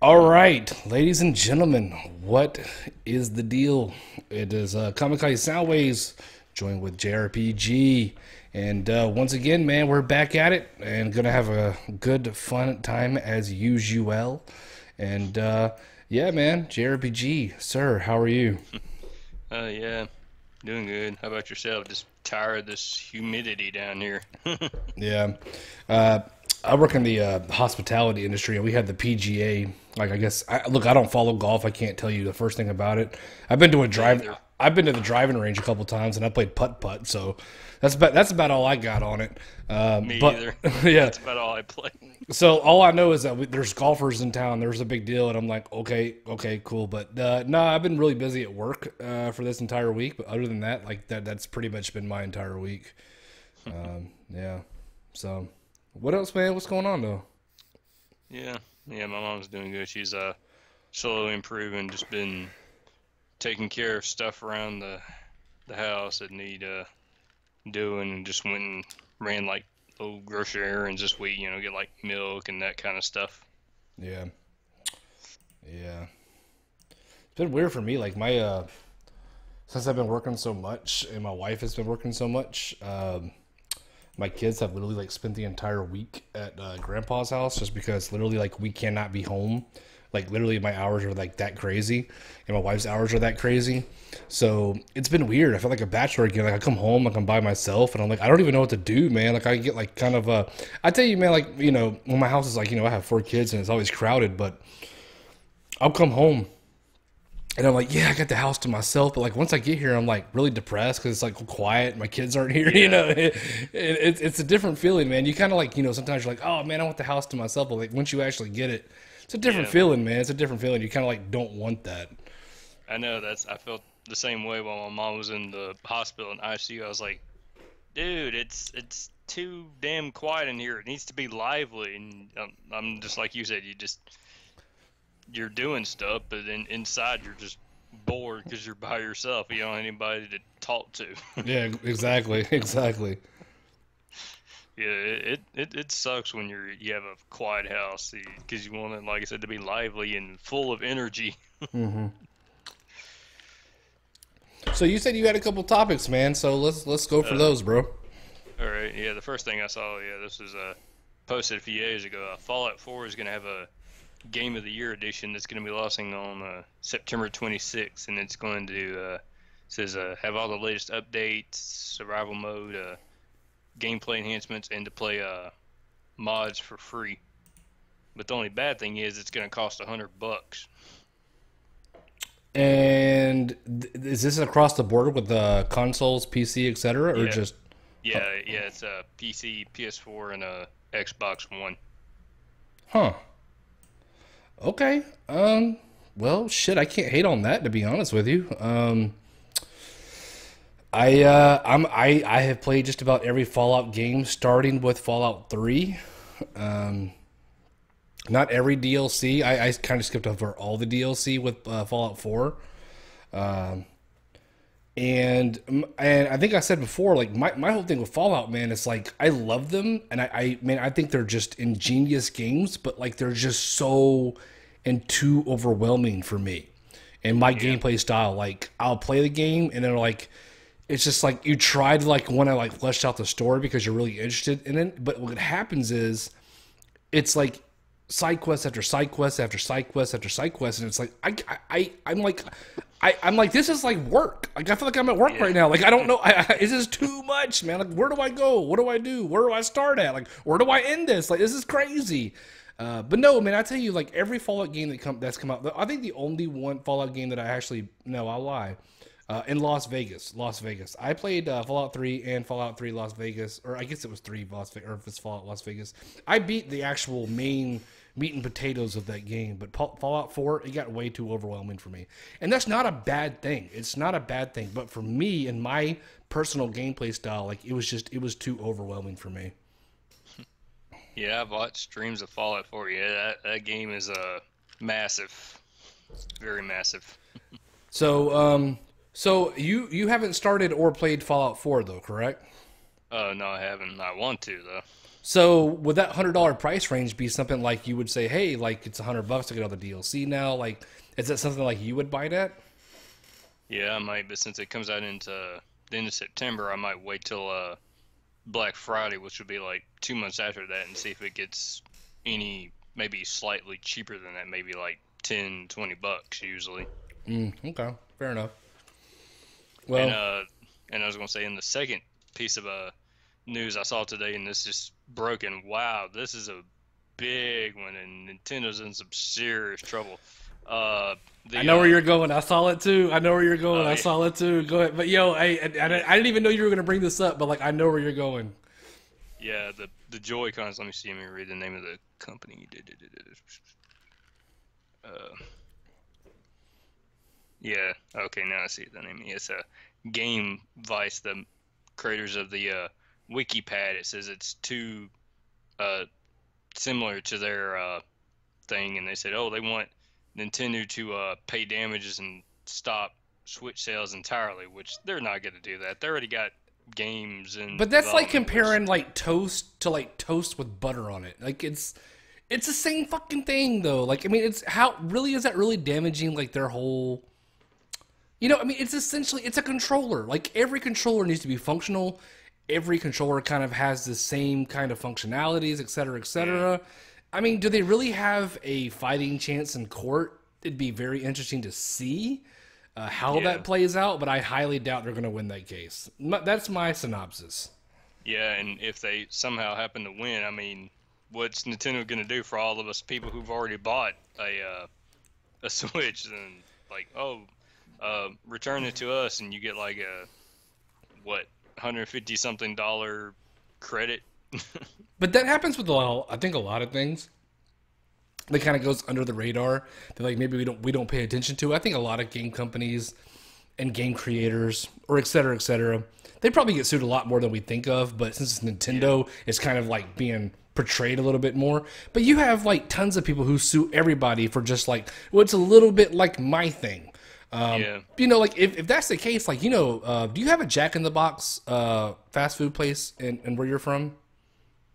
All right, ladies and gentlemen, what is the deal? It is Kamikaze Soundwaves joined with Jrpg. And once again, man, we're back at it and going to have a good, fun time as usual. And yeah, man, Jrpg, sir, how are you? Yeah, doing good. How about yourself? Just tired of this humidity down here. Yeah. Uh, I work in the hospitality industry, and we had the PGA. Like, look, I don't follow golf. I can't tell you the first thing about it. I've been to a Me drive. either. I've been to the driving range a couple times, and I played putt putt. So that's about all I got on it. Me But either. yeah, That's about all I play. so all I know is that there's golfers in town. There's a big deal, and I'm like, okay, cool. But no, I've been really busy at work for this entire week. But other than that, like that's pretty much been my entire week. Yeah. So, what else, man? What's going on though? Yeah, yeah. My mom's doing good. She's slowly improving. Just been taking care of stuff around the house that need doing, and just went and ran like little grocery errands this week. Get like milk and that kind of stuff. Yeah, yeah. It's been weird for me. Like since I've been working so much, and my wife has been working so much. My kids have literally like spent the entire week at grandpa's house just because literally like we cannot be home. Like literally my hours are like that crazy and my wife's hours are that crazy. So it's been weird. I feel like a bachelor again. Like I come home, like I'm by myself and I'm like, I don't even know what to do, man. Like I get like kind of I tell you, man, like, when my house is like, I have 4 kids and it's always crowded, but I'll come home and I'm like, yeah, I got the house to myself. But like once I get here, I'm like really depressed because it's like quiet. My kids aren't here. Yeah, It's a different feeling, man. You kind of like, sometimes you're like, oh man, I want the house to myself. But like once you actually get it, it's a different yeah. feeling, man. It's a different feeling. You kind of like don't want that. I know I felt the same way while my mom was in the hospital in ICU. I was like, dude, it's too damn quiet in here. It needs to be lively. And I'm just like you said, you're doing stuff, but then inside you're just bored because you're by yourself. You don't have anybody to talk to. Yeah, exactly, exactly. Yeah, it sucks when you have a quiet house because you want it, like I said, to be lively and full of energy. So you said you had a couple topics, man. So let's go for Uh, those, bro. all right, yeah. The first thing I saw, yeah, this was posted a few days ago. Fallout 4 is gonna have a Game of the Year edition that's going to be launching on September 26th, and it's going to says have all the latest updates, survival mode, gameplay enhancements, and to play mods for free. But the only bad thing is it's going to cost $100. And is this across the board with the consoles, PC, etc., or Yeah, just? yeah. It's PC, PS4, and Xbox One. Huh. Okay. Well, shit, I can't hate on that to be honest with you. I have played just about every Fallout game, starting with Fallout 3. Not every DLC. I kind of skipped over all the DLC with Fallout 4. And I think I said before, like my whole thing with Fallout, man, is like I love them, and I think they're just ingenious games, but like they're just so and too overwhelming for me and my Yeah, gameplay style. Like I'll play the game, and then like it's just like you try to like want to like flesh out the story because you're really interested in it, but what happens is it's like side quest after side quest after side quest after side quest, and it's like I'm like this is like work. Like I feel like I'm at work yeah, right now. Like I don't know. This is too much, man. Like where do I go? What do I do? Where do I start at? Like where do I end this? Like this is crazy. But no, man. I tell you, like every Fallout game that's come out. I think the only one Fallout game that I actually no, I'll lie. In Las Vegas, Las Vegas. I played Fallout 3 and Fallout 3 Las Vegas, or I guess it was 3 Las Vegas, or if it's Fallout Las Vegas. I beat the actual main meat and potatoes of that game, but Fallout 4, it got way too overwhelming for me. And that's not a bad thing. It's not a bad thing, but for me and my personal gameplay style, like it was too overwhelming for me. yeah. I've watched streams of Fallout 4. Yeah, that game is massive, very massive. So, so you haven't started or played Fallout 4 though, correct? No, I haven't. I want to though. So would that $100 price range be something like you would say, hey, like it's $100 to get all the DLC now? Like, is that something like you would buy that? Yeah, I might, but since it comes out into the end of September, I might wait till Black Friday, which would be like 2 months after that, and see if it gets any maybe slightly cheaper than that, maybe like 10, $20 usually. Okay, fair enough. And Well, and I was gonna say in the second piece of news I saw today, and this just broken. Wow, this is a big one, and Nintendo's in some serious trouble. Uh, I the know where you're going. I saw it too. I know where you're going. oh I yeah, saw it too. Go ahead. But yo, yeah, I didn't even know you were going to bring this up, but like I know where you're going. yeah, the Joy Cons. Let me see. Let me read the name of the company. Uh, yeah, okay, now I see the name. It's a Game Vice, the creators of the WikiPad. It says it's too uh similar to their thing, and they said, oh, they want Nintendo to pay damages and stop Switch sales entirely, which they're not going to do that. They already got games in But that's like development, which comparing like toast to like toast with butter on it. Like it's the same fucking thing though. Like I mean, it's how really is that really damaging like their whole. I mean, it's essentially it's a controller. Like every controller needs to be functional. Every controller kind of has the same kind of functionalities, et cetera, et yeah, cetera. I mean, do they really have a fighting chance in court? It'd be very interesting to see how yeah, that plays out, but I highly doubt they're going to win that case. That's my synopsis. yeah. And if they somehow happen to win, I mean, what's Nintendo going to do for all of us people who've already bought a Switch? And like, oh, return it to us, and you get like a what 150 something dollar credit. But that happens with I think a lot of things. That kind of goes under the radar. That like maybe we don't pay attention to. I think a lot of game companies and game creators or et cetera, et cetera, they probably get sued a lot more than we think of. But since it's Yeah, Nintendo, it's kind of like being portrayed a little bit more. But you have like tons of people who sue everybody for just like, well, it's a little bit like my thing. yeah. Like if that's the case, like, do you have a Jack in the Box fast food place in where you're from?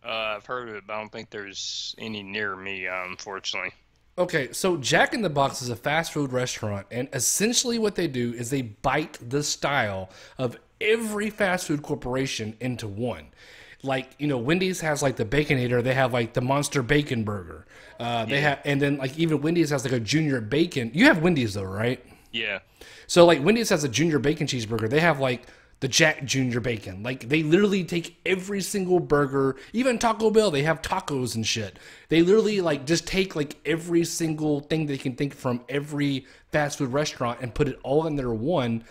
I've heard of it, but I don't think there's any near me, unfortunately. Okay, so Jack in the Box is a fast food restaurant, and essentially what they do is they bite the style of every fast food corporation into one. Like, Wendy's has like the Baconator, they have like the Monster Bacon Burger. They Yeah, have, and then like even Wendy's has like a Junior Bacon. You have Wendy's though, right? yeah, So like Wendy's has a Junior Bacon cheeseburger. They have like the Jack Junior Bacon. Like they literally take every single burger, even Taco Bell, they have tacos and shit. They literally like just take like every single thing they can think from every fast food restaurant and put it all in their one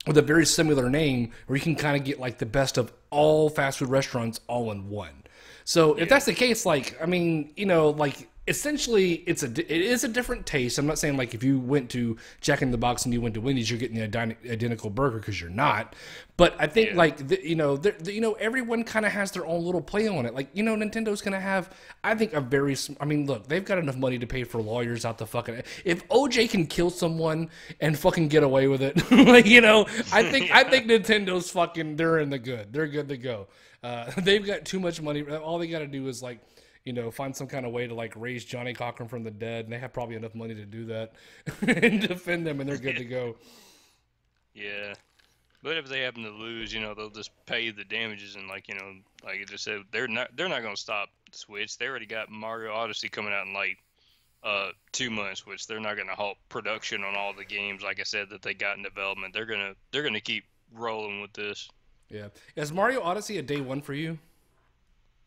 with a very similar name where you can kind of get like the best of all fast food restaurants all in one. So if yeah, that's the case, like I mean, like essentially it is a different taste. I'm not saying like if you went to Jack in the Box and you went to Wendy's, you're getting the identical burger because you're not. But I think yeah, like everyone kind of has their own little play on it. Like Nintendo's gonna have I think a very I mean look they've got enough money to pay for lawyers out the fucking if OJ can kill someone and fucking get away with it like I think Nintendo's fucking they're good to go. They've got too much money. All they got to do is like, find some kind of way to like raise Johnny Cochran from the dead, and they have probably enough money to do that and defend them, and they're good yeah, to go. yeah. But if they happen to lose, they'll just pay the damages, and like I just said, they're not gonna stop the Switch. They already got Mario Odyssey coming out in like 2 months, which they're not gonna halt production on all the games. Like I said, that they got in development, they're gonna keep rolling with this. Yeah, is Mario Odyssey a day one for you?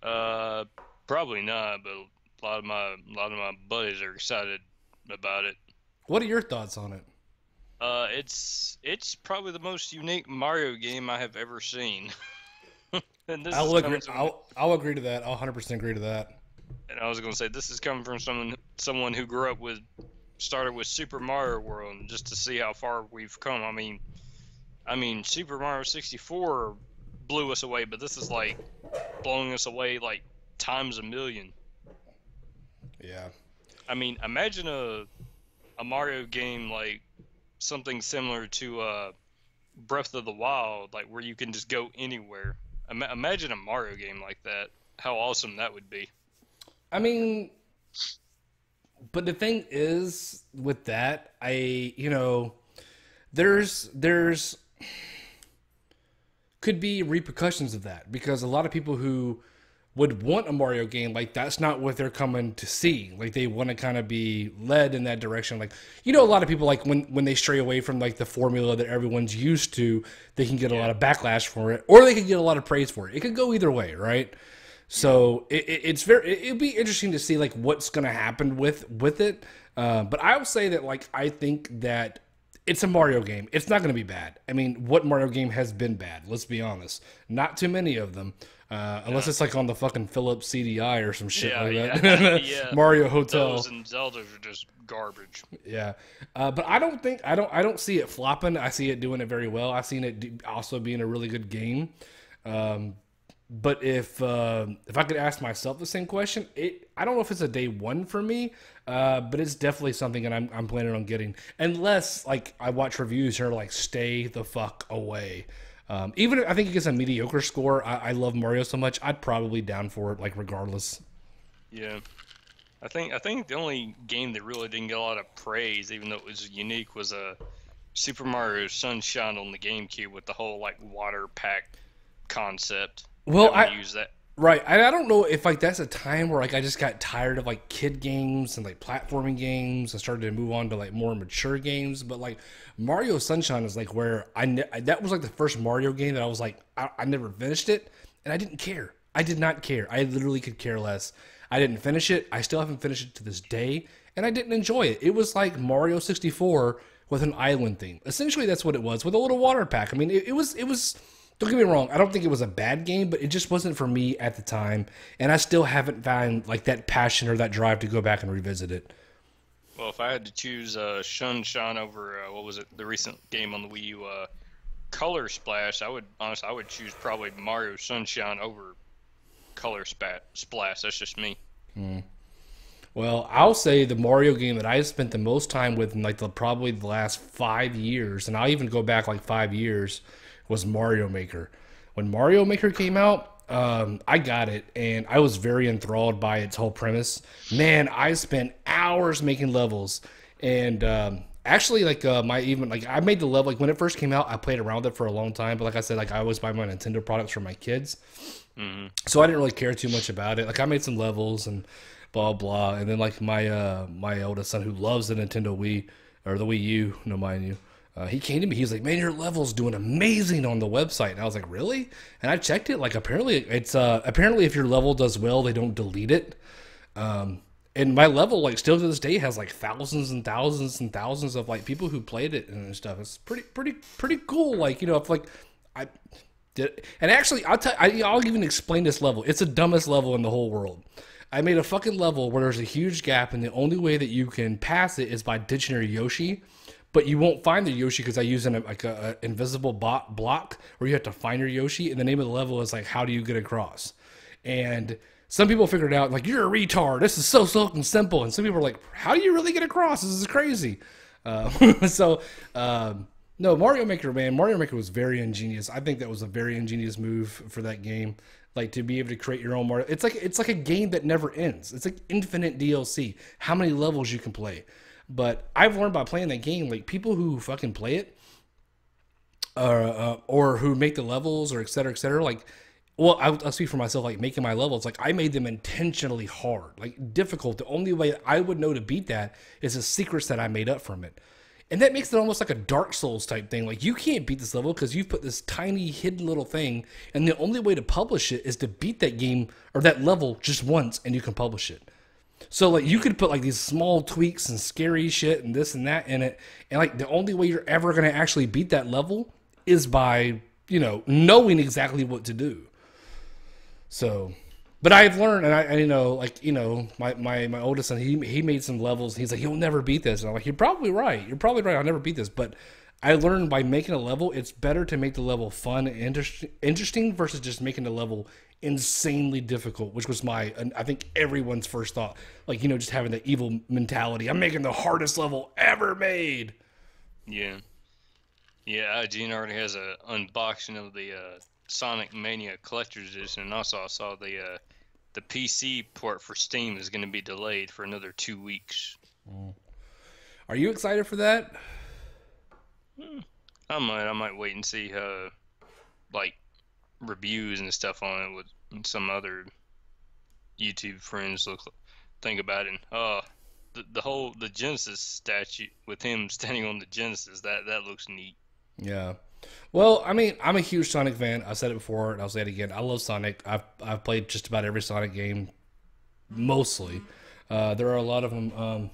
Uh, Probably not, but a lot of my buddies are excited about it. What are your thoughts on it? It's probably the most unique Mario game I have ever seen. And this is I'll agree. coming from, I'll agree to that. I'll 100% agree to that. and I was gonna say this is coming from someone who grew up with started with Super Mario World, and just to see how far we've come. I mean Super Mario 64 blew us away, but this is like blowing us away like times a million. Yeah. I mean, imagine a Mario game like something similar to Breath of the Wild, like where you can just go anywhere. Imagine a Mario game like that. How awesome that would be. I mean, but the thing is with that, there's could be repercussions of that because a lot of people who would want a Mario game, like that's not what they're coming to see. Like they want to kind of be led in that direction. Like a lot of people like when they stray away from like the formula that everyone's used to, they can get a lot of backlash for it, or they can get a lot of praise for it. It could go either way, right? So it'd be interesting to see like what's going to happen with it. But I will say that like I think that it's a Mario game. It's not going to be bad. I mean, what Mario game has been bad? Let's be honest. Not too many of them. Unless it's like on the fucking Philips CDI or some shit like that. Yeah. Mario Hotel. Those and Zeldas are just garbage. Yeah. But I don't see it flopping. I see it doing it very well. I've seen it also being a really good game. But if I could ask myself the same question, I don't know if it's a day one for me, but it's definitely something that I'm planning on getting. Unless like I watch reviews here like stay the fuck away. Even if I think it gets a mediocre score, I love Mario so much, I'd probably down for it like regardless. Yeah. I think the only game that really didn't get a lot of praise, even though it was unique, was Super Mario Sunshine on the GameCube with the whole like water pack concept. Well, I use that. Right. I don't know if like that's a time where like I just got tired of like kid games and like platforming games and started to move on to like more mature games. But like Mario Sunshine is like where that was like the first Mario game that I was like I never finished it and I didn't care. I did not care. I literally could care less. I didn't finish it. I still haven't finished it to this day, and I didn't enjoy it. It was like Mario 64 with an island theme. Essentially, that's what it was with a little water pack. I mean, it was. Don't get me wrong. I don't think it was a bad game, but it just wasn't for me at the time, and I still haven't found like that passion or that drive to go back and revisit it. Well, if I had to choose Sunshine over what was it, the recent game on the Wii U, Color Splash, I would choose probably Mario Sunshine over Splash. That's just me. Well, I'll say the Mario game that I spent the most time with in like probably the last 5 years, and I'll even go back like 5 years, was Mario Maker. When Mario Maker came out, I got it, and I was very enthralled by its whole premise. Man, I spent hours making levels, and actually, like I made the level like when it first came out. I played around with it for a long time, but like I said, like I always buy my Nintendo products for my kids, so I didn't really care too much about it. Like I made some levels and blah blah, and then like my oldest son who loves the Nintendo Wii or the Wii U, no mind you. He came to me. He was like, "Man, your level's doing amazing on the website." And I was like, "Really?" And I checked it. Like, apparently, it's apparently if your level does well, they don't delete it. And my level, like, still to this day, has like thousands and thousands and thousands of like people who played it and stuff. It's pretty cool. Like, if like I did, and actually, I'll even explain this level. It's the dumbest level in the whole world. I made a fucking level where there's a huge gap, and the only way that you can pass it is by Dictionary Yoshi. But you won't find the Yoshi because I use an invisible block where you have to find your Yoshi, and the name of the level is like, how do you get across? And some people figured out, like, you're a retard. This is so fucking simple. And some people are like, how do you really get across? This is crazy. So, no, Mario Maker, man. Mario Maker was very ingenious. I think that was a very ingenious move for that game. Like, to be able to create your own Mario. It's like a game that never ends. It's like infinite DLC. How many levels you can play. But I've learned by playing that game, like people who fucking play it, or who make the levels, or et cetera, like, well, I'll speak for myself, like making my levels, like I made them intentionally hard, like difficult. The only way I would know to beat that is the secrets that I made up from it. And that makes it almost like a Dark Souls type thing. Like you can't beat this level because you've put this tiny hidden little thing, and the only way to publish it is to beat that game or that level just once, and you can publish it. So like you could put like these small tweaks and scary shit and this and that in it, and like the only way you're ever gonna actually beat that level is by knowing exactly what to do. So, but I've learned, and my oldest son, he made some levels. And he's like, you'll never beat this. And I'm like, you're probably right. I'll never beat this. But I learned by making a level, it's better to make the level fun and interesting versus just making the level insanely difficult, which was I think everyone's first thought. Like, just having the evil mentality. I'm making the hardest level ever made. Yeah. Yeah, Gene already has a unboxing of the Sonic Mania Collector's Edition, and also I saw the PC port for Steam is going to be delayed for another 2 weeks. Are you excited for that? I might wait and see like reviews and stuff on it with some other YouTube friends think about it. And the Genesis statue with him standing on the Genesis, that looks neat. Yeah. Well, I mean, I'm a huge Sonic fan. I said it before, and I'll say it again. I love Sonic. I've played just about every Sonic game, mostly. There are a lot of them.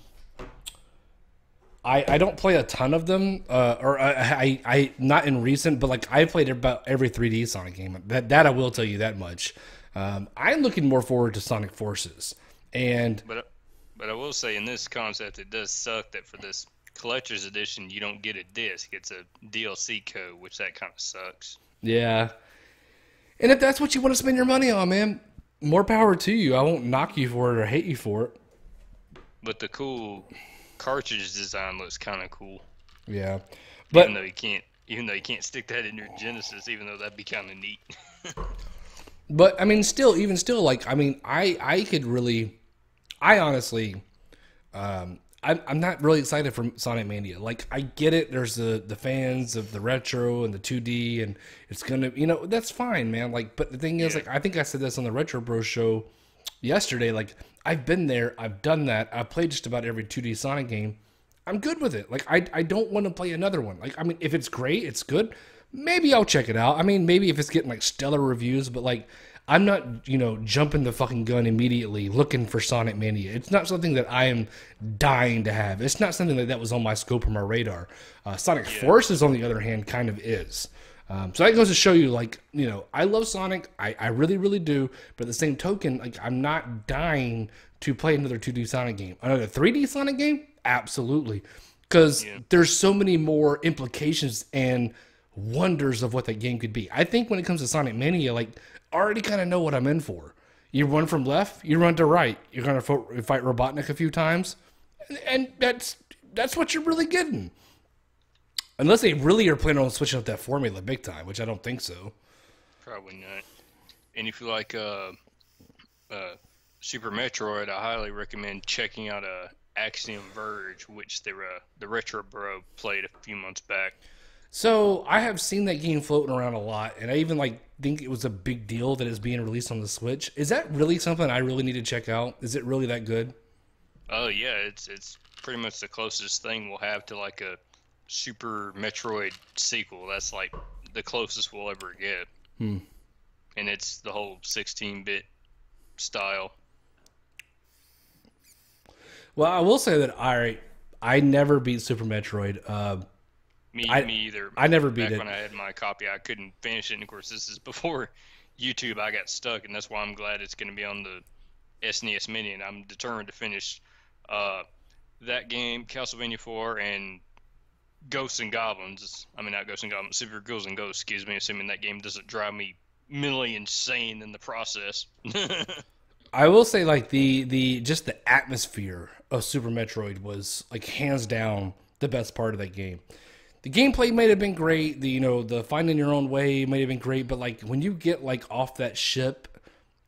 I don't play a ton of them, or I not in recent, but like I played about every 3D Sonic game. That I will tell you that much. I'm looking more forward to Sonic Forces, and But I will say in this concept, it does suck that for this collector's edition, you don't get a disc. It's a DLC code, which that kind of sucks. yeah. And if that's what you want to spend your money on, man, more power to you. I won't knock you for it or hate you for it. But the cool cartridge design looks kind of cool. Yeah, but even though you can't stick that in your Genesis, even though that'd be kind of neat. but I mean, even still, like I mean, I could really, I honestly, I'm not really excited for Sonic Mania. Like, I get it. There's the fans of the retro and the 2D, and it's gonna, that's fine, man. Like, but the thing is, like, I think I said this on the Retro Bro show yesterday. Like, I've been there, I've done that. I've played just about every 2D Sonic game. I'm good with it. Like, I don't want to play another one. Like, I mean, if it's great, it's good. Maybe I'll check it out. I mean, maybe if it's getting like stellar reviews, but like, I'm not, jumping the fucking gun immediately looking for Sonic Mania. It's not something that I am dying to have. It's not something that was on my scope or my radar. Sonic Forces, on the other hand, kind of is. So that goes to show you, like, I love Sonic. I really, really do. But at the same token, like, I'm not dying to play another 2D Sonic game. Another 3D Sonic game? Absolutely. Because there's so many more implications and wonders of what that game could be. I think when it comes to Sonic Mania, like, I already kind of know what I'm in for. You run from left, you run to right. You're going to fight Robotnik a few times. And that's what you're really getting. Unless they really are planning on switching up that formula big time, which I don't think so. Probably not. And if you like Super Metroid, I highly recommend checking out Axiom Verge, which the Retro Bro played a few months back. So I have seen that game floating around a lot, and I even think it was a big deal that it's being released on the Switch. Is that really something I really need to check out? Is it really that good? Oh yeah, it's pretty much the closest thing we'll have to like a Super Metroid sequel. That's like the closest we'll ever get. And it's the whole 16-bit style. Well, I will say that I never beat Super Metroid. Me either. I never beat it. When I had my copy, I couldn't finish it. And of course, this is before YouTube. I got stuck, and that's why I'm glad it's going to be on the SNES Mini. And I'm determined to finish that game, Castlevania 4, and Ghosts and Goblins. I mean, not Ghosts and Goblins, Super Ghouls and Ghosts. Excuse me. Assuming that game doesn't drive me mentally insane in the process. I will say, like, the just the atmosphere of Super Metroid was, like, hands down the best part of that game. The gameplay might have been great. The finding your own way might have been great, but like when you get like off that ship,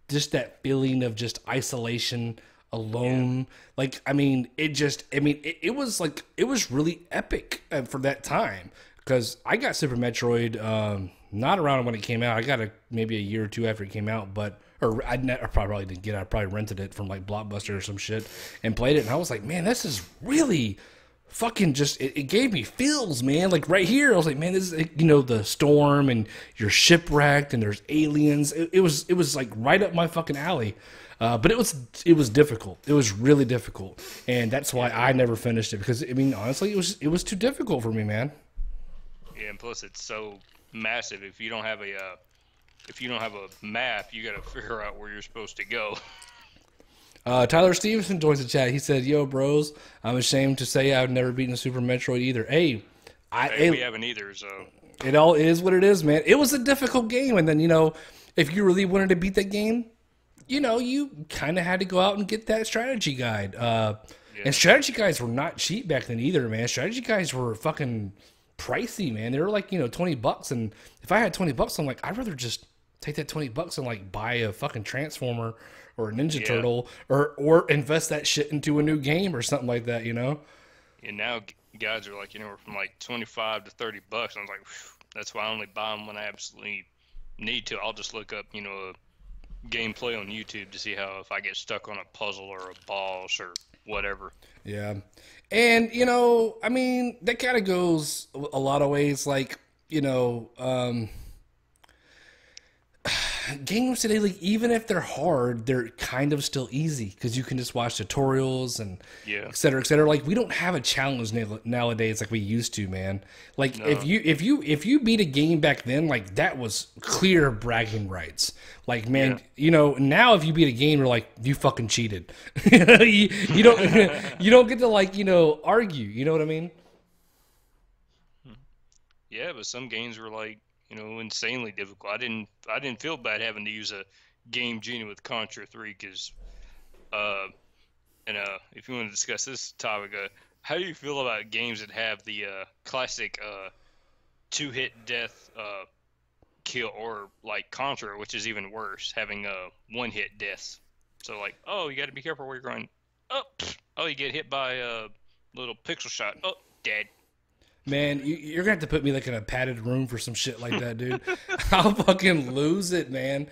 just that feeling of just isolation, alone. Like, I mean, it was really epic for that time. Because I got Super Metroid not around when it came out. I got it maybe a year or two after it came out, I probably didn't get it. I probably rented it from like Blockbuster or some shit and played it. And I was like, man, this is really fucking just, it gave me feels, man. Like right here, I was like, man, this is, the storm and you're shipwrecked and there's aliens. It was like right up my fucking alley. But it was difficult. It was really difficult. And that's why I never finished it, because I mean, honestly, it was too difficult for me, man. Yeah, and plus it's so massive. If you don't have a map, you got to figure out where you're supposed to go. Tyler Stevenson joins the chat. He said, "Yo, bros, I'm ashamed to say I've never beaten a Super Metroid either." Hey, we haven't either, so it all is what it is, man. It was a difficult game, and then if you really wanted to beat that game, you kind of had to go out and get that strategy guide. And strategy guides were not cheap back then either, man. Strategy guides were fucking pricey, man. They were like, $20. And if I had $20, I'm like, I'd rather just take that $20 and like buy a fucking Transformer or a Ninja Yeah. Turtle or invest that shit into a new game or something like that, And now guys are like anywhere from like 25 to 30 bucks. I was like, "Phew, that's why I only buy them when I absolutely need to. I'll just look up, a gameplay on YouTube to see how if I get stuck on a puzzle or a boss or whatever. Yeah. And, I mean, that kind of goes a lot of ways. Like, games today, like even if they're hard, they're kind of still easy because you can just watch tutorials and Yeah. et cetera, et cetera. Like we don't have a challenge nowadays like we used to, man. Like No. if you beat a game back then, like that was clear bragging rights. Like man, now if you beat a game, you're like you fucking cheated. You don't you don't get to like argue. You know what I mean? Yeah, but some games were like, insanely difficult. I didn't feel bad having to use a game genie with Contra 3 because uh and if you want to discuss this topic, how do you feel about games that have the classic two-hit death kill, or like Contra, which is even worse, having one-hit deaths? So like, oh, you got to be careful where you're going. Oh, oh, you get hit by a little pixel shot. Oh, dead. Man, you're gonna have to put me like in a padded room for some shit like that, dude. I'll fucking lose it, man.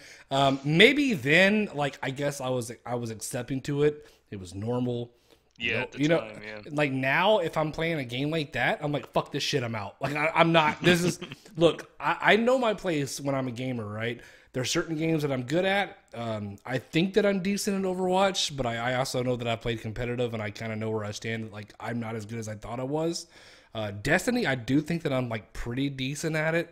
Maybe then, like, I guess I was accepting to it. It was normal. Yeah, at the time, yeah. Like now, if I'm playing a game like that, I'm like, fuck this shit, I'm out. Like I'm not. This is look. I know my place when I'm a gamer, right? There's certain games that I'm good at. I think that I'm decent at Overwatch, but I also know that I played competitive and I kind of know where I stand. Like I'm not as good as I thought I was. Destiny, I do think that I'm like pretty decent at it.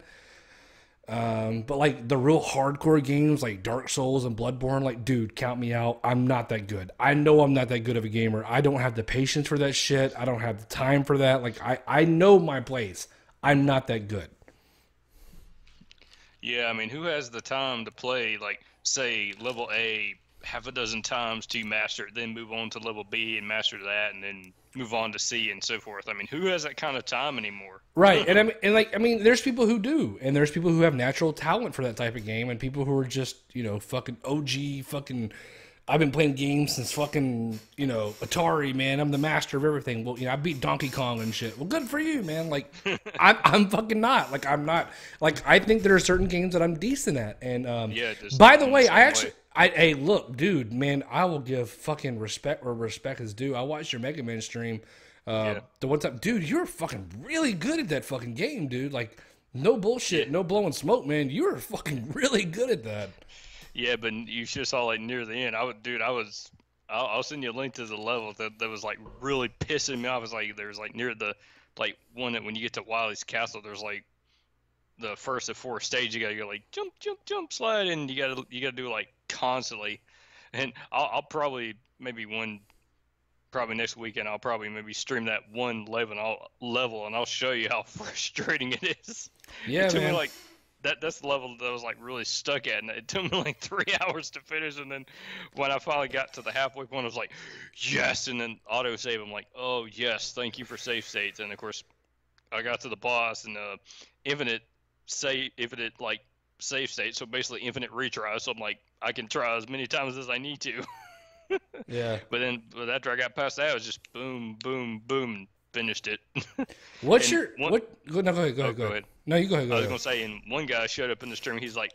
But like the real hardcore games like Dark Souls and Bloodborne, like dude, count me out. I'm not that good. I know I'm not that good of a gamer. I don't have the patience for that shit. I don't have the time for that. Like I know my place. I'm not that good. Yeah, I mean, who has the time to play, like, say, level A half a dozen times to master it, then move on to level B and master that, and then move on to C and so forth? I mean, who has that kind of time anymore? Right. And there's people who do, and there's people who have natural talent for that type of game, and people who are just, fucking OG fucking I've been playing games since fucking, Atari, man. I'm the master of everything. Well, I beat Donkey Kong and shit. Well, good for you, man. Like, I'm fucking not. Like, I'm not. Like, I think there are certain games that I'm decent at. And, Yeah, just by the in way, same I actually, hey, look, dude, man, I will give fucking respect where respect is due. I watched your Mega Man stream the one time. Dude, you're fucking really good at that fucking game, dude. Like, no bullshit, no blowing smoke, man. You're fucking really good at that. Yeah, but you should have saw like near the end. I'll send you a link to the level that was like really pissing me off. It's like there's like near the like one that when you get to Wily's castle, there's like the first of four stages. You gotta go like jump, jump, jump, slide, and you gotta do it like constantly. And I'll probably probably next weekend I'll probably maybe stream that one level and I'll show you how frustrating it is. Yeah, It took man. me like that's the level that I was like really stuck at, and it took me like 3 hours to finish. And then when I finally got to the halfway point, I was like, yes, and then auto save. I'm like, oh yes, thank you for save states. And of course, I got to the boss and infinite like save state, so basically infinite retry. So I'm like, I can try as many times as I need to. Yeah. But after I got past that, it was just boom, boom, boom, and finished it. What's And your one- what? No, go ahead. Go Oh, ahead. Go go ahead. ahead. No, you go ahead. Go I was ahead. gonna say, and one guy showed up in the stream. He's like,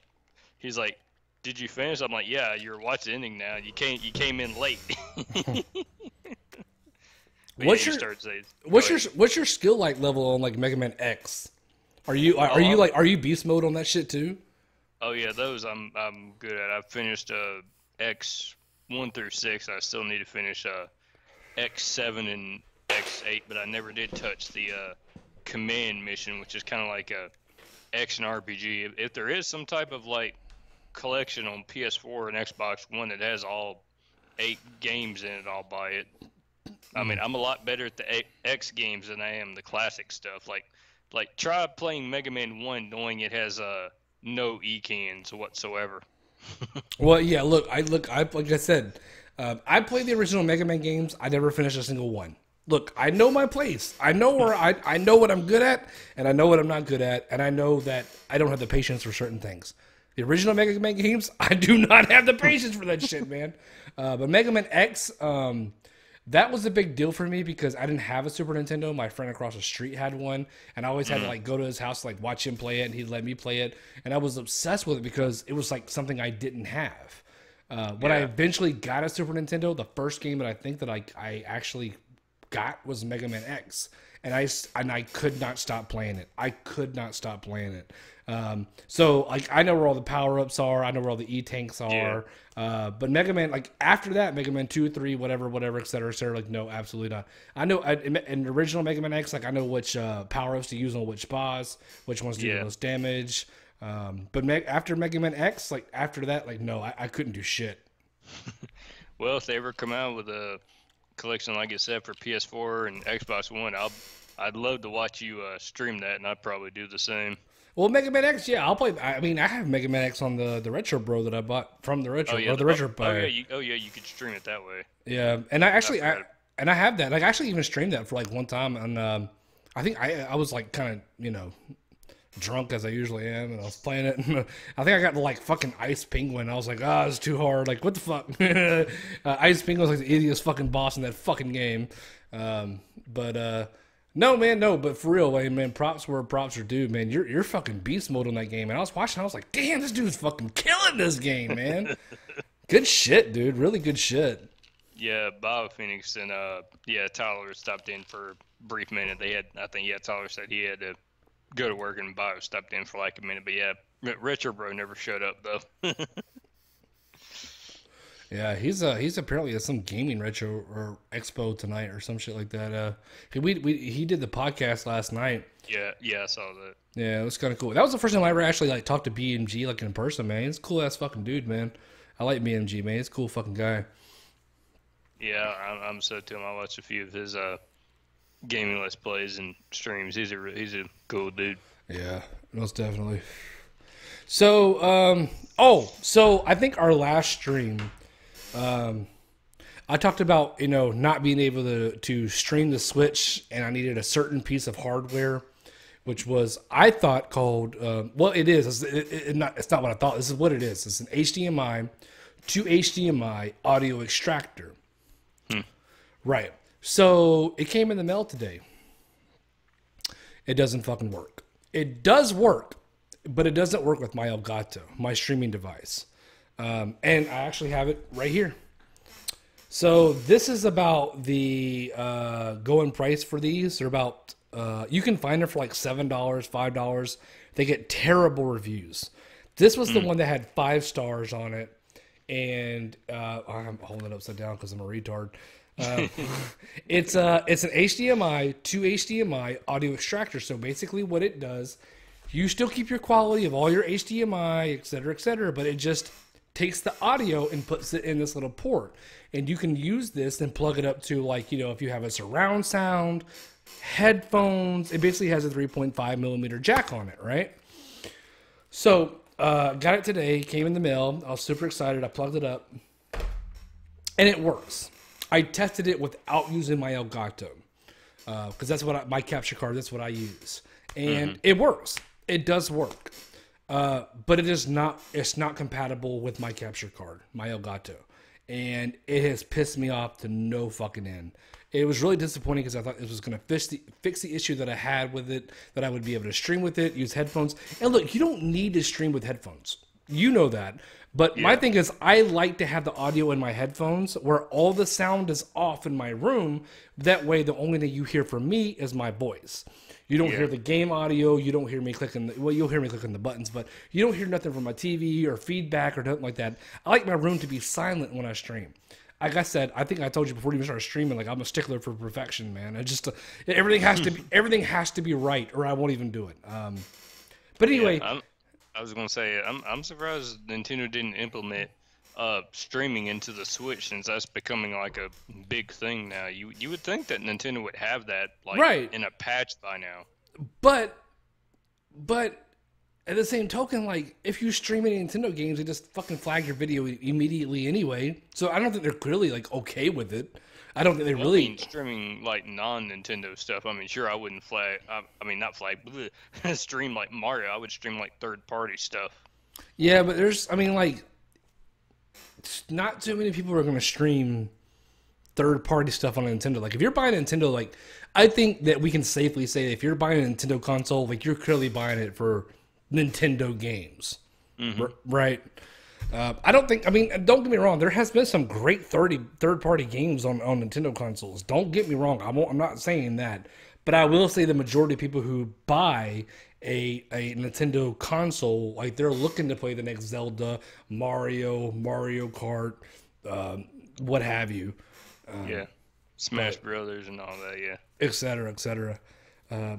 did you finish? I'm like, yeah, you're watching the ending now. You came in late. But What's yeah, your you start saying, what's your skill like level on like Mega Man X? Are you beast mode on that shit too? Oh yeah, those I'm good at. I've finished X 1 through 6. I still need to finish X 7 and X 8, but I never did touch the command mission, which is kind of like a action RPG. If there is some type of like collection on PS4 and Xbox One that has all 8 games in it, I'll buy it. I mean, I'm a lot better at the X games than I am the classic stuff. Like try playing Mega Man 1 knowing it has no E-cans whatsoever. Well, yeah. Look, I like I said, I played the original Mega Man games. I never finished a single one. look, I know my place. I know where I know what I'm good at, and I know what I'm not good at, and I know that I don't have the patience for certain things. The original Mega Man games, I do not have the patience for that shit, man. But Mega Man X, that was a big deal for me because I didn't have a Super Nintendo. My friend across the street had one, and I always had to like go to his house to like watch him play it, and he'd let me play it, and I was obsessed with it because it was like something I didn't have. When I eventually got a Super Nintendo, the first game that I think that I actually got was Mega Man X, and I could not stop playing it. I could not stop playing it. So like I know where all the power ups are. I know where all the E tanks are. But Mega Man, like after that, Mega Man 2, 3, whatever, et cetera, et cetera. Like no, absolutely not. I know in the original Mega Man X, like I know which power ups to use on which boss, which ones do the most damage. But after Mega Man X, like after that, like no, I couldn't do shit. Well, if they ever come out with a collection like I said for PS4 and Xbox One, I'd love to watch you stream that, and I'd probably do the same. Well, Mega Man X, yeah, I'll play. I mean, I have Mega Man X on the Retro Bro that I bought from the Retro, or the Retro. You could stream it that way. Yeah, and I actually, I have that. Like, I actually even streamed that for like one time, and I think I was like kind of drunk as I usually am, and I was playing it. And I think I got the like fucking Ice Penguin. I was like, it's too hard. Like, what the fuck? Ice Penguin was like the easiest fucking boss in that fucking game. No, man, no, but for real, man, props where props are due, man. You're fucking beast mode on that game. And I was watching, I was like, damn, this dude's fucking killing this game, man. Good shit, dude. Really good shit. Yeah, Bob Phoenix and Tyler stopped in for a brief minute. Tyler said he had to go to work, and Bob stopped in for like a minute. But yeah, Retro Bro never showed up though. Yeah, he's apparently at some gaming retro or expo tonight or some shit like that. He did the podcast last night. Yeah, I saw that. Yeah, it was kind of cool. That was the first time I ever actually like talked to BMG like in person, man. He's a cool ass fucking dude, man. I like BMG, man. He's a cool fucking guy. Yeah, I'm so too. I watched a few of his gaming let's plays and streams. He's a cool dude. Yeah, most definitely. So, so I think our last stream. I talked about, not being able to stream the Switch, and I needed a certain piece of hardware, which was, I thought called, it is. It's not what I thought. This is what it is. It's an HDMI to HDMI audio extractor. Right. So it came in the mail today. It doesn't fucking work. It does work, but it doesn't work with my Elgato, my streaming device. And I actually have it right here. So this is about the going price for these. They're about, you can find them for like $7, $5. They get terrible reviews. This was the one that had 5 stars on it. And I'm holding it upside down because I'm a retard. It's an HDMI to HDMI audio extractor. So basically what it does, you still keep your quality of all your HDMI, et cetera, but it just takes the audio and puts it in this little port. And you can use this and plug it up to, like, if you have a surround sound, headphones. It basically has a 3.5 millimeter jack on it, right? So, got it today, came in the mail. I was super excited. I plugged it up, and it works. I tested it without using my Elgato, because that's what my capture card, that's what I use. And it works. It does work. But it's not compatible with my capture card, my Elgato. And it has pissed me off to no fucking end. It was really disappointing because I thought it was going to fix the issue that I had with it, that I would be able to stream with it, use headphones. And look, you don't need to stream with headphones. You know that. But my thing is, I like to have the audio in my headphones where all the sound is off in my room. That way, the only thing you hear from me is my voice. You don't hear the game audio. You don't hear me clicking. You'll hear me clicking the buttons, but you don't hear nothing from my TV or feedback or nothing like that. I like my room to be silent when I stream. Like I said, I think I told you before you even started streaming, like I'm a stickler for perfection, man. Everything has to be right, or I won't even do it. But anyway, I was gonna say I'm surprised Nintendo didn't implement streaming into the Switch, since that's becoming like a big thing now. You would think that Nintendo would have that in a patch by now. But at the same token, like, if you stream any Nintendo games, they just fucking flag your video immediately anyway. So I don't think they're clearly like okay with it. I don't think they Well, I mean, really. streaming like non-Nintendo stuff. I mean, sure, I wouldn't flag. I mean, not flag. Bleh, stream like Mario. I would stream like third-party stuff. Yeah, but there's, I mean, like, not too many people are going to stream third party stuff on a Nintendo. Like if you're buying a Nintendo, like I think that we can safely say if you're buying a Nintendo console, like you're clearly buying it for Nintendo games, right? I don't think. I mean, don't get me wrong. There has been some great third party games on Nintendo consoles. Don't get me wrong. I'm not saying that, but I will say the majority of people who buy a Nintendo console, like they're looking to play the next Zelda, Mario Kart, what have you. Yeah, Smash Brothers and all that. Yeah. Et cetera, et cetera.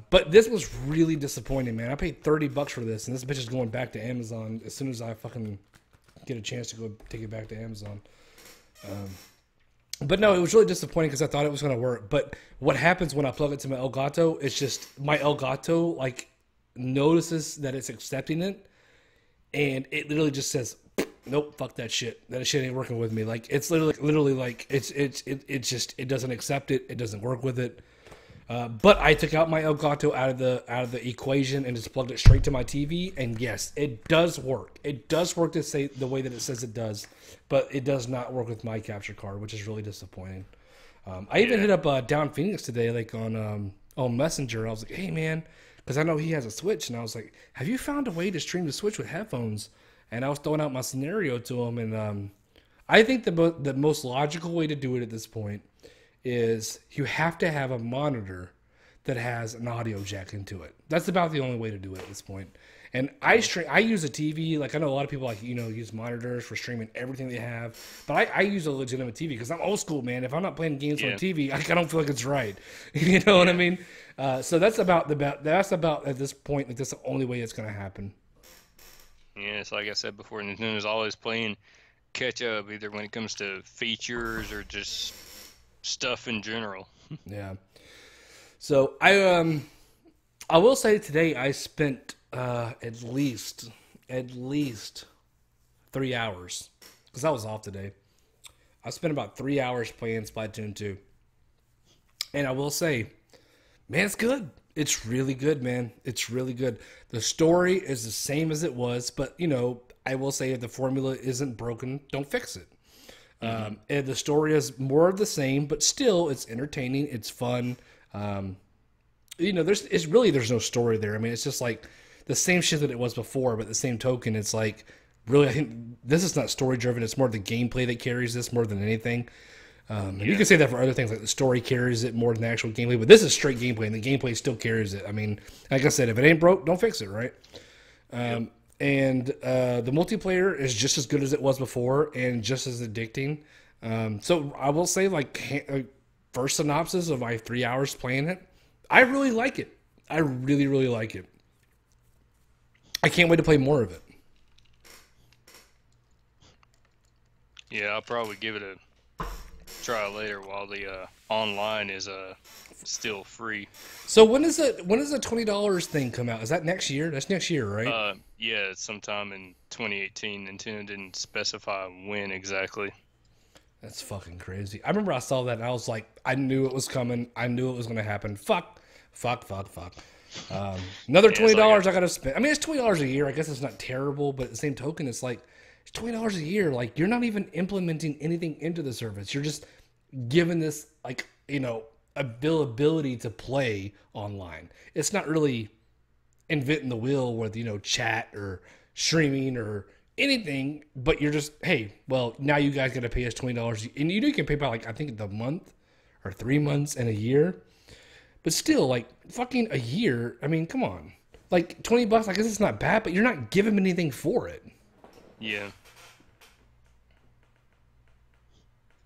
But this was really disappointing, man. I paid $30 for this, and this bitch is going back to Amazon as soon as I fucking get a chance to go take it back to Amazon. But no, it was really disappointing because I thought it was going to work. But what happens when I plug it to my Elgato? It's just my Elgato like notices that it's accepting it, and it literally just says, "Nope, fuck that shit. That shit ain't working with me." Like it's literally like it's just it doesn't accept it. It doesn't work with it. But I took out my Elgato out of the equation and just plugged it straight to my TV. And yes, it does work. It does work to say the way that it says it does, but it does not work with my capture card, which is really disappointing. I even hit up Down Phoenix today, like on Messenger. I was like, "Hey man," because I know he has a Switch, and I was like, "Have you found a way to stream the Switch with headphones?" And I was throwing out my scenario to him, and I think the most logical way to do it at this point is you have to have a monitor that has an audio jack into it. That's about the only way to do it at this point. And I use a TV. Like I know a lot of people use monitors for streaming everything they have, but I use a legitimate TV because I'm old school, man. If I'm not playing games on TV, I don't feel like it's right. You know what I mean? So that's about at this point. Like that's the only way it's going to happen. Yeah, it's like I said before. Nintendo's always playing catch up, either when it comes to features or just stuff in general. Yeah. So I will say today I spent at least 3 hours because I was off today. I spent about 3 hours playing Splatoon 2, and I will say, man, it's good. It's really good, man. It's really good. The story is the same as it was, but I will say if the formula isn't broken, don't fix it. And the story is more of the same, but still, it's entertaining. It's fun. There's no story there. I mean, it's just like the same shit that it was before, but the same token, it's like really, I think this is not story driven. It's more the gameplay that carries this more than anything. And you can say that for other things, like the story carries it more than the actual gameplay, but this is straight gameplay, and the gameplay still carries it. I mean, like I said, if it ain't broke, don't fix it, right? And the multiplayer is just as good as it was before and just as addicting. So I will say, first synopsis of my 3 hours playing it, I really like it. I really, really like it. I can't wait to play more of it. Yeah, I'll probably give it a try later while the online is still free. So when is the $20 thing come out? Is that next year? That's next year, right? Yeah, it's sometime in 2018. Nintendo didn't specify when exactly. That's fucking crazy. I remember I saw that and I was like, I knew it was coming. I knew it was going to happen. Fuck. Another $20 I got to spend. I mean, it's $20 a year. I guess it's not terrible, but at the same token, it's like, it's $20 a year. Like, you're not even implementing anything into the service. You're just giving this, availability to play online. It's not really inventing the wheel with, chat or streaming or anything, but you're just, hey, well, now you guys got to pay us $20. And you can pay by, I think the month or 3 months and a year. But still, fucking a year, I mean, come on. $20, I guess it's not bad, but you're not giving them anything for it. Yeah.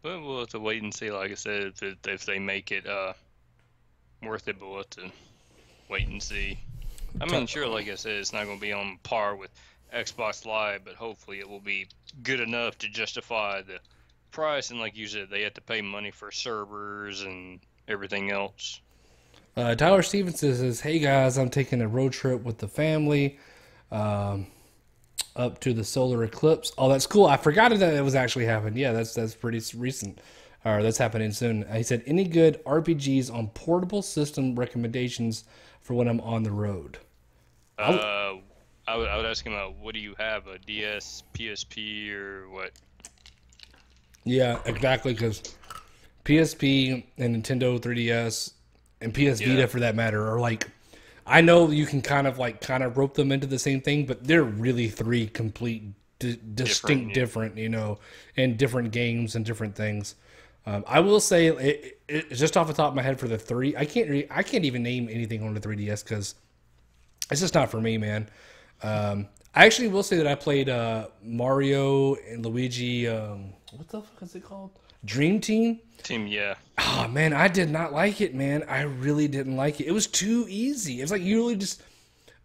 But we'll have to wait and see, like I said, if they make it worth it, but we'll have to wait and see. I mean, sure, like I said, it's not going to be on par with Xbox Live, but hopefully it will be good enough to justify the price. And like you said, they have to pay money for servers and everything else. Tyler Stevenson says, "Hey guys, I'm taking a road trip with the family up to the solar eclipse." Oh, that's cool. I forgot that it was actually happened. Yeah, that's pretty recent. or that's happening soon. He said, any good RPGs on portable system recommendations for when I'm on the road? I, Uh, I would ask him, what do you have? A DS, PSP, or what? yeah, exactly, because PSP and Nintendo 3DS and PS Yeah, Vita, for that matter, are like, I know you can kind of rope them into the same thing, but they're really three complete, distinct, different. Yeah, different, and different games and different things. I will say, just off the top of my head for the three, I can't even name anything on the 3DS because it's just not for me, man. I actually will say that I played Mario and Luigi. What the fuck is it called? Dream Team. team. Yeah, Oh man, I did not like it, man. I really didn't like it. It was too easy. It's like you really just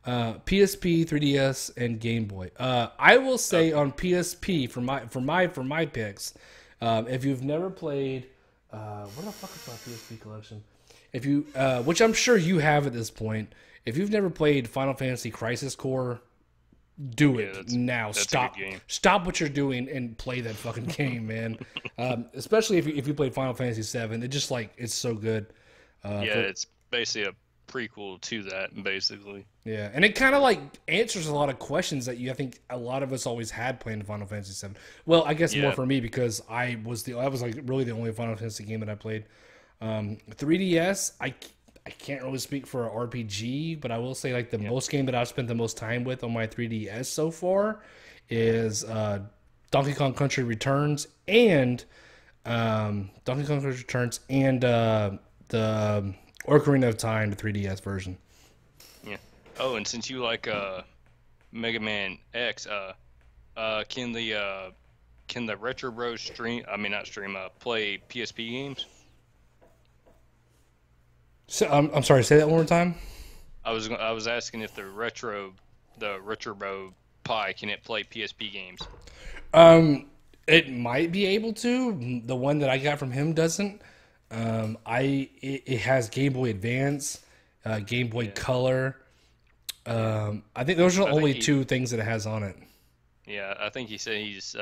PSP, 3DS, and Game Boy. I will say on PSP for my picks, if you've never played, what the fuck is my PSP collection? If you, which I'm sure you have at this point, if you've never played Final Fantasy Crisis Core, do yeah, it now. that's a good game. Stop what you're doing and play that fucking game, man. Especially if you played Final Fantasy 7, it just like it's so good. Yeah, it's basically a prequel to that, basically. Yeah, and it kind of like answers a lot of questions that I think a lot of us always had playing Final Fantasy 7. Well, I guess more Yeah, for me because I was like really the only Final Fantasy game that I played. 3DS, I can't really speak for an RPG, but I will say like the most game that I've spent the most time with on my 3DS so far is Donkey Kong Country Returns and the Ocarina of Time, the 3DS version. yeah. Oh, and since you like Mega Man X, can the Retro Bros stream? I mean, not stream. Play PSP games. So, I'm sorry, say that one more time. I was asking if the Retro Bro Pi can it play PSP games? It might be able to. The one that I got from him doesn't. It has Game Boy Advance, Game Boy Color. I think those are the only two things that it has on it. Yeah, I think he said he's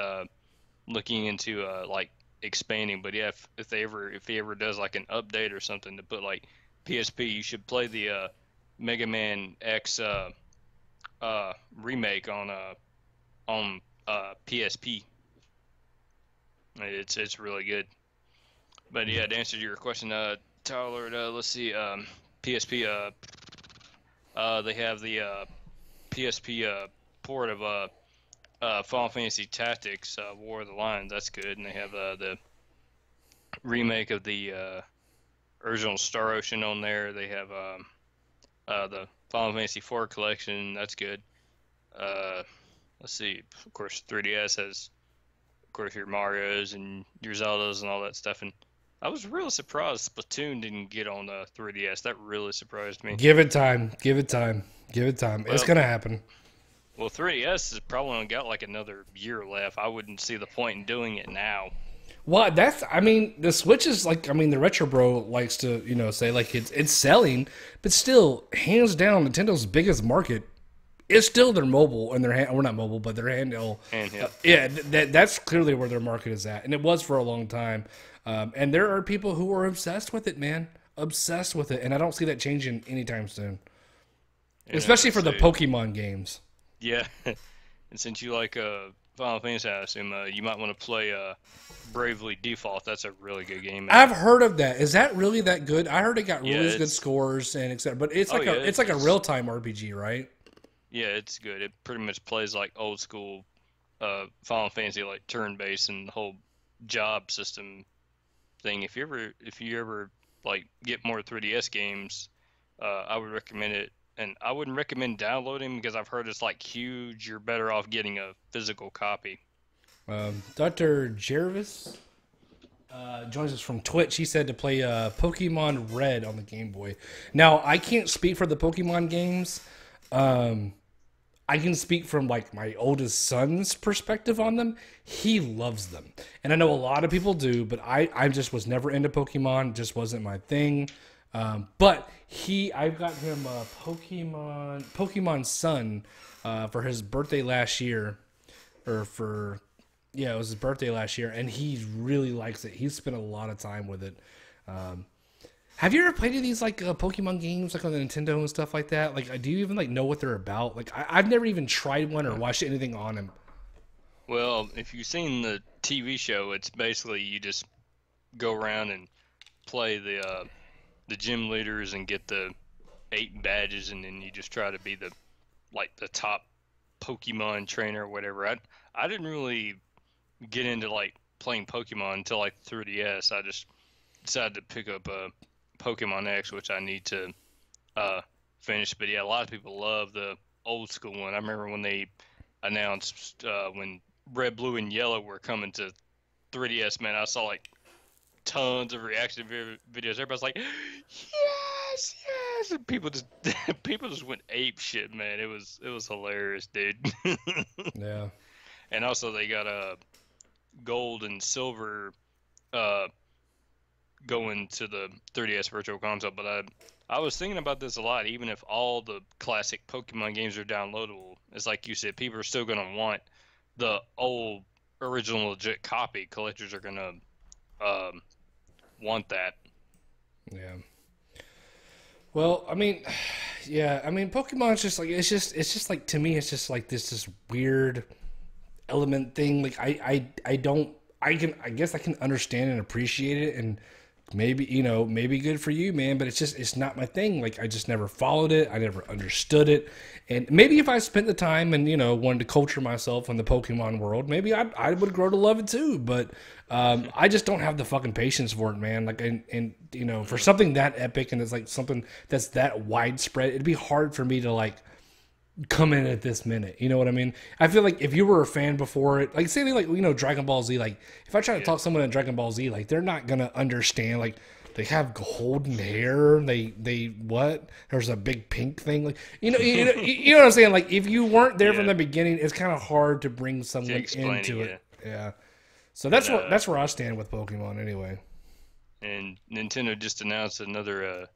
looking into like expanding. But yeah, if he ever does like an update or something to put like PSP, you should play the Mega Man X remake on PSP. It's really good. But yeah, to answer your question, Tyler, let's see, PSP, they have the PSP port of Final Fantasy Tactics, War of the Lions. That's good, and they have the remake of the original Star Ocean on there. They have the Final Fantasy IV collection. That's good. Let's see. Of course, 3DS has, of course, your Mario's and your Zeldas and all that stuff. And I was really surprised Splatoon didn't get on the 3DS. That really surprised me. Give it time. Give it time. Give it time. It's gonna happen. Well, 3DS has probably only got like another year left. I wouldn't see the point in doing it now. Well, I mean, the Switch is like, I mean, the Retro Bro likes to, say like it's selling, but still, hands down, Nintendo's biggest market is still their mobile and their we're not mobile, but their handheld. Handheld. Yeah, that's clearly where their market is at, and it was for a long time. And there are people who are obsessed with it, man, obsessed with it, and I don't see that changing anytime soon, especially for the Pokemon games. Yeah, and since you like Final Fantasy, I assume you might want to play Bravely Default. That's a really good game, man. I've heard of that. Is that really that good? I heard it got really good scores and etc. But it's like it's like a real time RPG, right? Yeah, it's good. It pretty much plays like old school Final Fantasy, like turn based and the whole job system thing. If you ever like get more 3DS games, I would recommend it. And I wouldn't recommend downloading because I've heard it's like huge. You're better off getting a physical copy. Dr. Jervis joins us from Twitch. He said to play Pokemon Red on the Game Boy. Now, I can't speak for the Pokemon games. I can speak from like my oldest son's perspective on them. He loves them. And I know a lot of people do, but I just was never into Pokemon. It just wasn't my thing. But I've got him a Pokemon Sun for his birthday last year, or for Yeah, it was his birthday last year, and he really likes it. He's spent a lot of time with it. Have you ever played any of these like Pokemon games, like on the Nintendo and stuff like that? Like, do you even like know what they're about? Like, I've never even tried one or watched anything on them. Well, if you've seen the TV show, it's basically you just go around and play the gym leaders and get the 8 badges, and then you just try to be the top Pokemon trainer or whatever. I didn't really get into like playing Pokemon until like 3DS. I just decided to pick up Pokemon X, which I need to finish. But yeah, a lot of people love the old school one. I remember when they announced when Red, Blue, and Yellow were coming to 3DS. Man, I saw like tons of reaction videos. Everybody's like, yes, yes, and people just people just went ape shit, man. It was hilarious, dude. Yeah. And also they got a gold and silver going to the 3DS Virtual Console. But I was thinking about this a lot. Even if all the classic Pokemon games are downloadable, it's like you said, people are still gonna want the old original legit copy. Collectors are gonna want that. Yeah. Well, I mean, yeah, I mean, Pokemon's just like it's just like to me, it's just like this weird element thing. Like I don't I guess I can understand and appreciate it, and maybe maybe good for you, man. But it's not my thing. Like I just never followed it. I never understood it. And maybe if I spent the time and wanted to culture myself in the Pokemon world, maybe I would grow to love it too. But I just don't have the fucking patience for it, man. Like and for something that epic and it's like something that's that widespread, it'd be hard for me to like come in at this minute. You know what I mean? I feel like if you were a fan before it, like say like Dragon Ball Z, like if I try to talk someone in Dragon Ball Z, like they're not gonna understand. Like they have golden hair. They what? There's a big pink thing. Like you know what I'm saying? Like if you weren't there from the beginning, it's kind of hard to bring someone into it. Yeah. So that's where I stand with Pokemon anyway. And Nintendo just announced another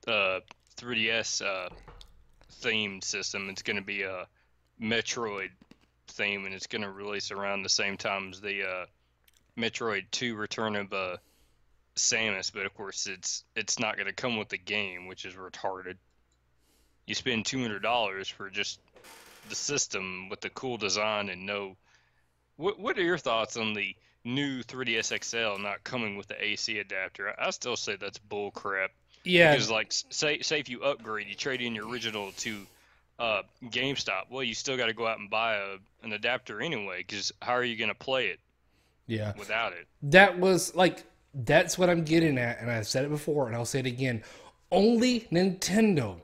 3DS themed system. It's going to be a Metroid theme, and it's going to release around the same time as the Metroid 2 Return of Samus, but of course it's not going to come with the game, which is retarded. You spend $200 for just the system with the cool design and no... What are your thoughts on the new 3DS XL not coming with the AC adapter? I still say that's bull crap. Yeah. Because, like, say if you upgrade, you trade in your original to GameStop, well, you still got to go out and buy an adapter anyway, because how are you going to play it without it? That's what I'm getting at, and I've said it before, and I'll say it again. Only Nintendo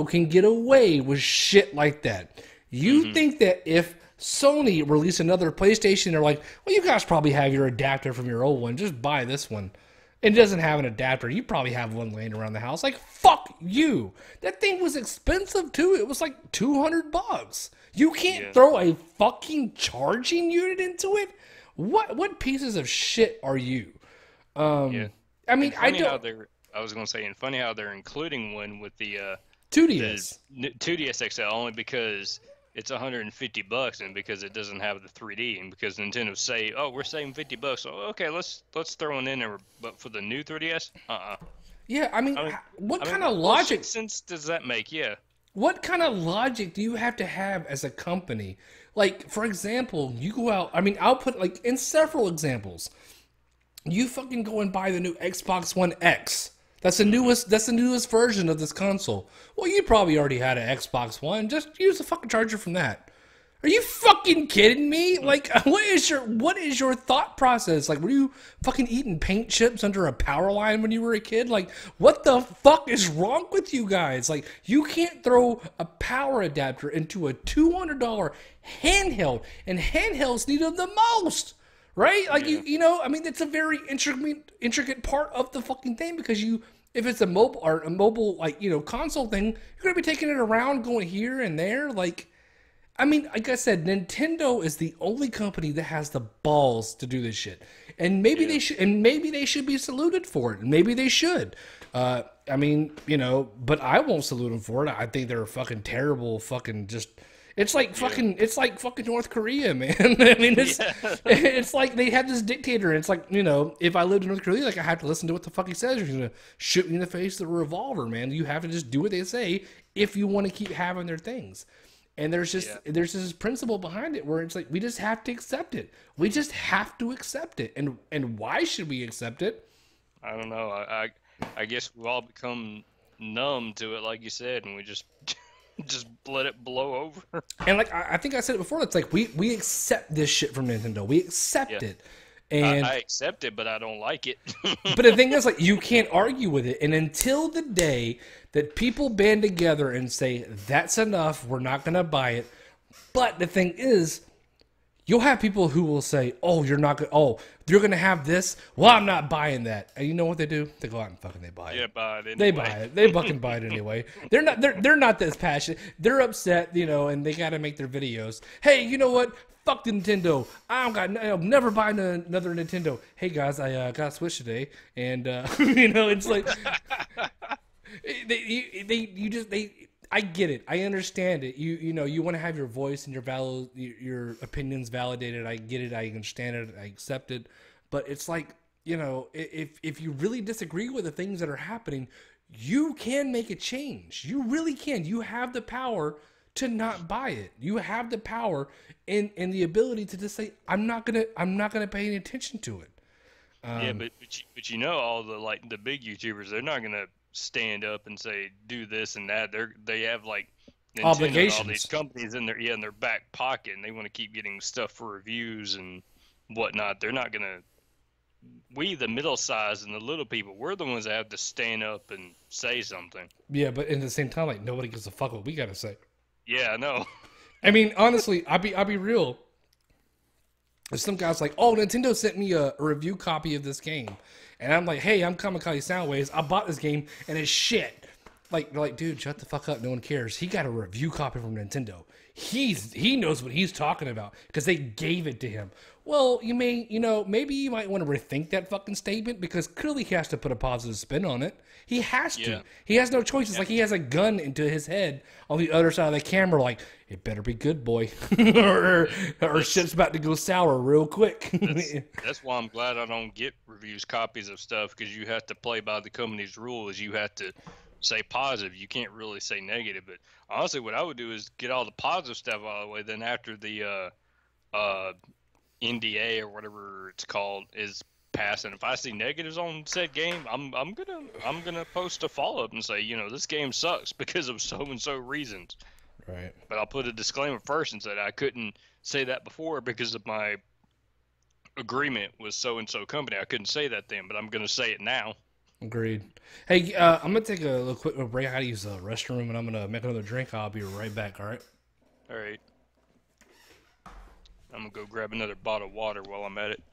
can get away with shit like that. You think that if Sony released another PlayStation, they're like, well, you guys probably have your adapter from your old one. Just buy this one. And it doesn't have an adapter. You probably have one laying around the house. Like, fuck you. That thing was expensive, too. It was like $200. You can't throw a fucking charging unit into it? What pieces of shit are you? I mean, I don't... I was going to say, and funny how they're including one with the 2DS. The 2DS XL only because it's $150 and because it doesn't have the 3D and because Nintendo say, oh, we're saving $50. So, okay, let's throw one in there. But for the new 3DS, Yeah, I mean what kind of logic sense does that make? Yeah. What kind of logic do you have to have as a company? Like, for example, you go out, I mean, I'll put like in several examples. You fucking go and buy the new Xbox One X. That's the newest version of this console. Well, you probably already had an Xbox One. Just use the fucking charger from that. Are you fucking kidding me? Like, what is your thought process? Like, were you fucking eating paint chips under a power line when you were a kid? Like, what the fuck is wrong with you guys? Like, you can't throw a power adapter into a $200 handheld, and handhelds need them the most. Right? Like, I mean, it's a very intricate part of the fucking thing because if it's a mobile, like, console thing, you're going to be taking it around, going here and there. Like, I mean, like I said, Nintendo is the only company that has the balls to do this shit. And maybe they should be saluted for it. And maybe they should. I mean, but I won't salute them for it. I think they're fucking terrible, fucking just... It's like Yeah. fucking North Korea, man. I mean, Yeah. it's like they have this dictator, and it's like, if I lived in North Korea, like I have to listen to what the fuck he says. He's gonna shoot me in the face with a revolver, man. You have to just do what they say if you want to keep having their things. And Yeah. there's this principle behind it where it's like we just have to accept it. We just have to accept it. And why should we accept it? I don't know. I guess we've all become numb to it, like you said, and we just just let it blow over. And like I think I said it before, it's like we accept this shit from Nintendo. We Yeah. accept it. I And accept it, but I don't like it. but the thing is, like, you can't argue with it. And until the day that people band together and say, that's enough, we're not going to buy it. But the thing is, you'll have people who will say, oh, you're not going to, oh, you're going to have this. Well, I'm not buying that. And you know what they do? They go out and fucking they buy it. Yeah, but They anyway. buy it. They fucking buy it anyway. They're not this passionate. They're upset, and they got to make their videos. Hey, you know what? Fuck Nintendo. I'll never buy another Nintendo. Hey guys, I got a Switch today, and it's like I get it. I understand it. You want to have your voice and your opinions validated. I get it. I understand it. I accept it. But it's like, if you really disagree with the things that are happening, you can make a change. You really can. You have the power to not buy it. You have the power and the ability to just say, I'm not gonna pay any attention to it. Yeah, but all the big YouTubers, they're not gonna stand up and say do this and that. They have like Nintendo and all these Obligations. companies in their back pocket, and they want to keep getting stuff for reviews and whatnot. They're not gonna. We, the middle size and the little people, we're the ones that have to stand up and say something. Yeah, but at the same time, like, nobody gives a fuck what we gotta say. Yeah, I know. I mean, honestly, I'll be real. There's some guys like, oh, Nintendo sent me a review copy of this game, and I'm like, hey, I'm Kamikaze Soundwaves. I bought this game and it's shit. Like, they're like, dude, shut the fuck up. No one cares. He got a review copy from Nintendo. He knows what he's talking about because they gave it to him. Well, maybe you might want to rethink that fucking statement because clearly he has to put a positive spin on it. He has to. Yeah. He has no choice. It's like he has a gun into his head on the other side of the camera, like, it better be good, boy. or shit's about to go sour real quick. That's why I'm glad I don't get reviews copies of stuff, because you have to play by the company's rules. You have to say positive. You can't really say negative. But honestly, what I would do is get all the positive stuff out of the way. Then after the NDA or whatever it's called is passed, and if I see negatives on said game, I'm gonna post a follow up and say, this game sucks because of so and so reasons. Right. But I'll put a disclaimer first and say I couldn't say that before because of my agreement with so and so company. I couldn't say that then, but I'm gonna say it now. Agreed. Hey, I'm gonna take a little quick break. I gotta use the restroom, and I'm gonna make another drink. I'll be right back. All right. All right. I'm gonna go grab another bottle of water while I'm at it.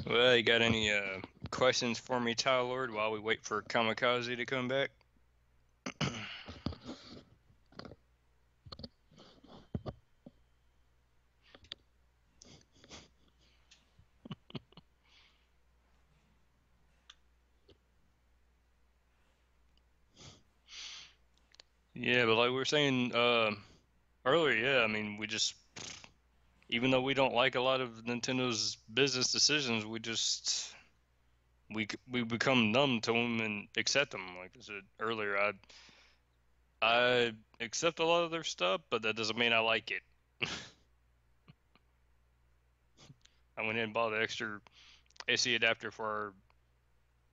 Well, you got any questions for me, Tyler Lord, while we wait for Kamikaze to come back? Yeah, but like we were saying earlier, yeah, I mean, we just, even though we don't like a lot of Nintendo's business decisions, we become numb to them and accept them. Like I said earlier, I accept a lot of their stuff, but that doesn't mean I like it. I went in and bought an extra AC adapter for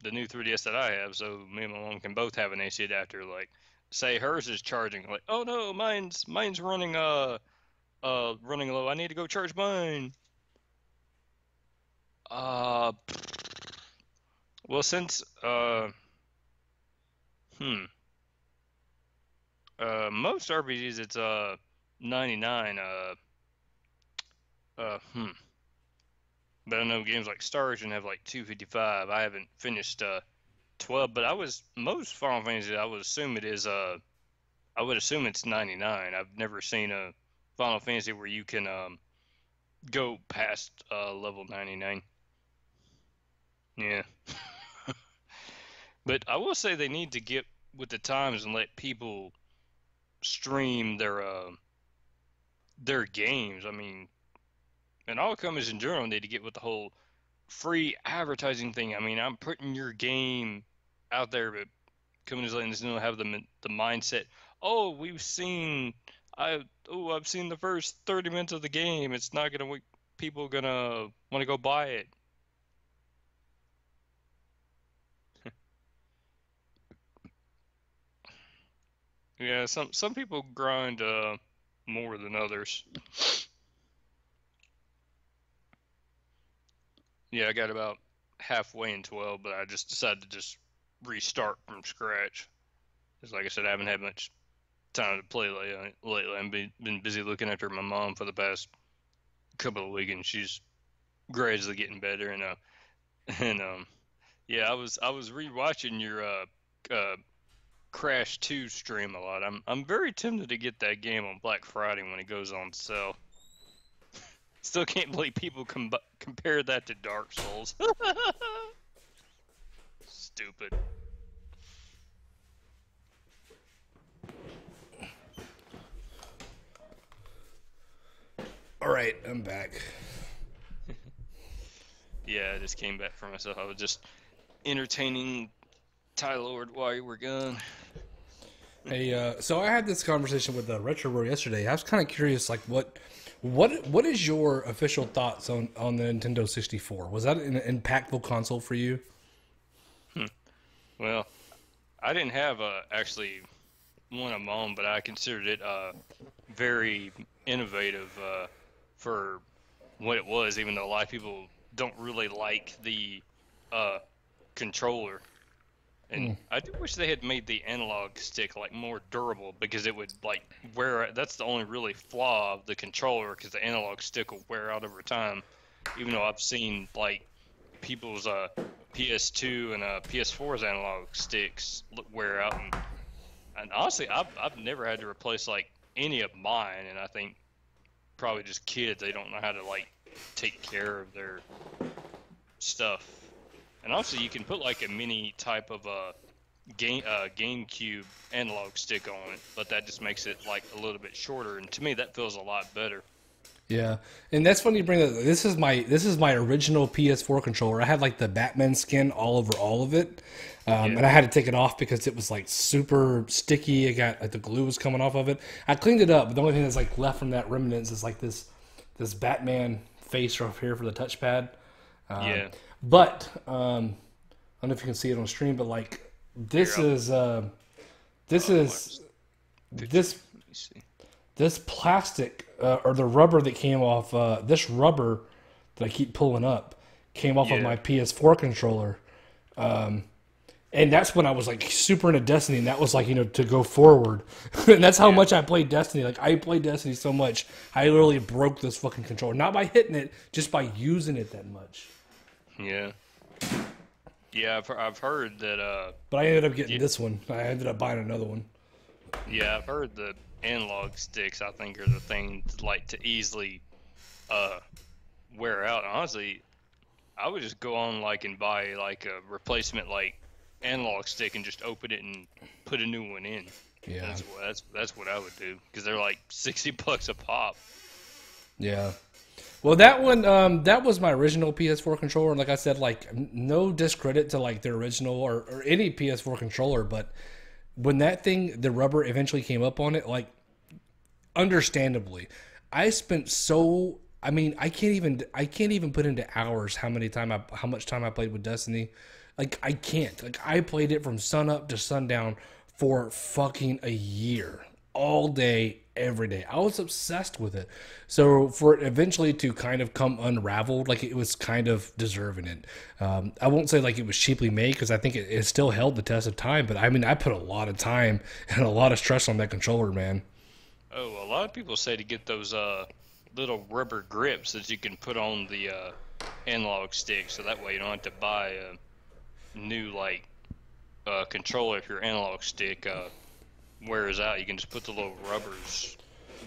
the new 3DS that I have, so me and my mom can both have an AC adapter. Like, say hers is charging, like, oh no, mine's running low. I need to go charge mine. Uh, well, since hmm, most RPGs it's 99. Uh, hmm. But I know games like Star Ocean have like 255. I haven't finished 12, but I was most Final Fantasy. I would assume it is I would assume it's 99. I've never seen a Final Fantasy where you can go past level 99. Yeah. But I will say they need to get with the times and let people stream their games. I mean, and all companies in general need to get with the whole free advertising thing. I mean, I'm putting your game out there, but companies like Nintendo have the mindset. Oh, I've seen the first 30 minutes of the game. It's not gonna people gonna want to go buy it. Yeah, some people grind more than others. Yeah, I got about halfway in 12, but I just decided to just restart from scratch. Because, like I said, I haven't had much time to play lately. I've been busy looking after my mom for the past couple of weeks, and she's gradually getting better. And and yeah, I was rewatching your uh Crash 2 stream a lot. I'm very tempted to get that game on Black Friday when it goes on sale. Still can't believe people compare that to Dark Souls. Stupid. All right, I'm back. Yeah, I just came back from myself. I was just entertaining Ty Lord while you were gone. Hey, so I had this conversation with Retro Bro yesterday. I was kind of curious, like, what is your official thoughts on the Nintendo 64? Was that an impactful console for you? Well, I didn't have actually one of my own, but I considered it very innovative for what it was. Even though a lot of people don't really like the uh, controller, and I do wish they had made the analog stick like more durable because it would like wear. That's the only really flaw of the controller because the analog stick will wear out over time. Even though I've seen like people's PS2 and PS4's analog sticks wear out, and honestly, I've never had to replace like any of mine, and I think probably just kids they don't know how to like take care of their stuff. And also, you can put like a mini type of GameCube analog stick on it, but that just makes it like a little bit shorter, and to me that feels a lot better. Yeah, and that's funny you bring that. This is my original PS4 controller. I had like the Batman skin all over all of it, Yeah, and I had to take it off because it was like super sticky. It got like the glue was coming off of it. I cleaned it up, but the only thing that's like left from that remnants is like this Batman face right here for the touchpad. Um, yeah. but I don't know if you can see it on stream, but like Here, this is this I'll watch is the picture. this Let me see. this plastic or the rubber that came off this rubber that I keep pulling up came off of Yeah, my PS4 controller. And that's when I was like super into Destiny, and that was like, to go forward. And that's how yeah, much I played Destiny. Like, I played Destiny so much, I literally broke this fucking controller. Not by hitting it, just by using it that much. yeah, yeah. I've heard that. But I ended up getting Yeah, this one. I ended up buying another one. yeah. I've heard the analog sticks. I think are the thing like to easily uh wear out. Honestly, I would just go on like and buy like a replacement like analog stick and just open it and put a new one in. Yeah. That's what I would do because they're like $60 a pop. Yeah. Well, that one, that was my original PS4 controller. And like I said, like no discredit to like the original or any PS4 controller, but when that thing, the rubber eventually came up on it, like understandably, I spent so. I mean, I can't even put into hours how much time I played with Destiny. Like I can't. Like I played it from sun up to sundown for fucking a year, all day, every day. I was obsessed with it. So for it eventually to kind of come unraveled, like it was kind of deserving it. I won't say like it was cheaply made because I think it still held the test of time. But I mean, I put a lot of time and a lot of stress on that controller, man. Oh, a lot of people say to get those little rubber grips that you can put on the analog stick, so that way you don't have to buy a new like controller if your analog stick wears out. You can just put the little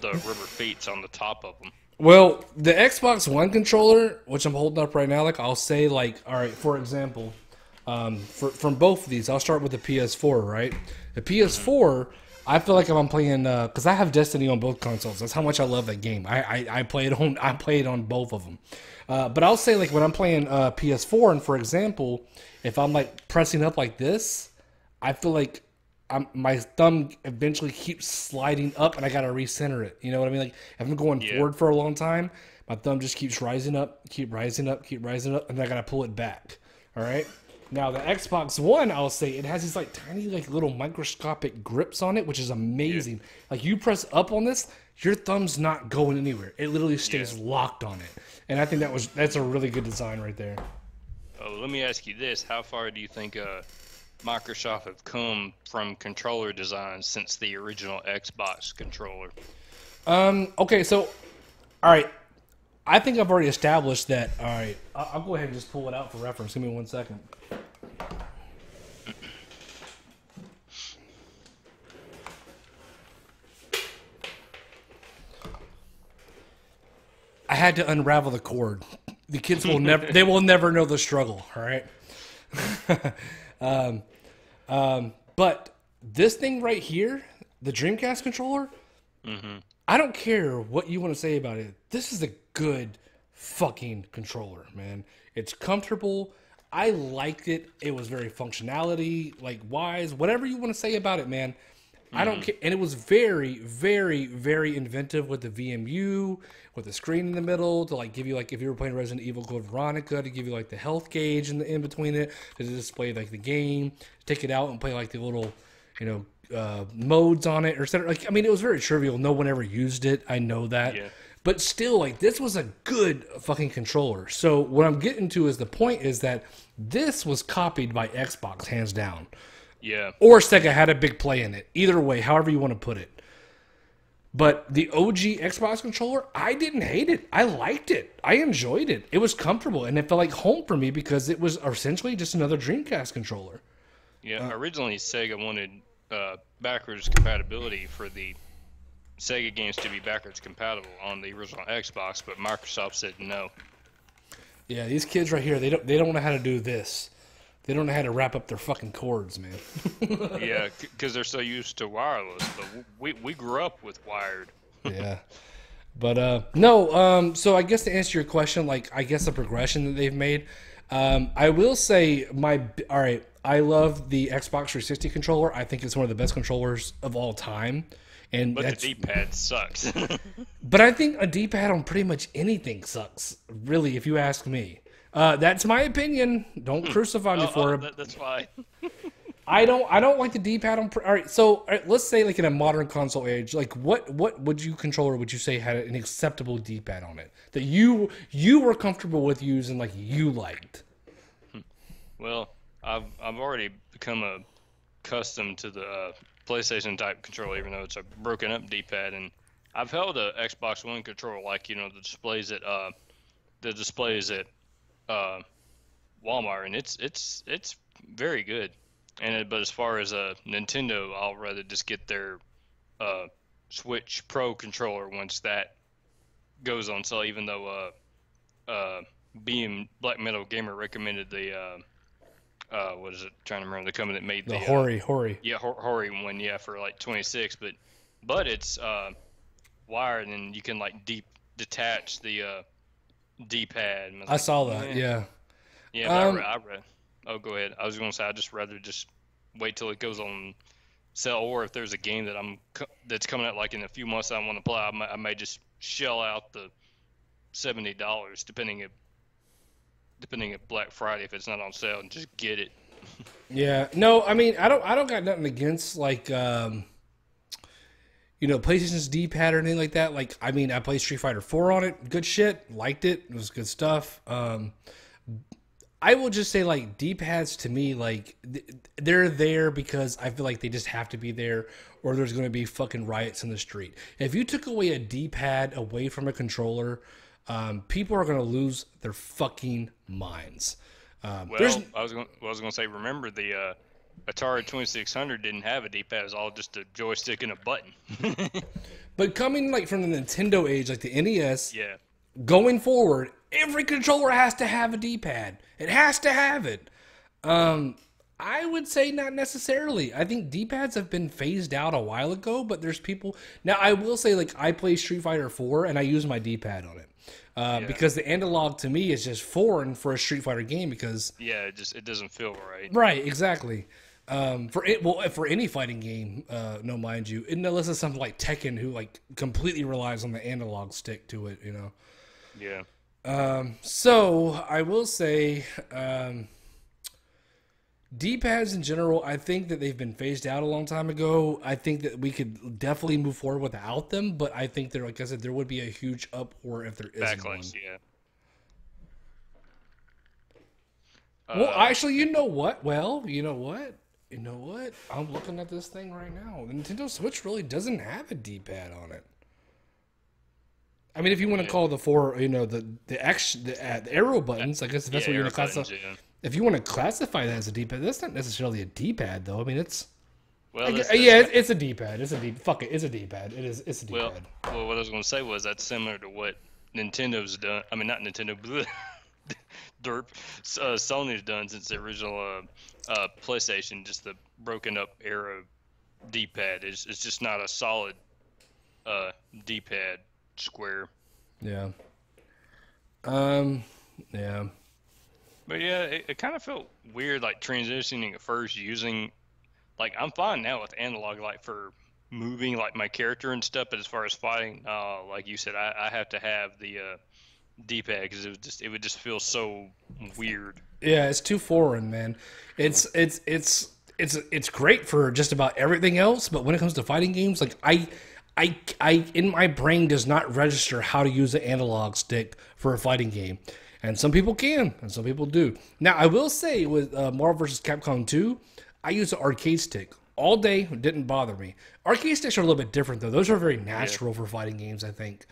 the rubber feet on the top of them. Well, the Xbox One controller, which I'm holding up right now, like I'll say, like, all right, for example, from both of these, I'll start with the PS4, right? The PS4, I feel like if I'm playing, because I have Destiny on both consoles. That's how much I love that game. I play it on both of them. But I'll say, like, when I'm playing PS4, and for example, if I'm like pressing up like this, I feel like my thumb eventually keeps sliding up and I gotta recenter it. You know what I mean? Like if I'm going forward for a long time, my thumb just keeps rising up, keep rising up, and I gotta pull it back. All right. Now the Xbox One, I'll say it has these like tiny like little microscopic grips on it, which is amazing. Yeah. Like you press up on this, your thumb's not going anywhere. It literally stays locked on it. And I think that's a really good design right there. Oh, let me ask you this: how far do you think Microsoft have come from controller design since the original Xbox controller? Okay, so, all right. I think I've already established that. All right, I'll go ahead and just pull it out for reference. Give me 1 second. I had to unravel the cord. The kids will never. They will never know the struggle. All right. But this thing right here, the Dreamcast controller, I don't care what you want to say about it. This is a good fucking controller, man. It's comfortable. I liked it. It was very functionality, like wise, whatever you want to say about it, man. I don't care. And it was very, very, very inventive with the VMU, with the screen in the middle to like give you like if you were playing Resident Evil Code Veronica to give you like the health gauge in between it to display like the game, take it out and play like the little, modes on it or etc. Like I mean, it was very trivial. No one ever used it. I know that. Yeah. But still, like this was a good fucking controller. So what I'm getting to is the point is that this was copied by Xbox hands down. Yeah. Or Sega had a big play in it. Either way, however you want to put it. But the OG Xbox controller, I didn't hate it. I liked it. I enjoyed it. It was comfortable, and it felt like home for me because it was essentially just another Dreamcast controller. Yeah, originally Sega wanted backwards compatibility for the Sega games to be backwards compatible on the original Xbox, but Microsoft said no. Yeah, these kids right here, they don't know how to do this. They don't know how to wrap up their fucking cords, man. Yeah, because they're so used to wireless. But we grew up with wired. Yeah. But, no, so I guess to answer your question, like, I guess the progression that they've made, I will say all right, I love the Xbox 360 controller. I think it's one of the best controllers of all time. And but the D-pad sucks. But I think a D-pad on pretty much anything sucks, really, if you ask me. That's my opinion. Don't crucify me for it. That's fine. I don't like the D-pad on. All right, so all right, let's say like in a modern console age, like what controller would you say had an acceptable D-pad on it that you were comfortable with using, like you liked? Well, I've already become accustomed to the PlayStation type controller, even though it's a broken up D-pad, and I've held a Xbox One controller like the displays at Walmart, and it's very good. But as far as Nintendo, I'll rather just get their Switch Pro controller once that goes on sale. Even though Black Metal Gamer recommended the what is it? Trying to remember the company that made The the Hori. yeah, Hori one, yeah, for like 26, but it's wired and you can like detach the D-pad. And I was I like, saw that. yeah, Yeah. yeah, but Um. I read. Oh, go ahead. I was gonna say I'd just rather just wait till it goes on sale, or if there's a game that that's coming out like in a few months that I want to play, I may just shell out the $70 depending at Black Friday if it's not on sale and just get it. Yeah. No. I mean, I don't got nothing against like PlayStation's D-pad or anything like that. Like, I mean, I played Street Fighter 4 on it. Good shit. Liked it. It was good stuff. I will just say, like, D-pads to me, like, they're there because I feel like they just have to be there, or there's going to be fucking riots in the street. If you took away a D-pad away from a controller, people are going to lose their fucking minds. There's Well, I was gonna say, remember the Atari 2600 didn't have a D-pad; it was all just a joystick and a button. But coming like from the Nintendo age, like the NES, Yeah, going forward, every controller has to have a D-pad. It has to have it. I would say not necessarily. I think D-pads have been phased out a while ago, but there's people now. I will say, like, I play Street Fighter 4 and I use my D-pad on it yeah, because the analog to me is just foreign for a Street Fighter game. Because yeah. It doesn't feel right. right, exactly. For any fighting game, no, mind you, unless it's something like Tekken, who like completely relies on the analog stick to it, you know. Yeah, So I will say, D-pads in general, I think that they've been phased out a long time ago. I think that we could definitely move forward without them, but I think there, like I said, there would be a huge uproar if there isn't one. backlash. Yeah. Well, actually, you know what? Well, you know what? You know what? I'm looking at this thing right now. The Nintendo Switch really doesn't have a D-pad on it. I mean, if you want to call the four, the arrow buttons, I guess that's what you're going to classify. Yeah. If you want to classify that as a D-pad, that's not necessarily a D-pad, though. I mean, it's Well, it's a D-pad. It's a D. Fuck it, it's a D-pad. It's a well, D-pad. well, what I was gonna say was that's similar to what Nintendo's done. I mean, not Nintendo, Derp. Sony's done since the original PlayStation. Just the broken up arrow D-pad. It's just not a solid D-pad square. Yeah. Yeah. But yeah, it kind of felt weird, like transitioning at first using, like I'm fine now with analog, like for moving like my character and stuff. But as far as fighting, like you said, I have to have the D-pad because it would just feel so weird. Yeah, it's too foreign, man. It's great for just about everything else, but when it comes to fighting games, like I in my brain does not register how to use an analog stick for a fighting game. And some people can, and some people do. Now, I will say with Marvel vs. Capcom 2, I use an arcade stick all day. It didn't bother me. Arcade sticks are a little bit different, though. Those are very natural for fighting games, I think.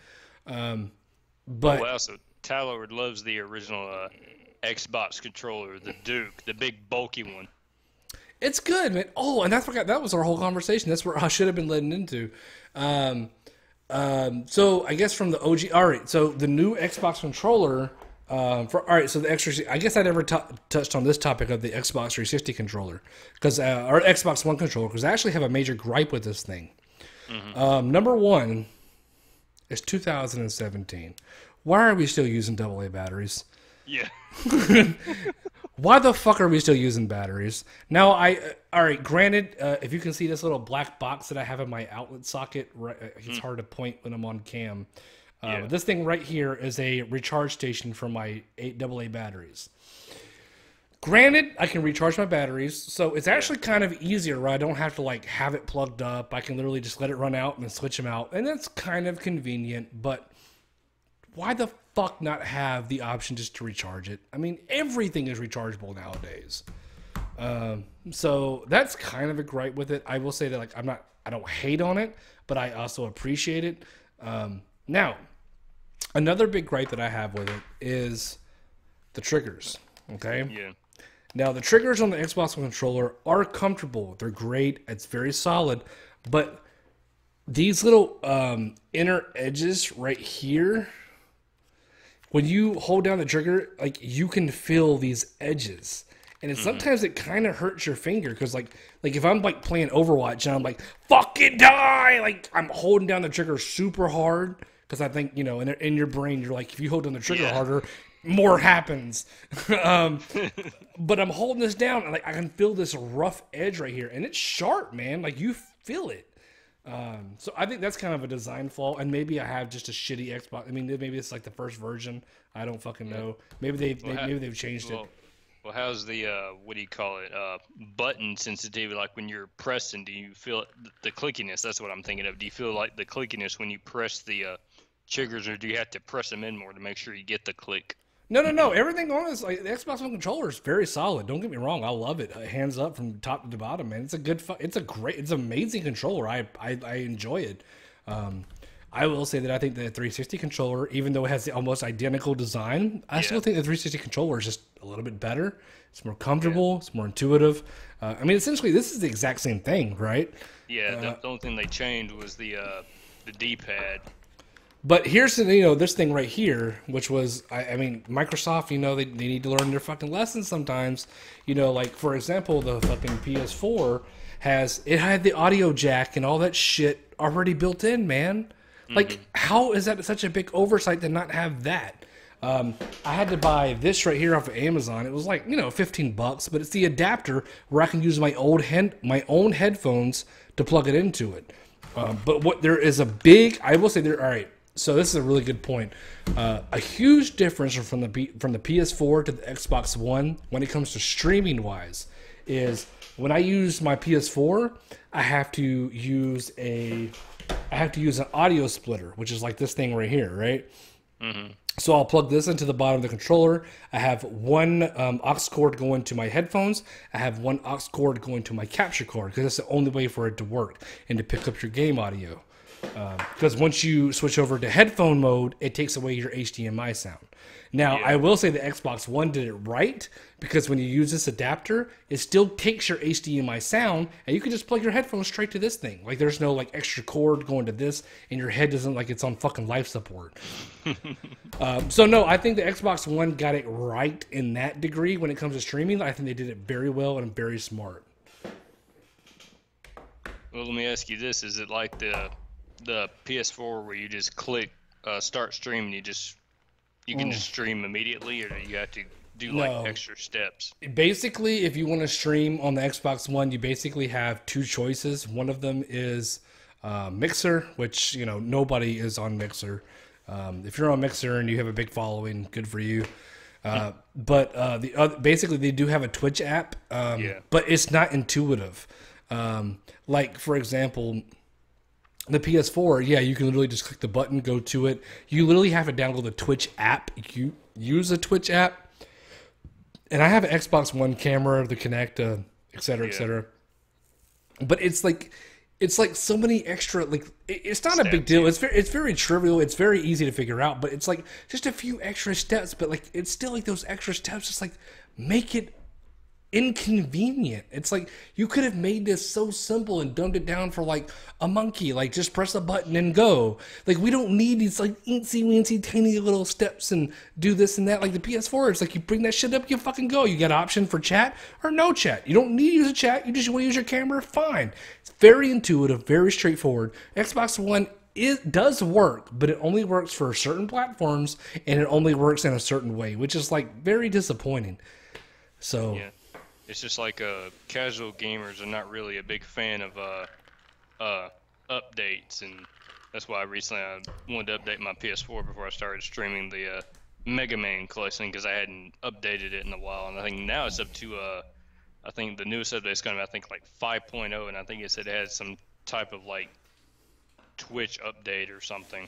But Well, also Tyler loves the original Xbox controller, the Duke, the big bulky one. it's good, man. Oh, and I forgot that was our whole conversation. That's where I should have been leading into. So I guess from the OG. All right, so the new Xbox controller. So the X360, I guess I never touched on this topic of the Xbox 360 controller, because or Xbox One controller, because I actually have a major gripe with this thing. Number one is 2017. Why are we still using AA batteries? Yeah. Why the fuck are we still using batteries? Now, all right, granted, if you can see this little black box that I have in my outlet socket, right, it's hard to point when I'm on cam. This thing right here is a recharge station for my 8 AA batteries. Granted, I can recharge my batteries, so it's actually kind of easier, right? I don't have to like have it plugged up. I can literally just let it run out and then switch them out, and that's kind of convenient. But why the fuck not have the option just to recharge it? I mean, everything is rechargeable nowadays. So that's kind of a gripe with it. I will say that like I don't hate on it, but I also appreciate it. Now, another big gripe that I have with it is the triggers. Okay. Yeah. Now, the triggers on the Xbox One controller are comfortable. They're great. It's very solid. But these little inner edges right here, when you hold down the trigger, like you can feel these edges. and sometimes it kind of hurts your finger because like if I'm like playing Overwatch and I'm like fucking die, like I'm holding down the trigger super hard because I think in your brain you're like if you hold down the trigger harder, more happens. But I'm holding this down and like I can feel this rough edge right here, and it's sharp, man. Like you feel it. So I think that's kind of a design flaw, and maybe I have just a shitty Xbox. I mean, maybe it's like the first version. I don't fucking know. Maybe they've changed it. Well, how's the what do you call it? Button sensitivity? Like when you're pressing, do you feel the clickiness? That's what I'm thinking of. Do you feel like the clickiness when you press the triggers, or do you have to press them in more to make sure you get the click? No. Everything on this, like the Xbox One controller, is very solid. Don't get me wrong, I love it. Hands up from top to bottom, man. It's a good, it's an amazing controller. I enjoy it. I will say that I think the 360 controller, even though it has the almost identical design, I still think the 360 controller is just a little bit better. It's more comfortable. It's more intuitive. I mean, essentially, this is the exact same thing, right? Yeah. The only thing they changed was the D-pad. But here's this thing right here, which was, I mean, Microsoft, they need to learn their fucking lessons sometimes. Like, for example, the fucking PS4 had the audio jack and all that shit already built in, man. Like, how is that such a big oversight to not have that? I had to buy this right here off of Amazon. It was like, $15, but it's the adapter where I can use my own headphones to plug it into it. But there is a big, I will say all right. So this is a really good point. A huge difference from the PS4 to the Xbox One when it comes to streaming wise is when I use my PS4, I have to use an audio splitter, which is like this thing right here, right? So I'll plug this into the bottom of the controller. I have one aux cord going to my headphones. I have one aux cord going to my capture card because that's the only way for it to work and to pick up your game audio. Because once you switch over to headphone mode, it takes away your HDMI sound. Now, I will say the Xbox One did it right, because when you use this adapter, it still takes your HDMI sound, and you can just plug your headphones straight to this thing. Like, there's no, like, extra cord going to this, and your head doesn't, like, it's on fucking life support. So, no, I think the Xbox One got it right in that degree when it comes to streaming. I think they did it very well and very smart. Well, let me ask you this. Is it like the PS4 where you just click start stream and you can just stream immediately, or do you have to do like extra steps? Basically, if you want to stream on the Xbox One, you basically have two choices. One of them is Mixer, which nobody is on Mixer. If you're on Mixer and you have a big following, good for you. But the other, basically, they do have a Twitch app, but it's not intuitive. Like, for example, the PS4, you can literally just click the button, go to it. You literally have to download the Twitch app. You use the Twitch app. And I have an Xbox One camera, the Kinect, et cetera, et cetera. But it's like so many extra, like, it's not a big deal. It's very trivial. It's very easy to figure out, but it's like just a few extra steps. But like, it's still like those extra steps just like make it inconvenient. It's like you could have made this so simple and dumbed it down for like a monkey. Like, just press a button and go. Like, we don't need these like eensy weensy tiny little steps and do this and that. Like the PS4, it's like you bring that shit up, you fucking go. You got an option for chat or no chat. You don't need to use a chat. You just want to use your camera. Fine. It's very intuitive, very straightforward. Xbox One, it does work, but it only works for certain platforms and it only works in a certain way, which is like very disappointing. So it's just like casual gamers are not really a big fan of updates, and that's why recently I wanted to update my PS4 before I started streaming the Mega Man collection, because I hadn't updated it in a while, and I think now it's up to I think the newest update is going to be, I think, like 5.0, and I think it said it has some type of like Twitch update or something.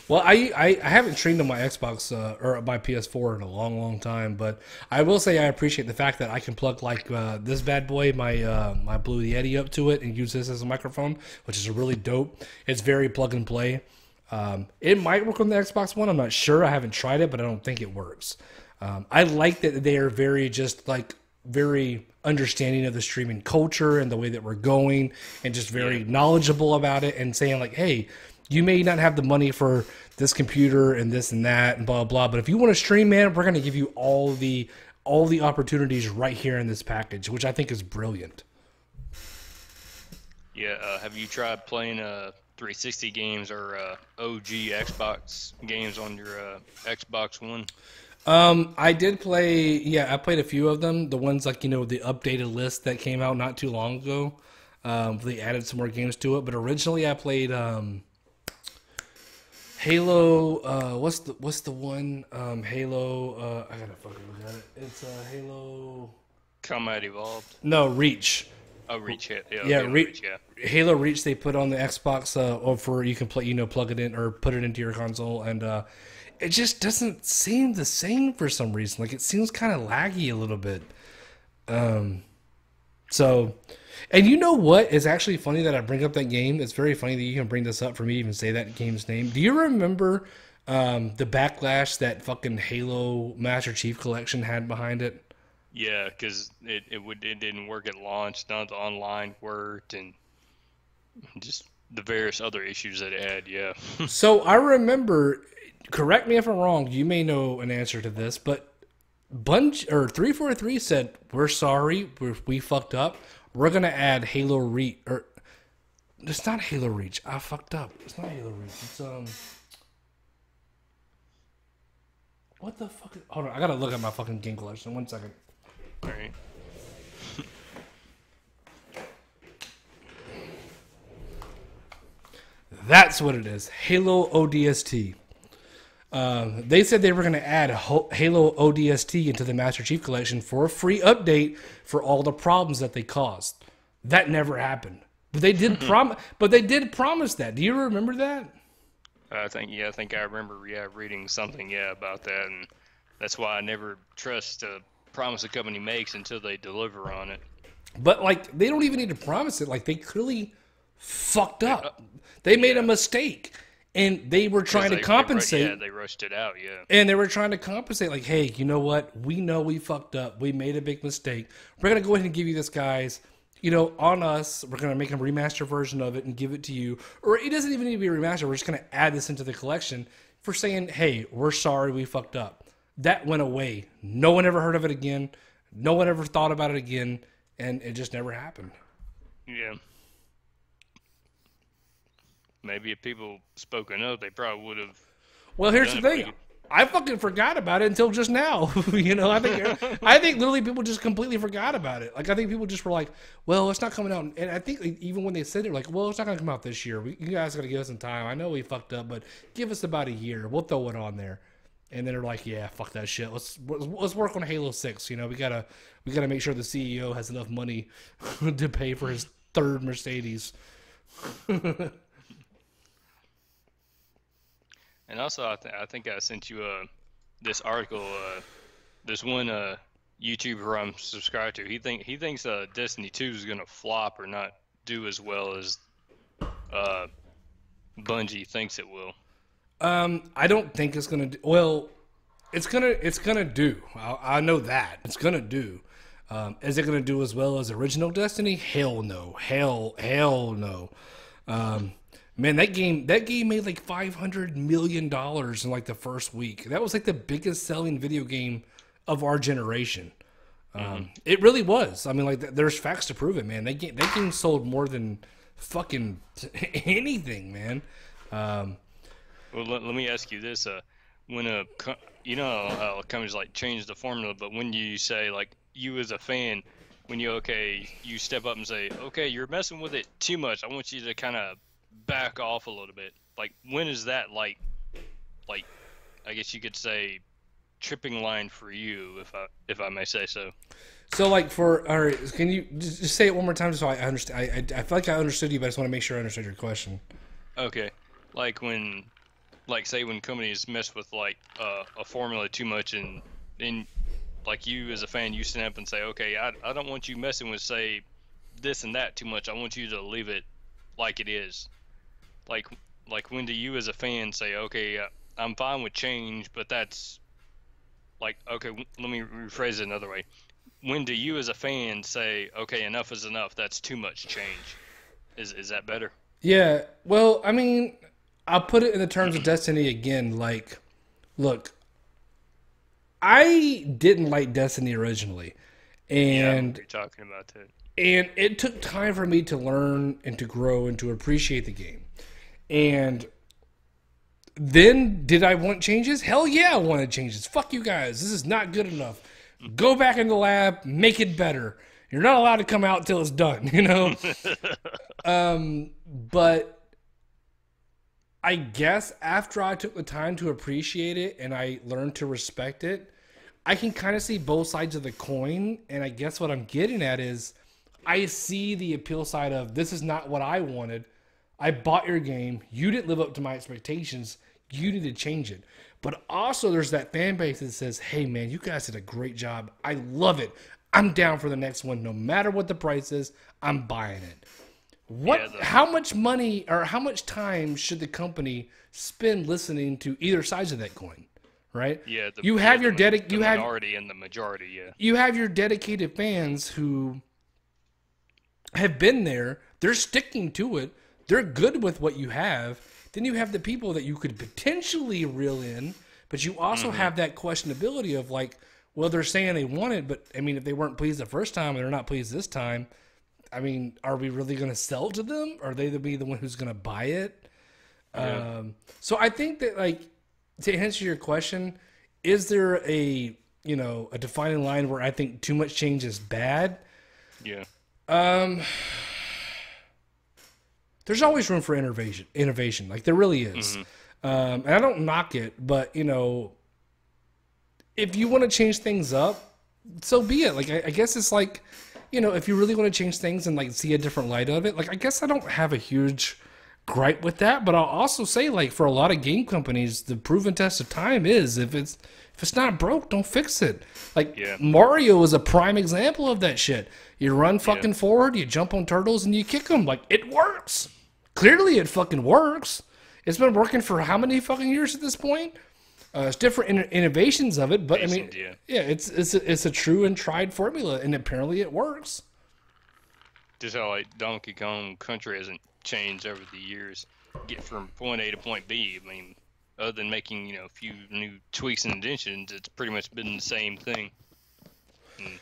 Well, I haven't streamed on my Xbox or my PS4 in a long time, but I will say I appreciate the fact that I can plug like this bad boy, my Blue Yeti, up to it and use this as a microphone, which is really dope. It's very plug and play. It might work on the Xbox One. I'm not sure. I haven't tried it, but I don't think it works. I like that they are very understanding of the streaming culture and the way that we're going, and just very knowledgeable about it, and saying like, hey, you may not have the money for this computer and this and that and blah, blah, but if you want to stream, man, we're going to give you all the all the opportunities right here in this package, which I think is brilliant. Yeah, have you tried playing 360 games or OG Xbox games on your Xbox One? I did play, yeah, I played a few of them. The ones like, the updated list that came out not too long ago. They added some more games to it, but originally I played Halo. What's the one? Halo. I gotta fucking look at it. It's Halo. Combat Evolved. No, Reach. Oh, Reach, yeah, Yeah, Halo Reach, yeah. Halo Reach. They put on the Xbox, or for you can play, plug it in or put it into your console, and it just doesn't seem the same for some reason. Like it seems kind of laggy a little bit. So, and you know what is actually funny that I bring up that game? It's very funny that you can bring this up for me to even say that game's name. Do you remember the backlash that fucking Halo Master Chief Collection had behind it? Yeah, because it didn't work at launch. None of the online worked, and just the various other issues that it had. Yeah. So I remember. Correct me if I'm wrong. You may know an answer to this, but 343 said we're sorry, we fucked up. We're gonna add Halo Reach, or it's not Halo Reach. I fucked up. It's not Halo Reach. It's what the fuck? Hold on, I gotta look at my fucking game collection. 1 second. All right. That's what it is. Halo ODST. They said they were going to add Halo ODST into the Master Chief Collection for a free update for all the problems that they caused. That never happened. But they did promise that. Do you remember that? I think I remember reading something about that, and that's why I never trust a promise a company makes until they deliver on it. But like they don't even need to promise it. Like they clearly fucked up. They made a mistake. And they were trying to compensate. They rushed it out, yeah. And they were trying to compensate, like, hey, you know what? We know we fucked up. We made a big mistake. We're going to go ahead and give you this, guys. On us. We're going to make a remaster version of it and give it to you. Or it doesn't even need to be a remaster. We're just going to add this into the collection for saying, hey, we're sorry we fucked up. That went away. No one ever heard of it again. No one ever thought about it again. And it just never happened. Yeah. Maybe if people spoken up, they probably would have. Well, here's the thing. I fucking forgot about it until just now. I think literally people just completely forgot about it. Like I think people just were like, "Well, it's not coming out." And I think even when they said it, like, "Well, it's not going to come out this year. You guys got to give us some time. I know we fucked up, but give us about a year. We'll throw it on there." And then they're like, "Yeah, fuck that shit. Let's work on Halo 6. We gotta make sure the CEO has enough money to pay for his third Mercedes." And also, I think I sent you this article. This one YouTuber I'm subscribed to. He thinks Destiny 2 is gonna flop or not do as well as Bungie thinks it will. I don't think it's gonna do well. It's gonna do. I know that it's gonna do. Is it gonna do as well as original Destiny? Hell no. Hell no. Man, that game made like $500 million in like the first week. That was like the biggest selling video game of our generation. It really was. I mean, like there's facts to prove it, man. That game sold more than fucking anything, man. Well, let me ask you this: when how companies like change the formula, but when you say like you as a fan, when you step up and say, okay, you're messing with it too much. I want you to kind of back off a little bit. Like when is that like I guess you could say tripping line for you, if I may say so. So like all right, can you just say it one more time so I understand? I feel like I understood you, but I just want to make sure I understood your question. Okay, like say when companies mess with like a formula too much, and like you as a fan, you stand up and say, okay, I don't want you messing with say this and that too much. I want you to leave it like it is. Like when do you as a fan say, okay, I'm fine with change, but that's like, okay, let me rephrase it another way. When do you as a fan say, okay, enough is enough, that's too much change? Is that better? Yeah, well, I mean, I'll put it in the terms of Destiny again. Like, look, I didn't like Destiny originally, Yeah, I remember and you talking about that. it took time for me to learn and to grow and to appreciate the game. And then did I want changes? Hell yeah, I wanted changes. Fuck you guys. This is not good enough. Go back in the lab, make it better. You're not allowed to come out till it's done, you know? But I guess after I took the time to appreciate it and I learned to respect it, I can kind of see both sides of the coin. And I guess what I'm getting at is I see the appeal side of this is not what I wanted. I bought your game. You didn't live up to my expectations. You need to change it. But also there's that fan base that says, hey, man, you guys did a great job. I love it. I'm down for the next one. No matter what the price is, I'm buying it. How much money or how much time should the company spend listening to either sides of that coin? Right? Yeah, you have your minority and the majority, yeah. You have your dedicated fans who have been there. They're sticking to it. They're good with what you have. Then you have the people that you could potentially reel in, but you also have that questionability of like, well, they're saying they want it, but I mean, if they weren't pleased the first time and they're not pleased this time, I mean, are we really going to sell to them? Are they to be the one who's going to buy it? Yeah. So I think that, like, to answer your question, is there a defining line where I think too much change is bad? Yeah. There's always room for innovation. Like there really is. And I don't knock it, but if you want to change things up, so be it. Like, I guess it's like, if you really want to change things and like see a different light of it, like, I guess I don't have a huge gripe with that, but I'll also say, like, for a lot of game companies, the proven test of time is if it's not broke, don't fix it. Like, Mario is a prime example of that shit. You run fucking forward, you jump on turtles, and you kick them. Like, it works. Clearly, it fucking works. It's been working for how many fucking years at this point? It's different innovations of it, but I mean, it's a true and tried formula, and apparently it works. Just how like Donkey Kong Country hasn't changed over the years. Get from point A to point B. I mean, other than making a few new tweaks and additions, it's pretty much been the same thing. And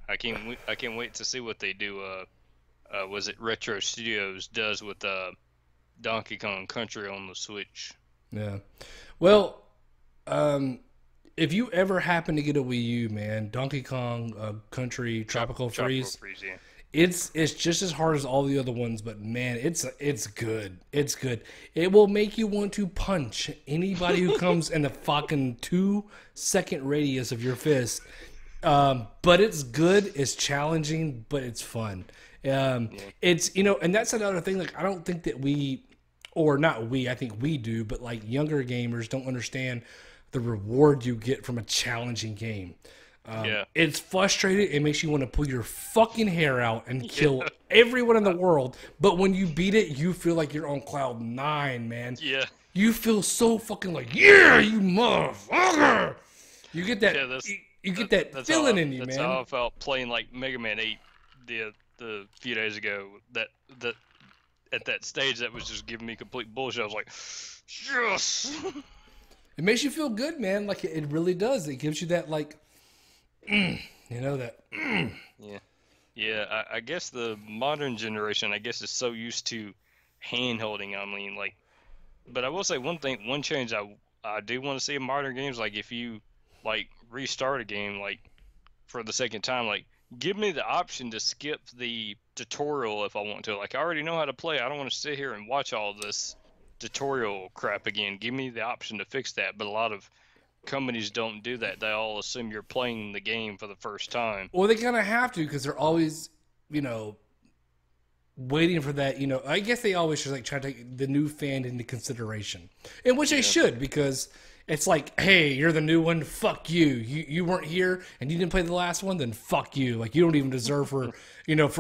I can't wait to see what they do. Was it Retro Studios does with Donkey Kong Country on the Switch? Yeah. Well, if you ever happen to get a Wii U, man, Donkey Kong Country Tropical Freeze, yeah. It's just as hard as all the other ones, but man, it's good. It's good. It will make you want to punch anybody who comes in the fucking 2-second radius of your fist. But it's good. It's challenging, but it's fun. It's and that's another thing. Like, I don't think that I think we do, but like younger gamers don't understand the reward you get from a challenging game. It's frustrating. It makes you want to pull your fucking hair out and kill everyone in the world. But when you beat it, you feel like you're on cloud 9, man. Yeah. You feel so fucking like, yeah, you motherfucker. You get that. You get that feeling in you, man. That's how I felt playing like Mega Man 8 the few days ago. That at that stage, that was just giving me complete bullshit. I was like, yes. It makes you feel good, man. Like it really does. It gives you that like. Yeah. I guess the modern generation, is so used to hand-holding. I mean, like, but I will say one change I do want to see in modern games. Like, if you like restart a game, like for the second time, like give me the option to skip the tutorial if I want to. Like, I already know how to play. I don't want to sit here and watch all this tutorial crap again. Give me the option to fix that. But a lot of companies don't do that. They all assume you're playing the game for the first time. Well, they kind of have to because they're always, waiting for that. I guess they always just like try to take the new fan into consideration, and which they should, because it's like, hey, you're the new one. Fuck you. You weren't here and you didn't play the last one. Then fuck you. Like, you don't even deserve for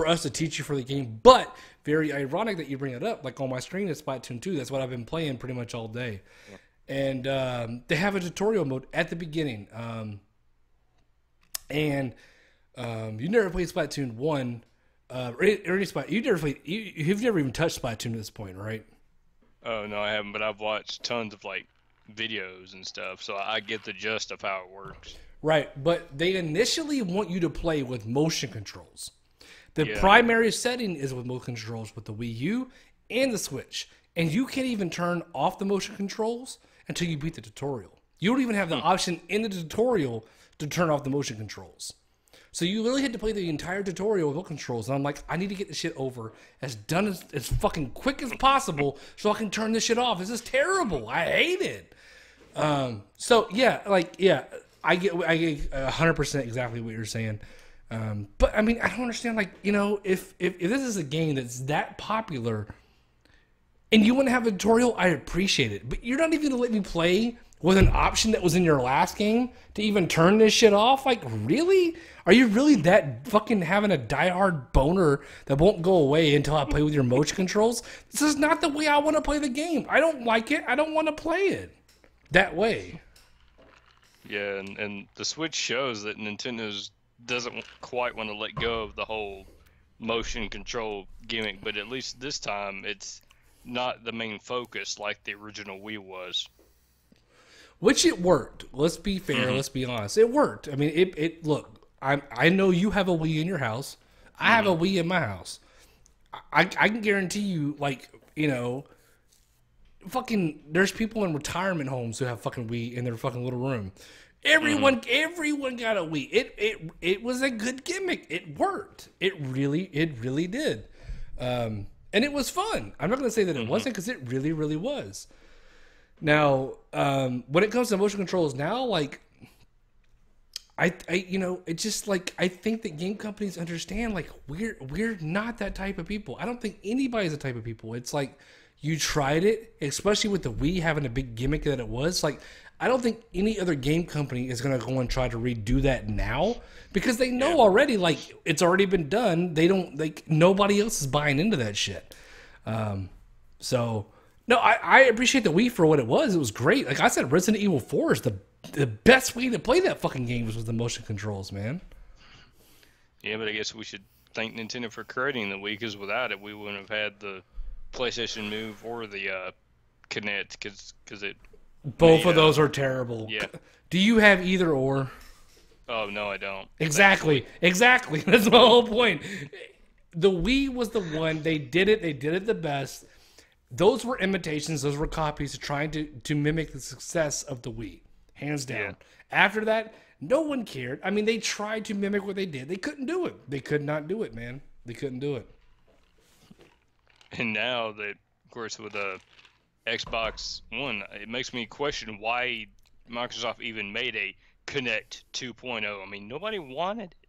us to teach you for the game. But very ironic that you bring it up. Like on my screen, it's Splatoon 2. That's what I've been playing pretty much all day. Yeah. And they have a tutorial mode at the beginning. You never played Splatoon 1. You've never even touched Splatoon at this point, right? Oh, no, I haven't. But I've watched tons of, like, videos and stuff, so I get the gist of how it works. Right, but they initially want you to play with motion controls. The Yeah. primary setting is with motion controls with the Wii U and the Switch. And you can't even turn off the motion controls until you beat the tutorial. You don't even have the option in the tutorial to turn off the motion controls. So you really had to play the entire tutorial with motion controls. And I'm like, I need to get this shit over as fucking quick as possible so I can turn this shit off. This is terrible. I hate it. So yeah, I get 100% exactly what you're saying. But I mean, I don't understand. Like, you know, if this is a game that's that popular, and you want to have a tutorial, I appreciate it. But you're not even going to let me play with an option that was in your last game to even turn this shit off? Like, really? Are you really that fucking having a diehard boner that won't go away until I play with your motion controls? This is not the way I want to play the game. I don't like it. I don't want to play it that way. Yeah, and the Switch shows that Nintendo's doesn't quite want to let go of the whole motion control gimmick, but at least this time it's not the main focus like the original Wii was. Which it worked. Let's be fair. Let's be honest. It worked. I mean, it look, I know you have a Wii in your house. I have a Wii in my house. I can guarantee you, like, you know, fucking, there's people in retirement homes who have fucking Wii in their fucking little room. Everyone got a Wii. It was a good gimmick. It worked. It really did. And it was fun. I'm not going to say that it wasn't, because it really was. Now, when it comes to motion controls now, like, I you know, it's just like, I think that game companies understand, like, we're not that type of people. I don't think anybody's the type of people. It's like, you tried it, especially with the Wii having a big gimmick that it was. Like, I don't think any other game company is going to go and try to redo that now, because they know already, like, it's already been done. They don't, like, nobody else is buying into that shit. So, no, I appreciate the Wii for what it was. It was great. Like I said, Resident Evil 4 is the best way to play that fucking game was with the motion controls, man. Yeah, but I guess we should thank Nintendo for creating the Wii, because without it, we wouldn't have had the PlayStation Move or the Kinect, because it... Both of those are terrible. Yeah. Do you have either or? Oh, no, I don't. Exactly. That's my whole point. The Wii was the one. They did it the best. Those were imitations. Those were copies trying to mimic the success of the Wii. Hands down. Yeah. After that, no one cared. I mean, they tried to mimic what they did. They couldn't do it. They could not do it, man. They couldn't do it. And now that, of course, with the Xbox One, it makes me question why Microsoft even made a Kinect 2.0. I mean, nobody wanted it.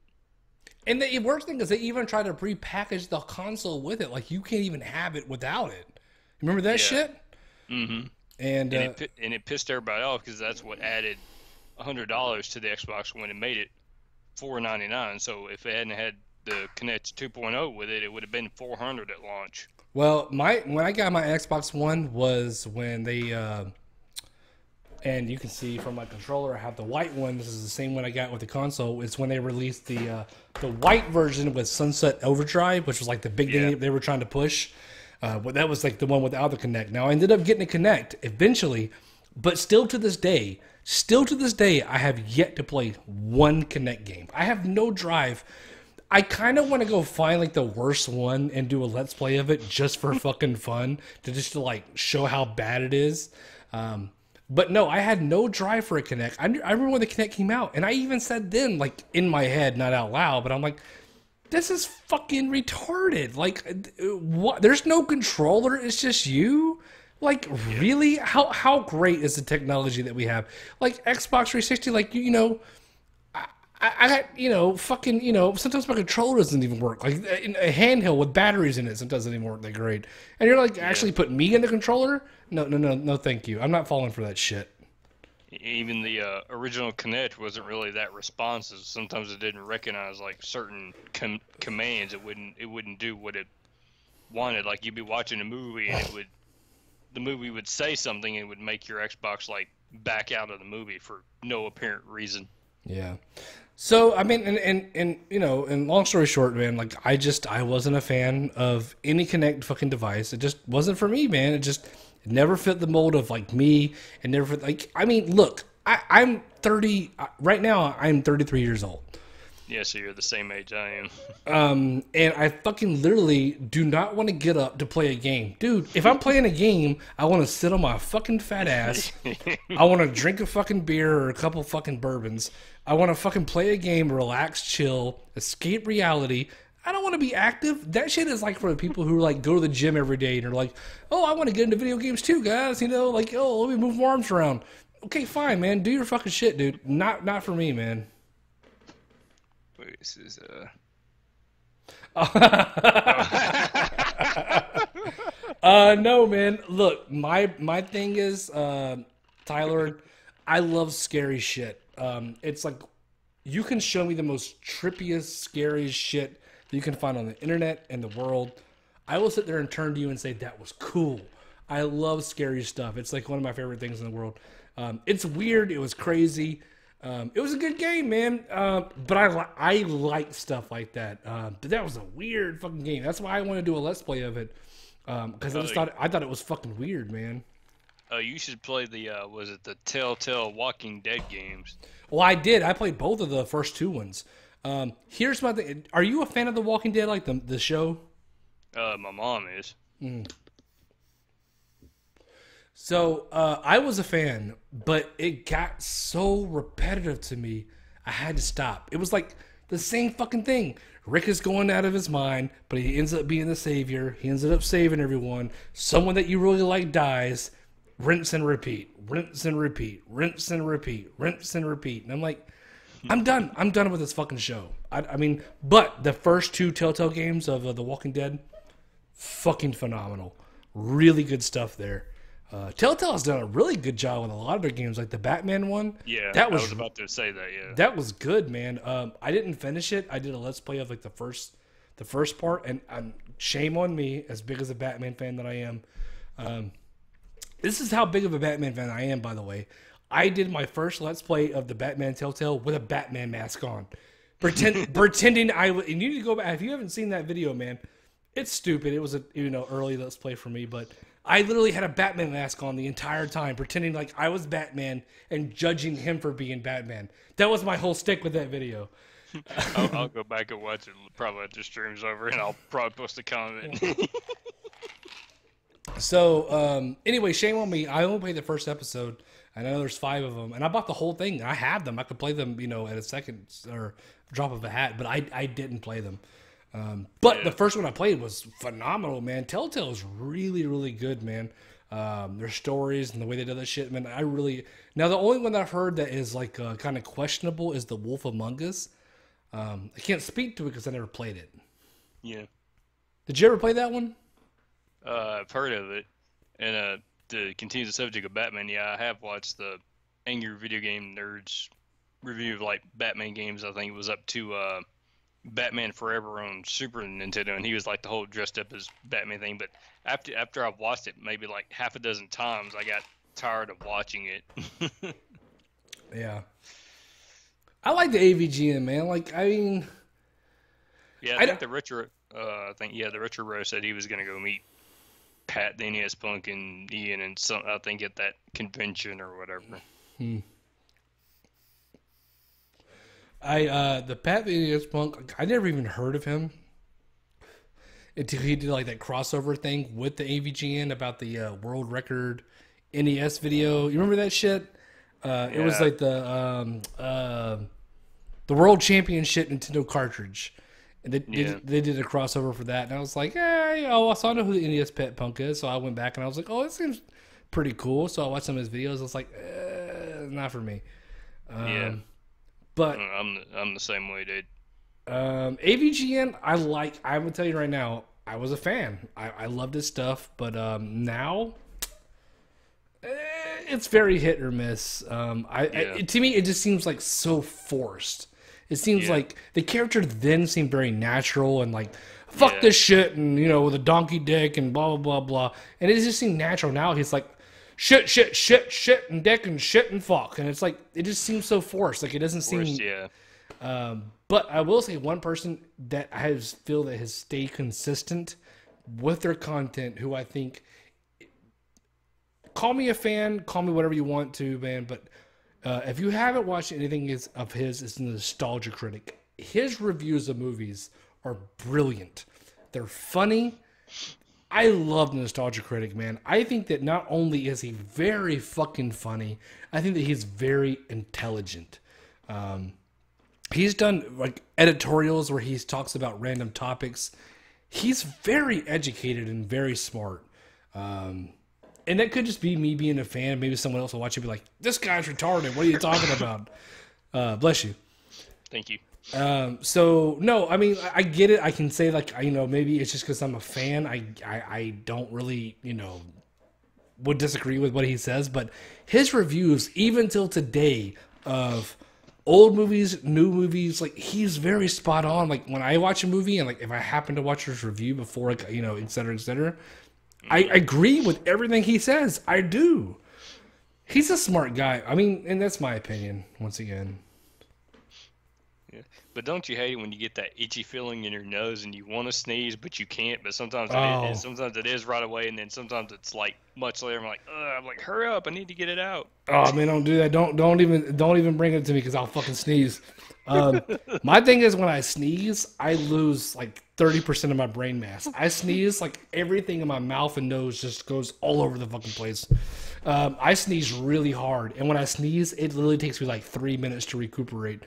And the worst thing is they even tried to prepackage the console with it. Like, you can't even have it without it. Remember that shit? Mm-hmm. And it pissed everybody off, because that's what added $100 to the Xbox One and made it $499. So if it hadn't had the Kinect 2.0 with it, it would have been $400 at launch. well, when I got my Xbox One was when they and you can see from my controller I have the white one. This is the same one I got with the console. It's when they released the white version with Sunset Overdrive, which was like the big thing they were trying to push. But that was like the one without the Kinect. Now I ended up getting a Kinect eventually, but still to this day, I have yet to play one Kinect game. I have no drive. I kind of want to go find like the worst one and do a let's play of it just for fucking fun, to like show how bad it is. But no, I had no drive for a Kinect. I remember when the Kinect came out, and I even said then, like in my head, not out loud, but I'm like, this is fucking retarded. Like, what? There's no controller. It's just you. Like, really? How great is the technology that we have? Like Xbox 360. Like, you know, I got, you know, fucking, you know, sometimes my controller doesn't even work. Like a handheld with batteries in it sometimes doesn't even work that great. And you're like, actually put me in the controller? No, thank you. I'm not falling for that shit. Even the original Kinect wasn't really that responsive. Sometimes it didn't recognize like certain commands. It wouldn't do what it wanted. Like you'd be watching a movie and the movie would say something and it would make your Xbox like back out of the movie for no apparent reason. Yeah. So I mean, and you know, and long story short, man, like I wasn't a fan of any Kinect fucking device. It just wasn't for me, man. It never fit the mold of like me. It never fit like. I mean, look, I'm 30 right now. I'm 33 years old. Yeah, so you're the same age I am. And I fucking literally do not want to get up to play a game. Dude, if I'm playing a game, I want to sit on my fucking fat ass. I want to drink a fucking beer or a couple fucking bourbons. I want to fucking play a game, relax, chill, escape reality. I don't want to be active. That shit is like for the people who like go to the gym every day and are like, oh, I want to get into video games too, guys. You know, like, oh, let me move my arms around. Okay, fine, man. Do your fucking shit, dude. Not for me, man. Wait, this is No, man. Look, my thing is, Tyler, I love scary shit. It's like you can show me the most trippiest, scariest shit that you can find on the internet and the world. I will sit there and turn to you and say that was cool. I love scary stuff. It's like one of my favorite things in the world. It's weird. It was crazy. It was a good game, man. But I like stuff like that. But that was a weird fucking game. That's why I want to do a let's play of it. Because I thought it was fucking weird, man. Oh, you should play the was it the Telltale Walking Dead games? Well, I did. I played both of the first two ones. Here's my thing. Are you a fan of The Walking Dead, like the show? My mom is. So I was a fan, but it got so repetitive to me, I had to stop. It was like the same fucking thing. Rick is going out of his mind, but he ends up being the savior. He ends up saving everyone. Someone that you really like dies. Rinse and repeat. Rinse and repeat. Rinse and repeat. Rinse and repeat. And I'm like, I'm done. I'm done with this fucking show. I mean, but the first two Telltale games of The Walking Dead, fucking phenomenal. Really good stuff there. Telltale has done a really good job with a lot of their games, like the Batman one. Yeah, I was about to say that. Yeah, that was good, man. I didn't finish it. I did a let's play of like the first part, and shame on me, as big as a Batman fan that I am. This is how big of a Batman fan I am, by the way. I did my first let's play of the Batman Telltale with a Batman mask on, pretending I would. And you need to go back if you haven't seen that video, man. It's stupid. It was a early let's play for me, but I literally had a Batman mask on the entire time, pretending like I was Batman and judging him for being Batman. That was my whole stick with that video. I'll go back and watch it probably after stream's over, and I'll probably post a comment. So, anyway, shame on me. I only played the first episode. I know there's 5 of them, and I bought the whole thing. I have them. I could play them, at a second or drop of a hat, but I didn't play them. But the first one I played was phenomenal, man. Telltale is really, really good, man. Their stories and the way they do that shit, man. Now the only one I've heard that is like kind of questionable is The Wolf Among Us. I can't speak to it because I never played it. Yeah. Did you ever play that one? I've heard of it, and to continue the subject of Batman, yeah, I have watched the Angry Video Game Nerds review of like Batman games. I think it was up to Batman Forever on Super Nintendo, and he was like the whole dressed up as Batman thing. But after I've watched it maybe like half a dozen times, I got tired of watching it. Yeah, I like the AVGN, man. Like, I mean, yeah, I think the Retro Row said he was gonna go meet Pat, the NES Punk, and Ian, and some I think at that convention or whatever. The Pat the NES Punk, I never even heard of him until he did like that crossover thing with the AVGN about the world record NES video. You remember that shit? It was like the world championship Nintendo cartridge. And they did a crossover for that, and I was like, so I know who the NES Pet Punk is, so I went back and I was like, oh, it seems pretty cool. So I watched some of his videos. I was like, not for me. But I'm the same way, dude. AVGN, I'm gonna tell you right now, I was a fan. I loved his stuff, but now it's very hit or miss. To me, it just seems like so forced. It seems like the character then seemed very natural and like, fuck this shit, and with a donkey dick and blah blah blah blah, and it just seemed natural. Now he's like, shit, and dick and shit and fuck, and it's like it just seems so forced. Like it doesn't seem. But I will say one person that I feel that has stayed consistent with their content, who I think call me a fan, call me whatever you want to, man. But if you haven't watched anything of his, it's a nostalgia critic. His reviews of movies are brilliant. They're funny. I love Nostalgia Critic, man. I think that not only is he very fucking funny, I think that he's very intelligent. He's done like editorials where he talks about random topics. He's very educated and very smart. And that could just be me being a fan. Maybe someone else will watch it and be like, this guy's retarded. What are you talking about? Bless you. Thank you. So no, I mean, I get it. I can say like, maybe it's just because I'm a fan. I don't really, would disagree with what he says, but his reviews, even till today, of old movies, new movies, like he's very spot on. Like when I watch a movie and like if I happen to watch his review before, like, et cetera, I agree with everything he says. I do. He's a smart guy. I mean, and that's my opinion once again. Yeah. But don't you hate it when you get that itchy feeling in your nose and you want to sneeze but you can't? But sometimes sometimes it is right away, and then sometimes it's like much later. I'm like, hurry up! I need to get it out. Oh man, don't do that. Don't even bring it to me because I'll fucking sneeze. My thing is when I sneeze, I lose like 30% of my brain mass. I sneeze, like everything in my mouth and nose just goes all over the fucking place. I sneeze really hard, and when I sneeze, it literally takes me like 3 minutes to recuperate.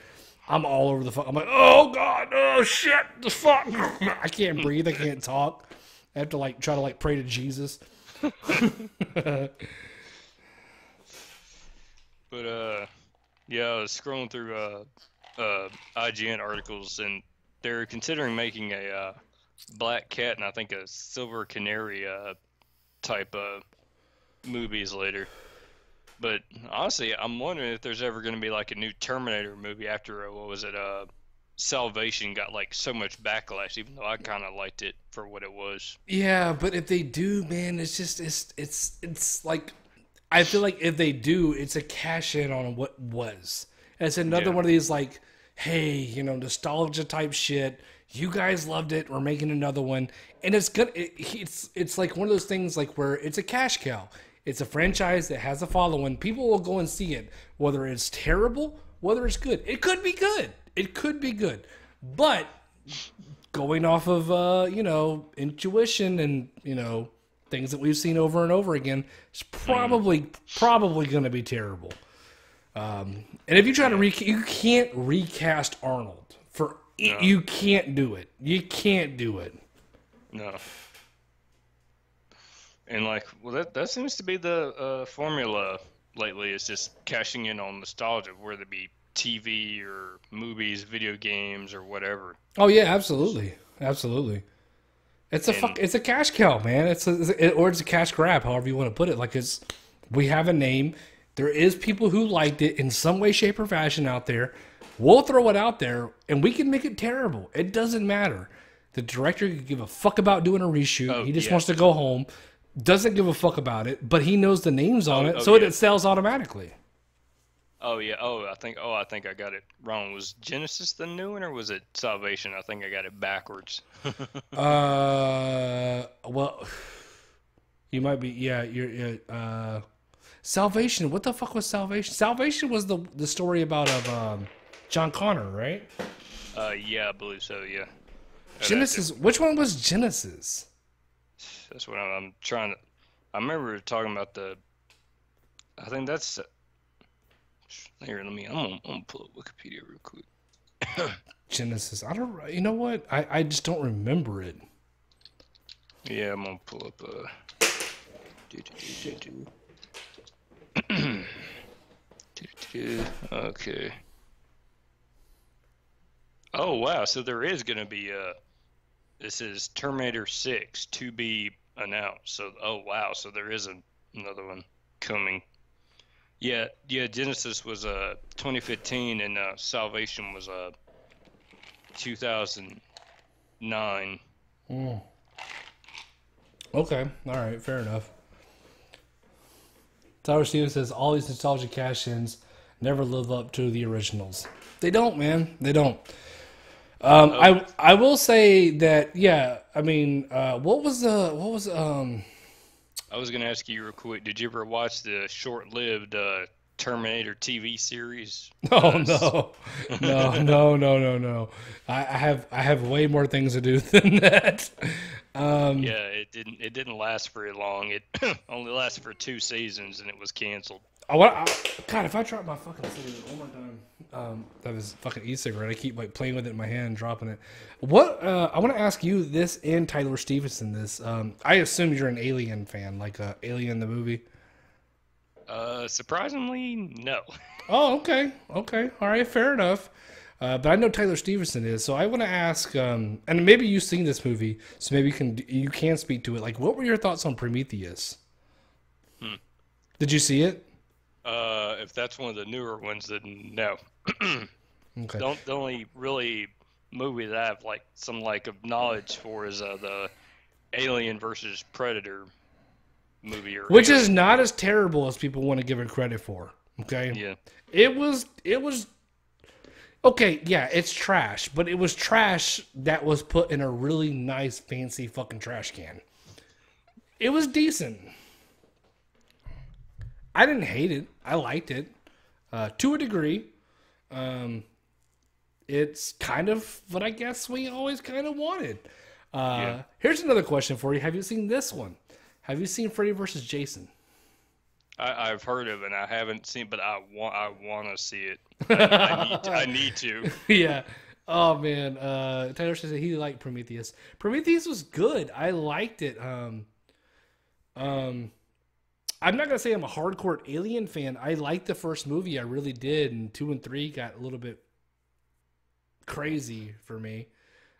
I'm all over the fuck. I'm like, oh god, oh shit, the fuck. I can't breathe. I can't talk. I have to like try to like pray to Jesus. But yeah, I was scrolling through IGN articles, and they're considering making a Black Cat and I think a Silver Canary type movies later. But honestly, I'm wondering if there's ever going to be like a new Terminator movie after Salvation got like so much backlash, even though I kind of liked it for what it was. Yeah, but if they do, man, it's like, I feel like if they do, it's a cash in on what was. And it's another one of these like, hey, nostalgia type shit. You guys loved it. We're making another one, and it's good. It's like one of those things like where it's a cash cow. It's a franchise that has a following. People will go and see it, whether it's terrible, whether it's good. It could be good. It could be good. But going off of, intuition and, things that we've seen over and over again, it's probably going to be terrible. And if you try to you can't recast Arnold. You can't do it. You can't do it. No. And that seems to be the formula lately. Is just cashing in on nostalgia, whether it be TV or movies, video games, or whatever. Oh yeah, absolutely. It's a cash cow, man. It's a cash grab, however you want to put it. Like we have a name. There is people who liked it in some way, shape, or fashion out there. We'll throw it out there, and we can make it terrible. It doesn't matter. The director could give a fuck about doing a reshoot. He just wants to go home. Doesn't give a fuck about it, but he knows the names on it, so it sells automatically. Oh yeah. I think I got it wrong. Was Genesis the new one, or was it Salvation? I think I got it backwards. Well, you might be. Yeah, you're. Salvation. What the fuck was Salvation? Salvation was the story about John Connor, right? Yeah, I believe so. Yeah. Genesis. Which one was Genesis? That's what I'm trying to. I remember talking about I think that's. Here, I'm gonna pull up Wikipedia real quick. Genesis. I don't. You know what? I just don't remember it. Yeah, I'm gonna pull up. Okay. Oh wow! So there is gonna be This is Terminator 6 to be announced. So, oh wow! So there is another one coming. Yeah. Genesis was 2015, and Salvation was 2009. Okay, all right, fair enough. Tyler Stevens says all these nostalgia cash-ins never live up to the originals. They don't, man. They don't. I will say that, yeah. I mean, what was I was gonna ask you real quick. Did you ever watch the short-lived Terminator TV series? Oh no, no. I have way more things to do than that. Um, Yeah, it didn't last very long. It only lasted for 2 seasons, and it was canceled. God, if I drop my fucking cigarette one more time, that was fucking e-cigarette. I keep like playing with it in my hand, dropping it. What I want to ask you this and Tyler Stevenson this. I assume you're an Alien fan, like Alien the movie. Surprisingly, no. Oh, okay, all right, fair enough. But I know Tyler Stevenson is, so I want to ask, and maybe you've seen this movie, so maybe you can speak to it. Like, what were your thoughts on Prometheus? Hmm. Did you see it? If that's one of the newer ones, then no. Okay. The only really movie that I have like some like of knowledge for is the Alien versus Predator movie or Which is Alien. not as terrible as people want to give it credit for. Okay. Yeah. It was okay, yeah, it's trash, but it was trash that was put in a really nice, fancy fucking trash can. It was decent. I didn't hate it. I liked it to a degree. Um, it's kind of what I guess we always kind of wanted. Yeah. Here's another question for you. Have you seen this one? Have you seen Freddy versus Jason? I've heard of it. I haven't seen, but I want to see it. I need to. Yeah. Oh man. Tyler says that he liked Prometheus. Prometheus was good. I liked it. Um, I'm not gonna say I'm a hardcore Alien fan. I liked the first movie. I really did, and 2 and 3 got a little bit crazy for me.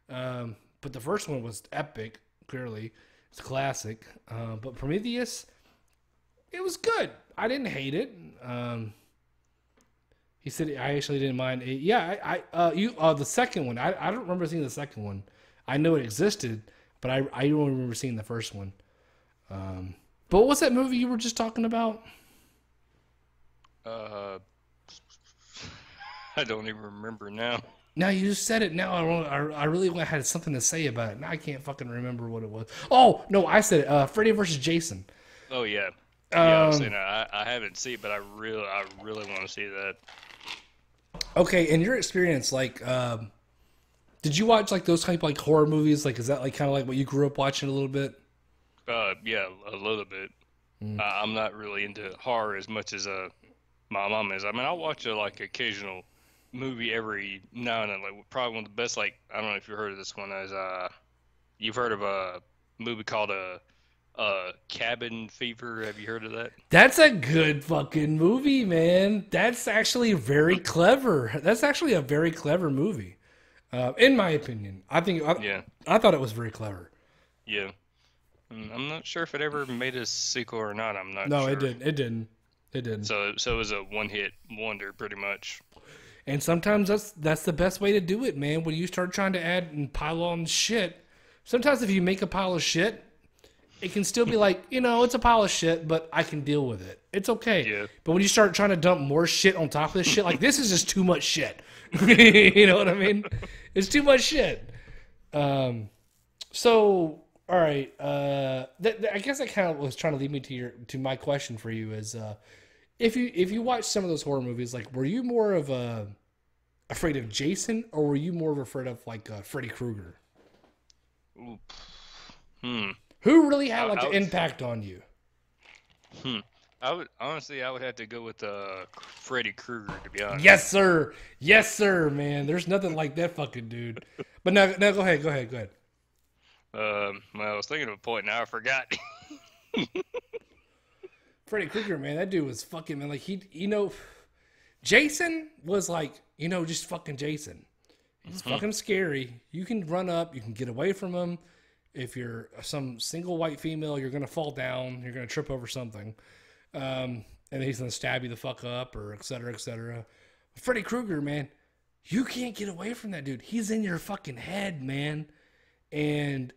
But the first one was epic. Clearly, it's a classic. But Prometheus, it was good. I didn't hate it. He said I actually didn't mind. Yeah, the second one. I don't remember seeing the second one. I know it existed, but I don't remember seeing the first one. But what was that movie you were just talking about? Uh, I don't even remember now. Now you just said it. Now I really had something to say about it. Now I can't fucking remember what it was. Oh no, I said it. Freddy versus Jason. Oh yeah, yeah. I was saying Um, I haven't seen it, but I really want to see that. okay, in your experience, like, did you watch like those type like horror movies? Like, is that like kind of like what you grew up watching a little bit? Yeah, a little bit. Mm. I'm not really into horror as much as my mom is. I mean, I'll watch a like occasional movie every now and then. Like probably one of the best. Like I don't know if you heard of this one. Is you've heard of a movie called Cabin Fever? Have you heard of that? That's a good fucking movie, man. That's actually very clever. That's actually a very clever movie, in my opinion. Yeah, I thought it was very clever. yeah. I'm not sure if it ever made a sequel or not. I'm not No, it sure. didn't. It didn't. It didn't. So it was a one-hit wonder, pretty much. And sometimes that's the best way to do it, man. When you start trying to add and pile on shit, sometimes if you make a pile of shit, it can still be like, it's a pile of shit, but I can deal with it. It's okay. Yeah. But when you start trying to dump more shit on top of this shit, like this is just too much shit. You know what I mean? It's too much shit. So all right. I guess that kind of was trying to lead me to my question for you is, if you watch some of those horror movies, like were you more of afraid of Jason or were you more of afraid of like Freddy Krueger? Ooh. Hmm. Who really had like I an would, impact on you? hmm. I would honestly, I would have to go with Freddy Krueger to be honest. Yes, sir. Yes, sir, man. There's nothing like that fucking dude. But now, go ahead. Well, I was thinking of a point now I forgot. Freddy Krueger, man, that dude was fucking, man. Like Jason was like, just fucking Jason. He's fucking scary. You can run up, you can get away from him. If you're some single white female, you're gonna fall down, you're gonna trip over something, and then he's gonna stab you the fuck up, or et cetera, et cetera. Freddy Krueger, man, you can't get away from that dude. He's in your fucking head, man. And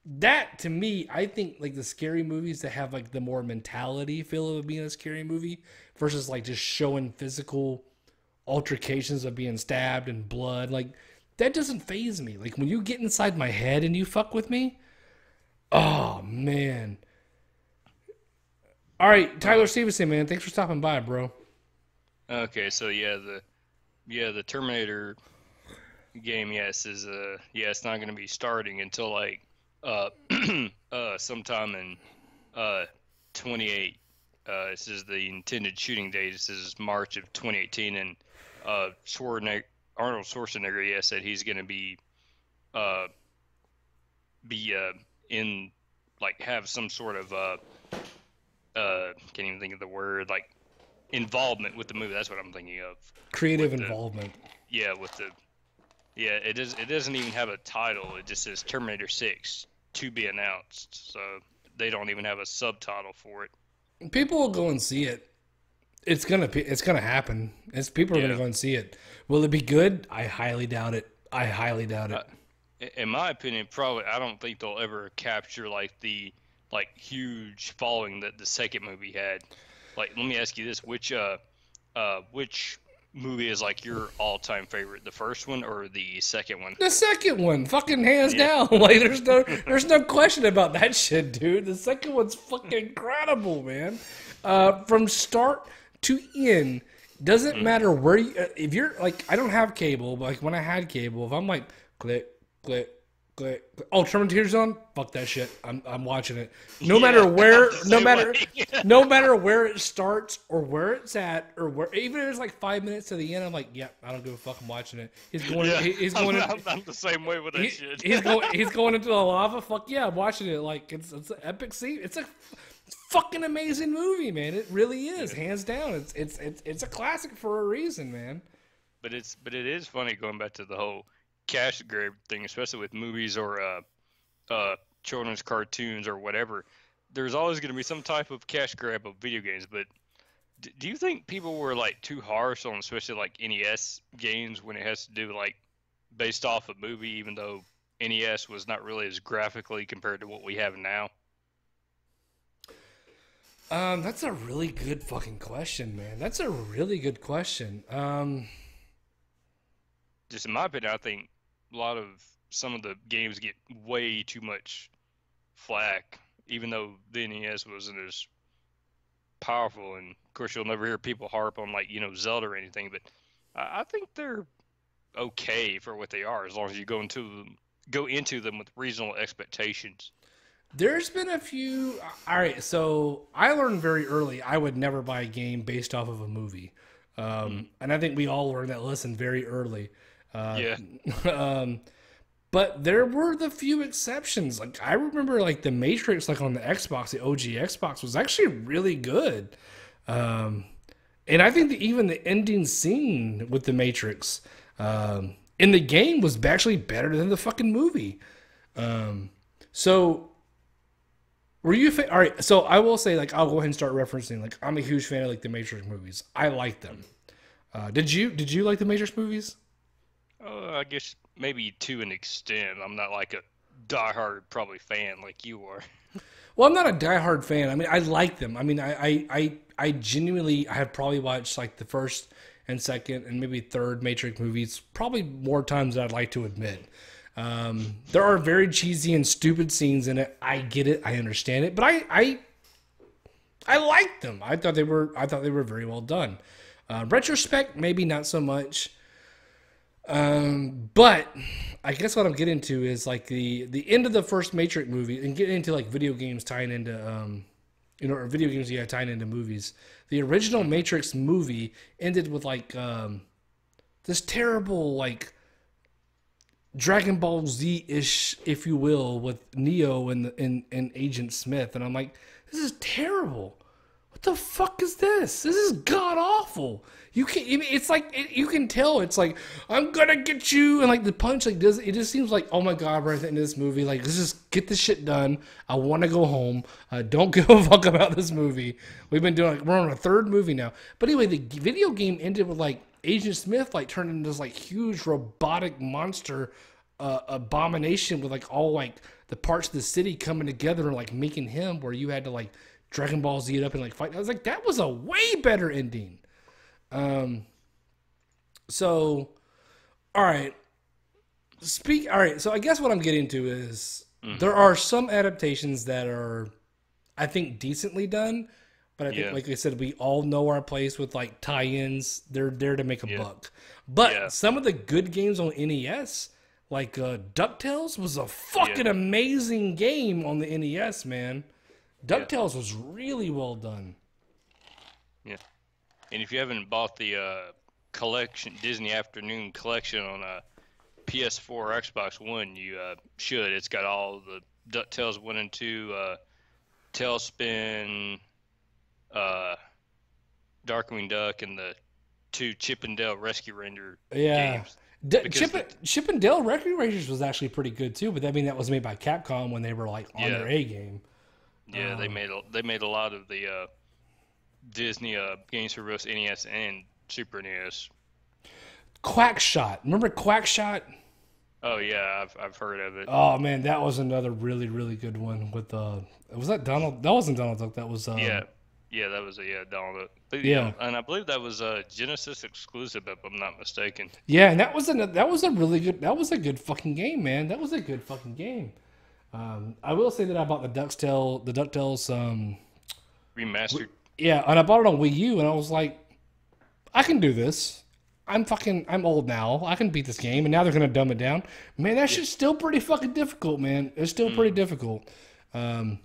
that to me, I think like the scary movies that have like the more mentality feel of being a scary movie versus like just showing physical altercations of being stabbed and blood, like that doesn't faze me. Like when you get inside my head and you fuck with me, oh man, All right, Tyler Stevenson, man, thanks for stopping by, bro. Okay, so the Terminator game, yes, is it's not gonna be starting until like uh sometime in 28. This is the intended shooting date. This is March of 2018, and Arnold Schwarzenegger, yeah, said he's gonna uh be in like have some sort of can't even think of the word, like involvement with the movie. That's what I'm thinking of. Creative With the involvement. yeah, with the yeah, it doesn't even have a title. It just says Terminator 6 to be announced. So they don't even have a subtitle for it. People will go and see it. It's gonna happen. People are gonna Yeah. go and see it. Will it be good? I highly doubt it. I highly doubt it. In my opinion, probably I don't think they'll ever capture like the huge following that the second movie had. Like, let me ask you this: which movie is like your all-time favorite? The first one or the second one? The second one, fucking hands Yeah. down. Like there's no question about that shit, dude. The second one's fucking incredible, man. From start to end, doesn't matter where you. If you're like, I don't have cable, but like when I had cable, if I'm like click, click, click, oh, Terminator's on. Fuck that shit. I'm watching it. No matter where, no matter where it starts or where it's at or where, even if it's like 5 minutes to the end, I'm like, yeah, I don't give a fuck. I'm watching it. He's going. Yeah. He's going. I'm the same way with that shit. He's going into the lava. Fuck yeah, I'm watching it. Like it's an epic scene. It's a fucking amazing movie, man. It really is, hands down. It's a classic for a reason, man. But it is funny going back to the whole cash grab thing, especially with movies or children's cartoons or whatever. There's always going to be some type of cash grab of video games. But do you think people were like too harsh on especially like NES games when it has to do like based off a movie, even though NES was not really as graphically compared to what we have now? That's a really good fucking question, man. That's a really good question. Just in my opinion, I think a lot of some of the games get way too much flack, even though the NES wasn't as powerful. And of course, you'll never hear people harp on like Zelda or anything, but I think they're okay for what they are as long as you go into them with reasonable expectations. There's been a few. All right, so I learned very early I would never buy a game based off of a movie, and I think we all learned that lesson very early. Yeah. But there were the few exceptions. Like I remember, like the Matrix, like on the Xbox, the OG Xbox was actually really good. And I think that even the ending scene with the Matrix in the game was actually better than the fucking movie. So. Were you all right? So I will say, like, I'll go ahead and start referencing. Like, I'm a huge fan of like the Matrix movies. I like them. Did you like the Matrix movies? I guess maybe to an extent. I'm not like a diehard probably fan like you are. Well, I'm not a diehard fan. I mean, I like them. I mean, I genuinely I have probably watched like the first and second and maybe third Matrix movies probably more times than I'd like to admit. There are very cheesy and stupid scenes in it. I get it. I understand it. But I liked them. I thought they were very well done. Retrospect, maybe not so much. But I guess what I'm getting to is like the end of the first Matrix movie and getting into like video games tying into or video games tying into movies. The original Matrix movie ended with like this terrible like Dragon Ball Z-ish, if you will, with Neo and Agent Smith, and I'm like, this is terrible. What the fuck is this? This is god awful. You can it's like you can tell it's like I'm gonna get you, and like the punch like does it just seems like oh my god we're at the end of this movie, like let's just get this shit done. I want to go home. Don't give a fuck about this movie. We've been doing like we're on a third movie now. But anyway, the video game ended with like Agent Smith like turned into this like huge robotic monster abomination with like all like the parts of the city coming together and like making him where you had to like Dragon Ball Z it up and like fight. I was like, that was a way better ending. So all right. All right, so I guess what I'm getting to is there are some adaptations that are I think decently done, But I think, Yeah. like I said, we all know our place with like tie-ins. They're there to make a Yeah. buck. But Yeah. some of the good games on NES, like DuckTales, was a Yeah. fucking amazing game on the NES, man. Yeah. DuckTales was really well done. Yeah. And if you haven't bought the collection Disney Afternoon collection on PS4 or Xbox One, you should. It's got all the DuckTales 1 and 2, Tailspin, Darkwing Duck, and the 2 Chip and Dale Rescue Ranger Yeah. games. Because Chip and Dale Rescue Rangers was actually pretty good too, but I mean that was made by Capcom when they were like on Yeah. their A game. Yeah, they made a lot of the Disney games for both NES and Super NES. Quackshot. Remember Quackshot? Oh yeah, I've heard of it. Oh man, that was another really, really good one with was that Donald? That wasn't Donald Duck, that was Yeah, that was Donald Duck. But, Yeah. and I believe that was Genesis exclusive, if I'm not mistaken. Yeah, and that was a good fucking game, man. That was a good fucking game. I will say that I bought the DuckTales Remastered. yeah, and I bought it on Wii U and I was like, I can do this. I'm old now. I can beat this game, and now they're gonna dumb it down. Man, that shit's still pretty fucking difficult, man. It's still pretty difficult. I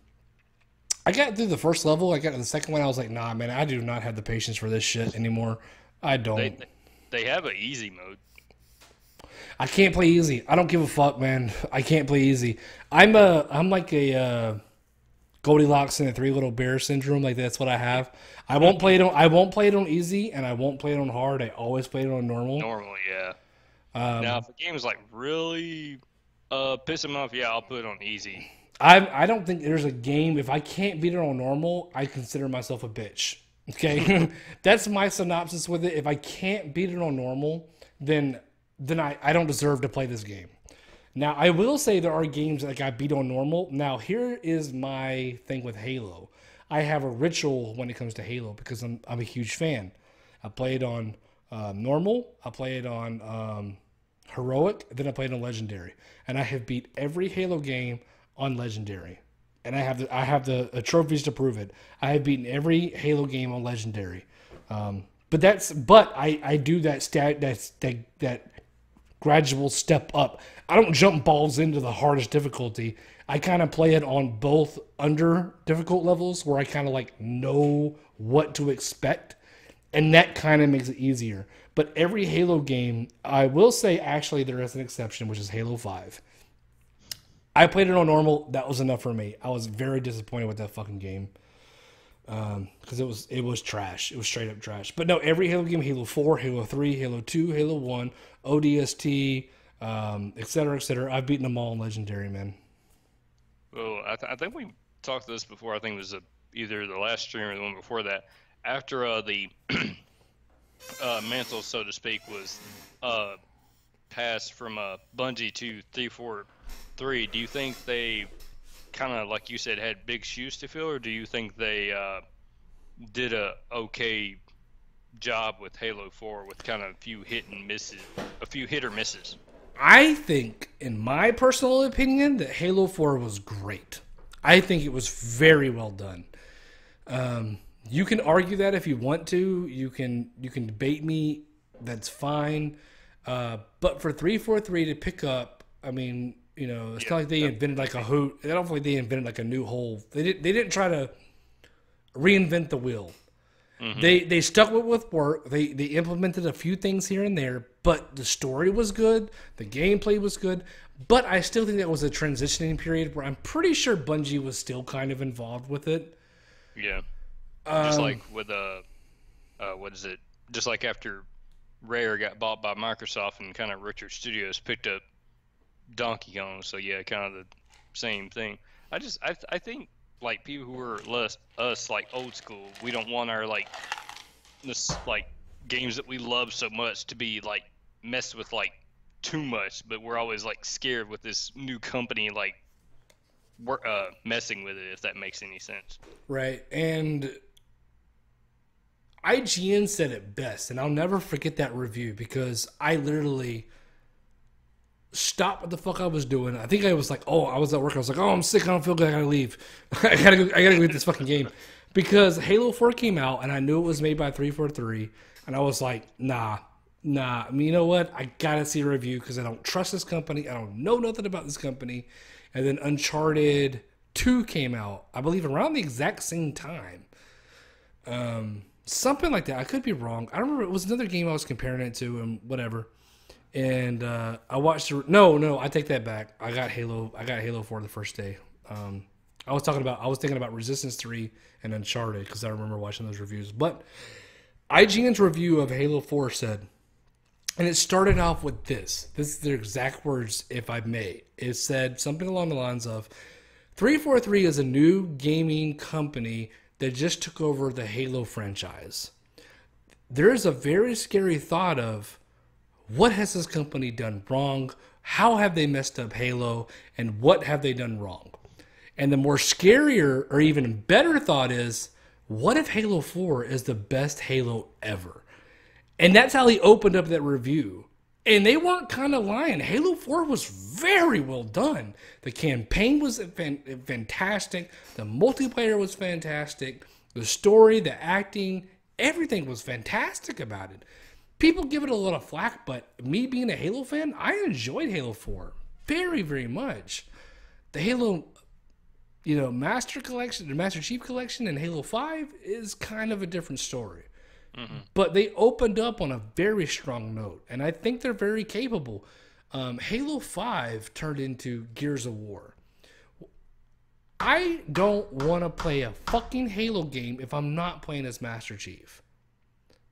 got through the first level. I got to the second one. I was like, nah, man, I do not have the patience for this shit anymore. I don't. They have an easy mode. I can't play easy. I don't give a fuck, man. I can't play easy. I'm like a Goldilocks and the Three Little Bears syndrome. Like that's what I have. I won't play it on easy, and I won't play it on hard. I always play it on normal. Normally, yeah. Now, if a game is like really pissing me off, yeah, I'll put it on easy. I don't think there's a game, if I can't beat it on normal, I consider myself a bitch. Okay? That's my synopsis with it. If I can't beat it on normal, then I don't deserve to play this game. Now, I will say there are games like I beat on normal. Now, here is my thing with Halo. I have a ritual when it comes to Halo because I'm a huge fan. I play it on normal. I play it on heroic. Then I play it on legendary. And I have beat every Halo game on legendary, and I have the trophies to prove it. I have beaten every Halo game on legendary, but I do that gradual step up. I don't jump balls into the hardest difficulty. I kind of play it on both under difficult levels where I kind of like know what to expect, and that kind of makes it easier. But every Halo game, I will say actually there is an exception, which is Halo 5. I played it on normal. That was enough for me. I was very disappointed with that fucking game because it was trash. It was straight up trash. But no, every Halo game, Halo 4, Halo 3, Halo 2, Halo 1, ODST, et cetera, I've beaten them all in Legendary, man. Well, I think we talked this before. I think it was either the last stream or the one before that. After the mantle, so to speak, was passed from Bungie to 343, do you think they kind of, like you said, had big shoes to fill, or do you think they did a okay job with Halo 4 with kind of a few hit or misses? I think, in my personal opinion, that Halo 4 was great. I think it was very well done. You can argue that if you want to. You can debate me. That's fine. But for 343 to pick up, I mean, you know, it's not like they invented like a hoot. I don't feel like they invented like a new whole. They didn't try to reinvent the wheel. Mm-hmm. They stuck with work. They implemented a few things here and there, but the story was good. The gameplay was good. But I still think that was a transitioning period where I'm pretty sure Bungie was still kind of involved with it. Yeah. Just like with what is it? Just like after Rare got bought by Microsoft and kind of Richard Studios picked up Donkey Kong. So yeah, kind of the same thing. I think like people who are us like old school, we don't want our like games that we love so much to be like messed with like too much, but we're always like scared with this new company like we're messing with it, if that makes any sense. Right. And IGN said it best, and I'll never forget that review because I literally stopped what the fuck I was doing. I think I was like, I was at work. I was like, I'm sick. I don't feel good. I gotta leave. I gotta go get this fucking game because Halo 4 came out and I knew it was made by 343, and I was like, nah. I mean, you know what? I gotta see a review because I don't trust this company. I don't know nothing about this company. And then Uncharted 2 came out, I believe, around the exact same time. Something like that. I could be wrong. I don't remember. It was another game I was comparing it to, and whatever. And I watched. No, I take that back. I got Halo 4 the first day. I was thinking about Resistance 3 and Uncharted because I remember watching those reviews. But IGN's review of Halo 4 said, and it started off with this. This is their exact words, if I may. It said something along the lines of, 343 is a new gaming company that just took over the Halo franchise. There is a very scary thought of, what has this company done wrong? How have they messed up Halo? And what have they done wrong? And the more scarier or even better thought is, what if Halo 4 is the best Halo ever? And that's how he opened up that review. And they weren't kind of lying. Halo 4 was very well done. The campaign was fantastic. The multiplayer was fantastic. The story, the acting, everything was fantastic about it. People give it a lot of flack, but me being a Halo fan, I enjoyed Halo 4 very, very much. The Halo, Master Collection, the Master Chief Collection, and Halo 5 is kind of a different story. Mm-hmm. But they opened up on a very strong note, and I think they're very capable. Halo 5 turned into Gears of War. I don't want to play a fucking Halo game if I'm not playing as Master Chief.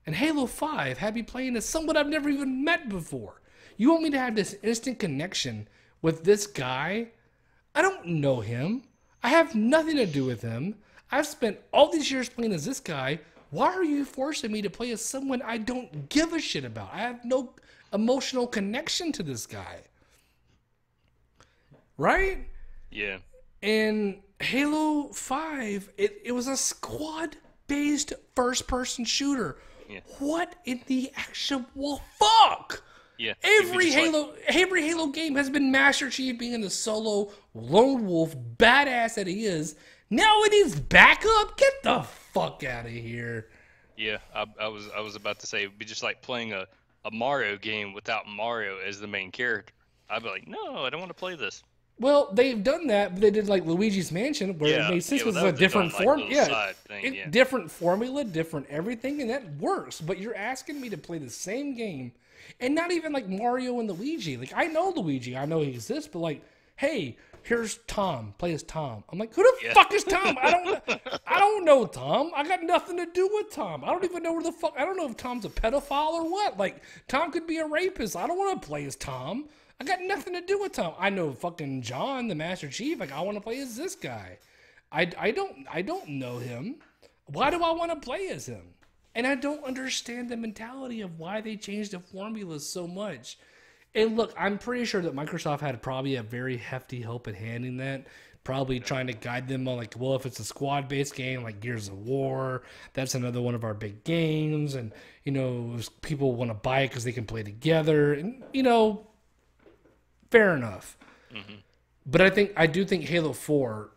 And Halo 5 had me playing as someone I've never even met before. You want me to have this instant connection with this guy? I don't know him. I have nothing to do with him. I've spent all these years playing as this guy. Why are you forcing me to play as someone I don't give a shit about? I have no emotional connection to this guy. Right? Yeah. And Halo 5, it was a squad-based first-person shooter. Yeah. What in the actual fuck? Yeah. Every Halo game has been Master Chief being the solo lone wolf badass that he is. Now it is backup. Get the fuck out of here. Yeah, I was about to say it'd be just like playing a Mario game without Mario as the main character. I'd be like, no, I don't want to play this. Well, they've done that, but they did like Luigi's Mansion, where it made sense because it's a different form. Different formula, different everything, and that works. But you're asking me to play the same game, and not even like Mario and Luigi. Like, I know Luigi, I know he exists, but like, hey, here's Tom, play as Tom. I'm like, who the fuck is Tom? I don't know Tom. I got nothing to do with Tom. I don't even know where the fuck. I don't know if Tom's a pedophile or what. Like, Tom could be a rapist. I don't want to play as Tom. I got nothing to do with Tom. I know fucking John, the Master Chief. Like, I want to play as this guy. I don't know him. Why do I want to play as him? And I don't understand the mentality of why they changed the formula so much. And look, I'm pretty sure that Microsoft had probably a very hefty help in hand in that. Probably trying to guide them on, like, well, if it's a squad-based game like Gears of War, that's another one of our big games. And, people want to buy it because they can play together. And, fair enough. Mm-hmm. But I do think Halo 4,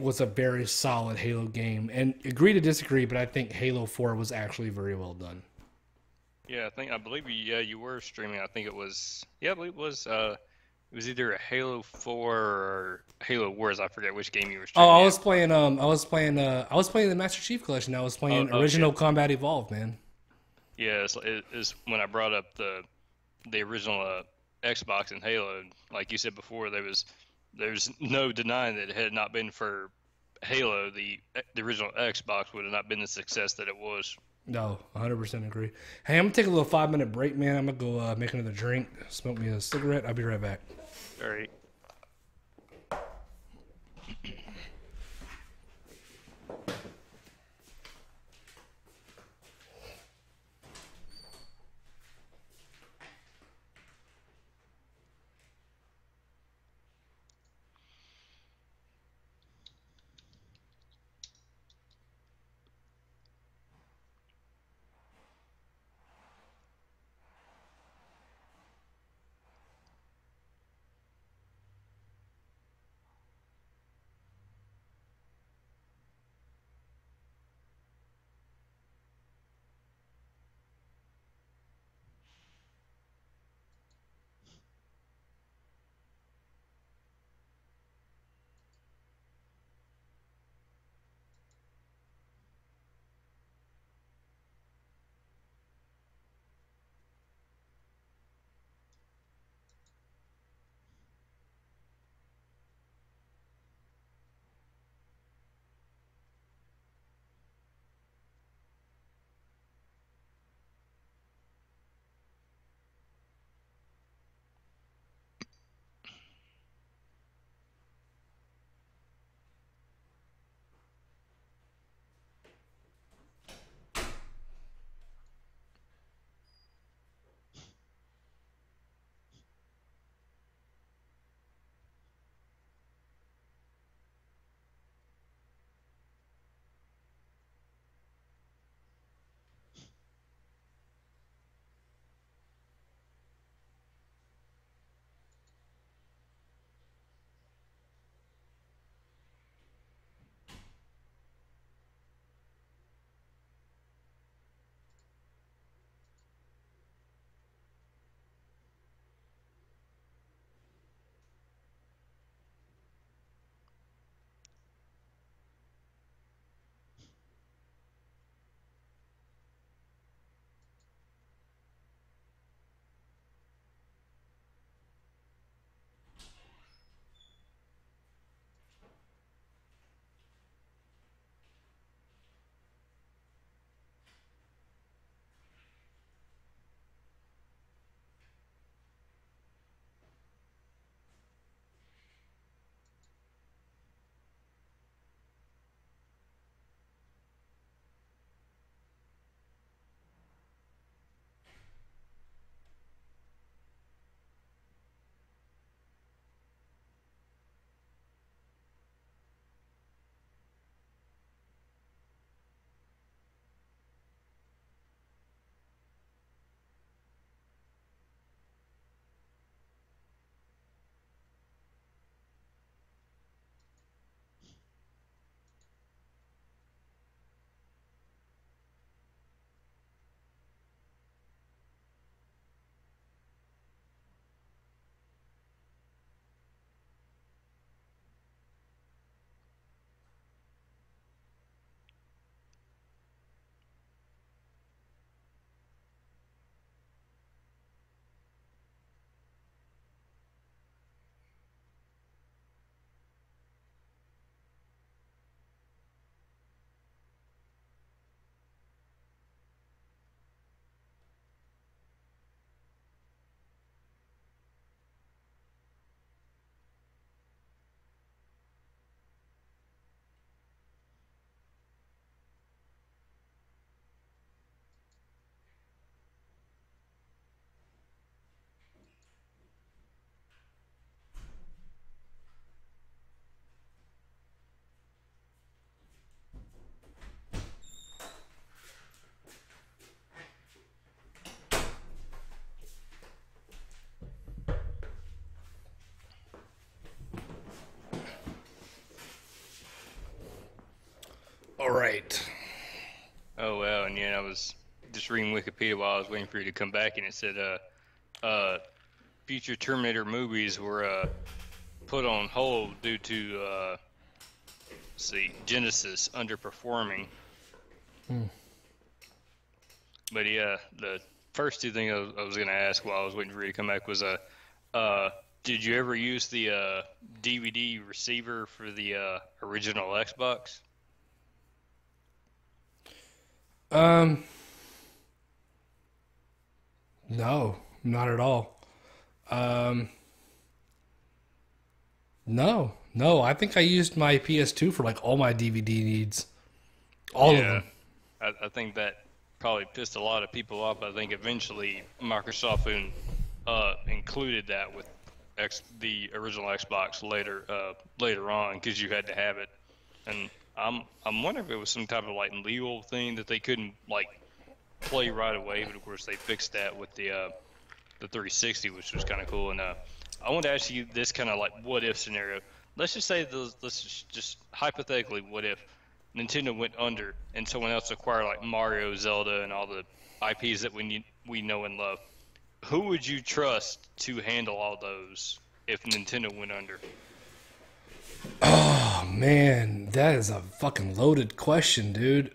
was a very solid Halo game. And agree to disagree, but I think Halo 4 was actually very well done. Yeah, I believe you were streaming. I think it was, I believe it was either a Halo 4 or Halo Wars. I forget which game you were streaming. Oh, I was playing the Master Chief Collection. I was playing Original Combat Evolved, man. Yeah, it's when I brought up the original Xbox and Halo. Like you said before, there's no denying that it had not been for Halo, the original Xbox would have not been the success that it was. No, 100% agree. Hey, I'm going to take a little 5-minute break, man. I'm going to go make another drink, smoke me a cigarette. I'll be right back. All right. Right. Oh well, and yeah, I was just reading Wikipedia while I was waiting for you to come back, and it said uh future Terminator movies were put on hold due to see Genesis underperforming. But yeah, the first two things I was gonna ask while I was waiting for you to come back was uh did you ever use the DVD receiver for the original Xbox? Um, no, not at all. Um, no, no. I think I used my PS2 for like all my DVD needs, all of Yeah, them. I think that probably pissed a lot of people off. I think eventually Microsoft included that with the original Xbox later on because you had to have it. And I'm wondering if it was some type of like legal thing that they couldn't like play right away, but of course they fixed that with the 360, which was kind of cool. And I want to ask you this kind of like what if scenario. Let's just say let's just hypothetically what if Nintendo went under and someone else acquired like Mario, Zelda, and all the IPs that we know and love. Who would you trust to handle all those if Nintendo went under? Oh man, that is a fucking loaded question, dude.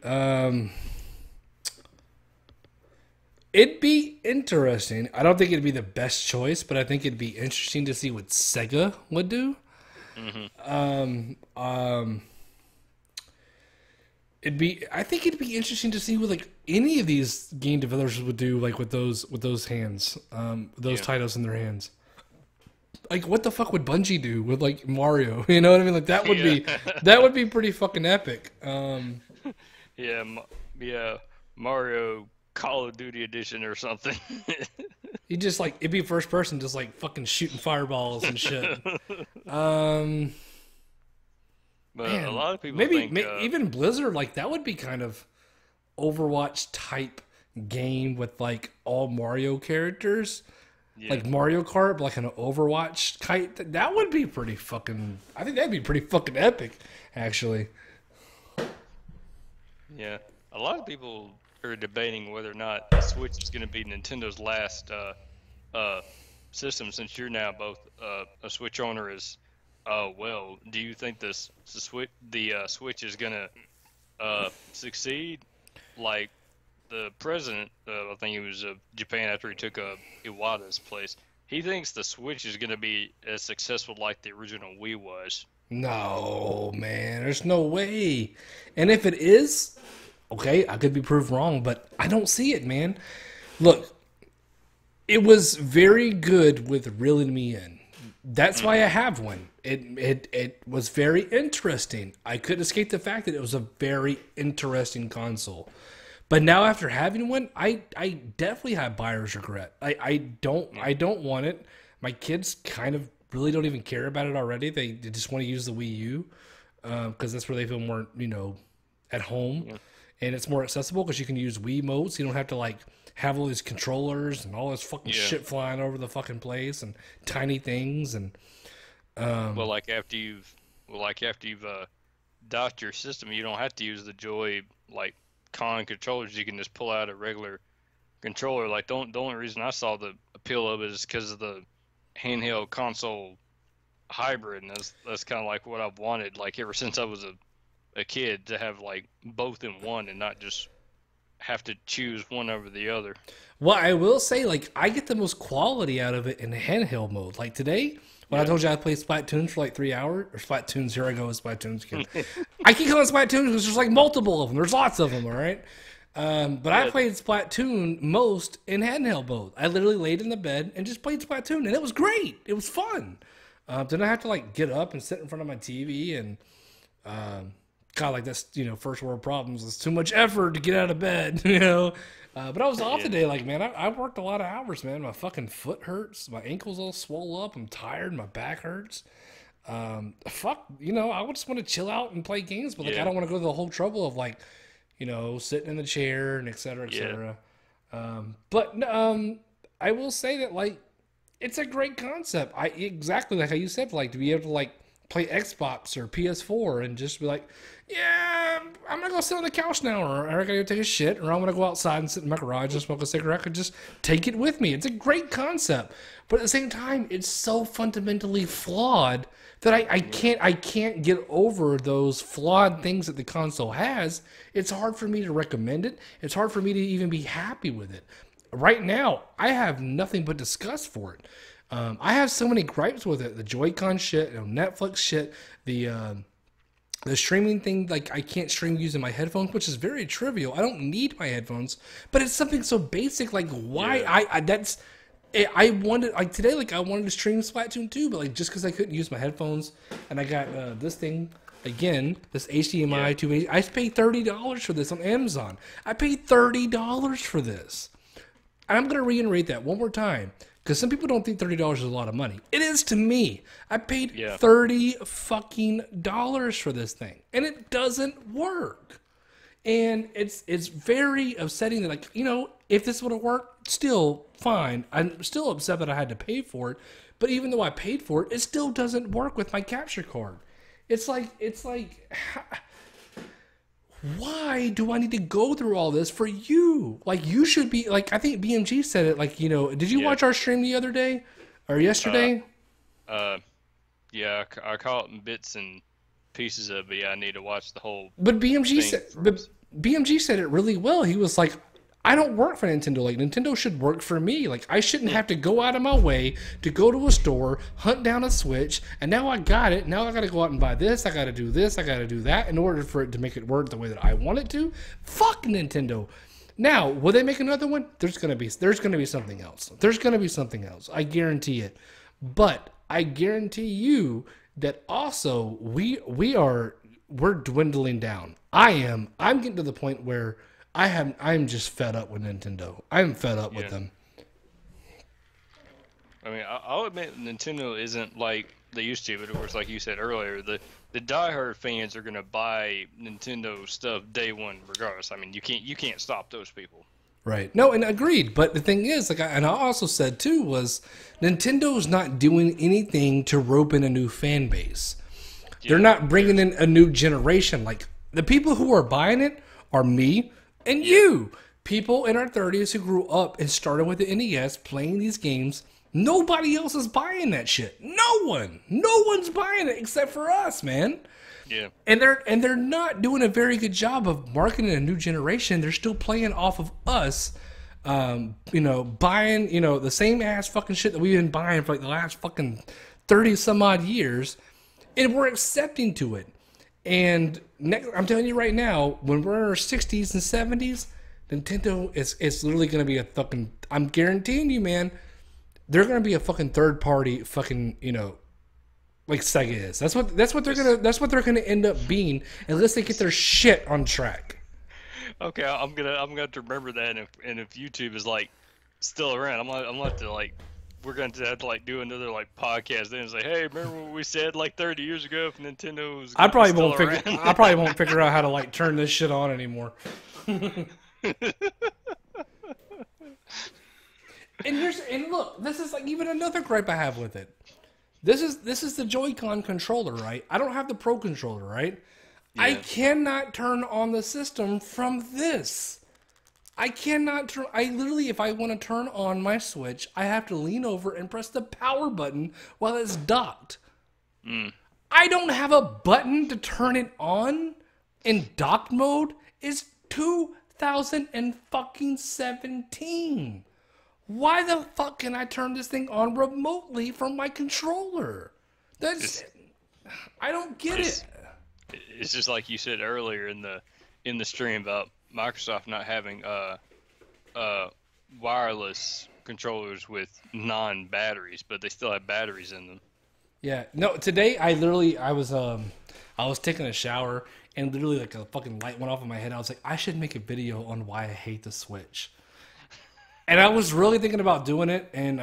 It'd be interesting. I don't think it'd be the best choice, but I think it'd be interesting to see what Sega would do. I think it'd be interesting to see what like any of these game developers would do, like with those hands, those Yeah, titles in their hands. Like, what the fuck would Bungie do with like Mario? You know what I mean? Like yeah, that would be pretty fucking epic. yeah, yeah. Mario Call of Duty Edition or something. You just like it'd be first person, just like fucking shooting fireballs and shit. Um, But a Man, lot of people maybe think, even Blizzard, like that would be kind of Overwatch type game with like all Mario characters, yeah, like Mario Kart, but like an Overwatch kite. That would be pretty fucking. I think that'd be pretty fucking epic, actually. yeah. A lot of people are debating whether or not the Switch is going to be Nintendo's last uh, system. Since you're now both a Switch owner, as well, do you think Switch is going to succeed? Like the president, I think it was Japan after he took Iwata's place. He thinks the Switch is going to be as successful like the original Wii was. No, man, there's no way. And if it is, okay, I could be proved wrong, but I don't see it, man. Look, it was very good with reeling me in. That's why I have one. It was very interesting. I couldn't escape the fact that it was a very interesting console. But now after having one, I definitely have buyer's regret. I don't want it. My kids kind of really don't even care about it already. They just want to use the Wii U because that's where they feel more at home, Yeah, and it's more accessible because you can use Wii modes. You don't have to like have all these controllers and all this fucking yeah. shit flying over the fucking place and tiny things and Well, like after you've docked your system, you don't have to use the Joy like con controllers. You can just pull out a regular controller. Like, the only reason I saw the appeal of it is because of the handheld console hybrid, and that's kind of like what I've wanted. Like ever since I was a kid to have like both in one and not just have to choose one over the other. Well, I will say, like, I get the most quality out of it in handheld mode. Like today, when I Yeah, told you I played Splatoon for like 3 hours, or Splatoons, here I go with Splatoons again. I keep calling Splatoon because there's like multiple of them. There's lots of them, all right? But I yeah, played Splatoon most in handheld mode. I literally laid in the bed and just played Splatoon, and it was great. It was fun. Then I have to like get up and sit in front of my TV and God, like that's first world problems. It's too much effort to get out of bed, you know. But I was off yeah, today, like man, I worked a lot of hours, man. My fucking foot hurts, my ankles all swole up. I'm tired, my back hurts. Fuck, I would just want to chill out and play games, but like I yeah, don't want to go to the whole trouble of like, sitting in the chair and et cetera, et yeah, cetera. But I will say that like it's a great concept. I exactly like how you said, like to be able to like play Xbox or PS4 and just be like, yeah, I'm gonna go sit on the couch now, or I gotta go take a shit, or I'm gonna go outside and sit in my garage and smoke a cigarette. I could just take it with me. It's a great concept, but at the same time, it's so fundamentally flawed that I can't get over those flawed things that the console has. It's hard for me to recommend it. It's hard for me to even be happy with it. Right now, I have nothing but disgust for it. I have so many gripes with it. The Joy-Con shit, Netflix shit, the streaming thing, like I can't stream using my headphones, which is very trivial. I don't need my headphones, but it's something so basic. Like why I wanted, like today, like I wanted to stream Splatoon 2, but like just because I couldn't use my headphones, and I got this thing again, this HDMI to I paid $30 for this on Amazon. I paid $30 for this, and I'm gonna reiterate that one more time. Because some people don't think $30 is a lot of money. It is to me. I paid $30 fucking dollars for this thing, and it doesn't work. And it's very upsetting that, like, if this would have worked, still fine. I'm still upset that I had to pay for it. But even though I paid for it, it still doesn't work with my capture card. It's like. Why do I need to go through all this for you? Like, you should be, like, I think BMG said it, like, did you watch our stream the other day? Or yesterday? Yeah, I caught bits and pieces of it. Yeah, I need to watch the whole But BMG thing said, first. BMG said it really well. He was like, I don't work for Nintendo. Like, Nintendo should work for me. Like, I shouldn't have to go out of my way to go to a store, hunt down a Switch, and now I got it. Now I got to go out and buy this. I got to do this. I got to do that in order for it to make it work the way that I want it to. Fuck Nintendo. Now, will they make another one? There's gonna be something else. There's gonna be something else. I guarantee it. But I guarantee you that also we're dwindling down. I'm getting to the point where I'm just fed up with Nintendo. I'm fed up with them. I mean, I'll admit Nintendo isn't like they used to, but of course, like you said earlier, the diehard fans are gonna buy Nintendo stuff day one, regardless. I mean, you can't stop those people. Right. No, and agreed. But the thing is, I also said too, was Nintendo's not doing anything to rope in a new fan base. They're not bringing in a new generation. Like, the people who are buying it are me and you. People in our 30s who grew up and started with the NES playing these games. Nobody else is buying that shit. No one's buying it except for us, man. Yeah. And they're not doing a very good job of marketing a new generation. They're still playing off of us, buying, the same ass fucking shit that we've been buying for like the last fucking 30 some odd years, and we're accepting to it. And I'm telling you right now, when we're in our 60s and 70s, Nintendo is literally going to be a fucking, I'm guaranteeing you, man, they're going to be a fucking third party fucking, like Sega is. That's what they're gonna end up being unless they get their shit on track. Okay, I'm gonna have to remember that, and if YouTube is like still around, I'm gonna have to like, we're going to have to like do another like podcast then and say, hey, remember what we said like 30 years ago if Nintendo was I probably won't figure out how to like turn this shit on anymore. And look, this is like even another gripe I have with it. This is the Joy-Con controller, right? I don't have the Pro controller, right? Yeah. I cannot turn on the system from this. I cannot turn. I literally, if I want to turn on my Switch, I have to lean over and press the power button while it's docked. I don't have a button to turn it on in docked mode. It's 2017. Why the fuck can I turn this thing on remotely from my controller? I don't get it. It's just like you said earlier in the stream about Microsoft not having wireless controllers with non-batteries, but they still have batteries in them. Yeah. No, today I was taking a shower and literally like a fucking light went off in my head. I was like, I should make a video on why I hate the Switch. And I was really thinking about doing it, and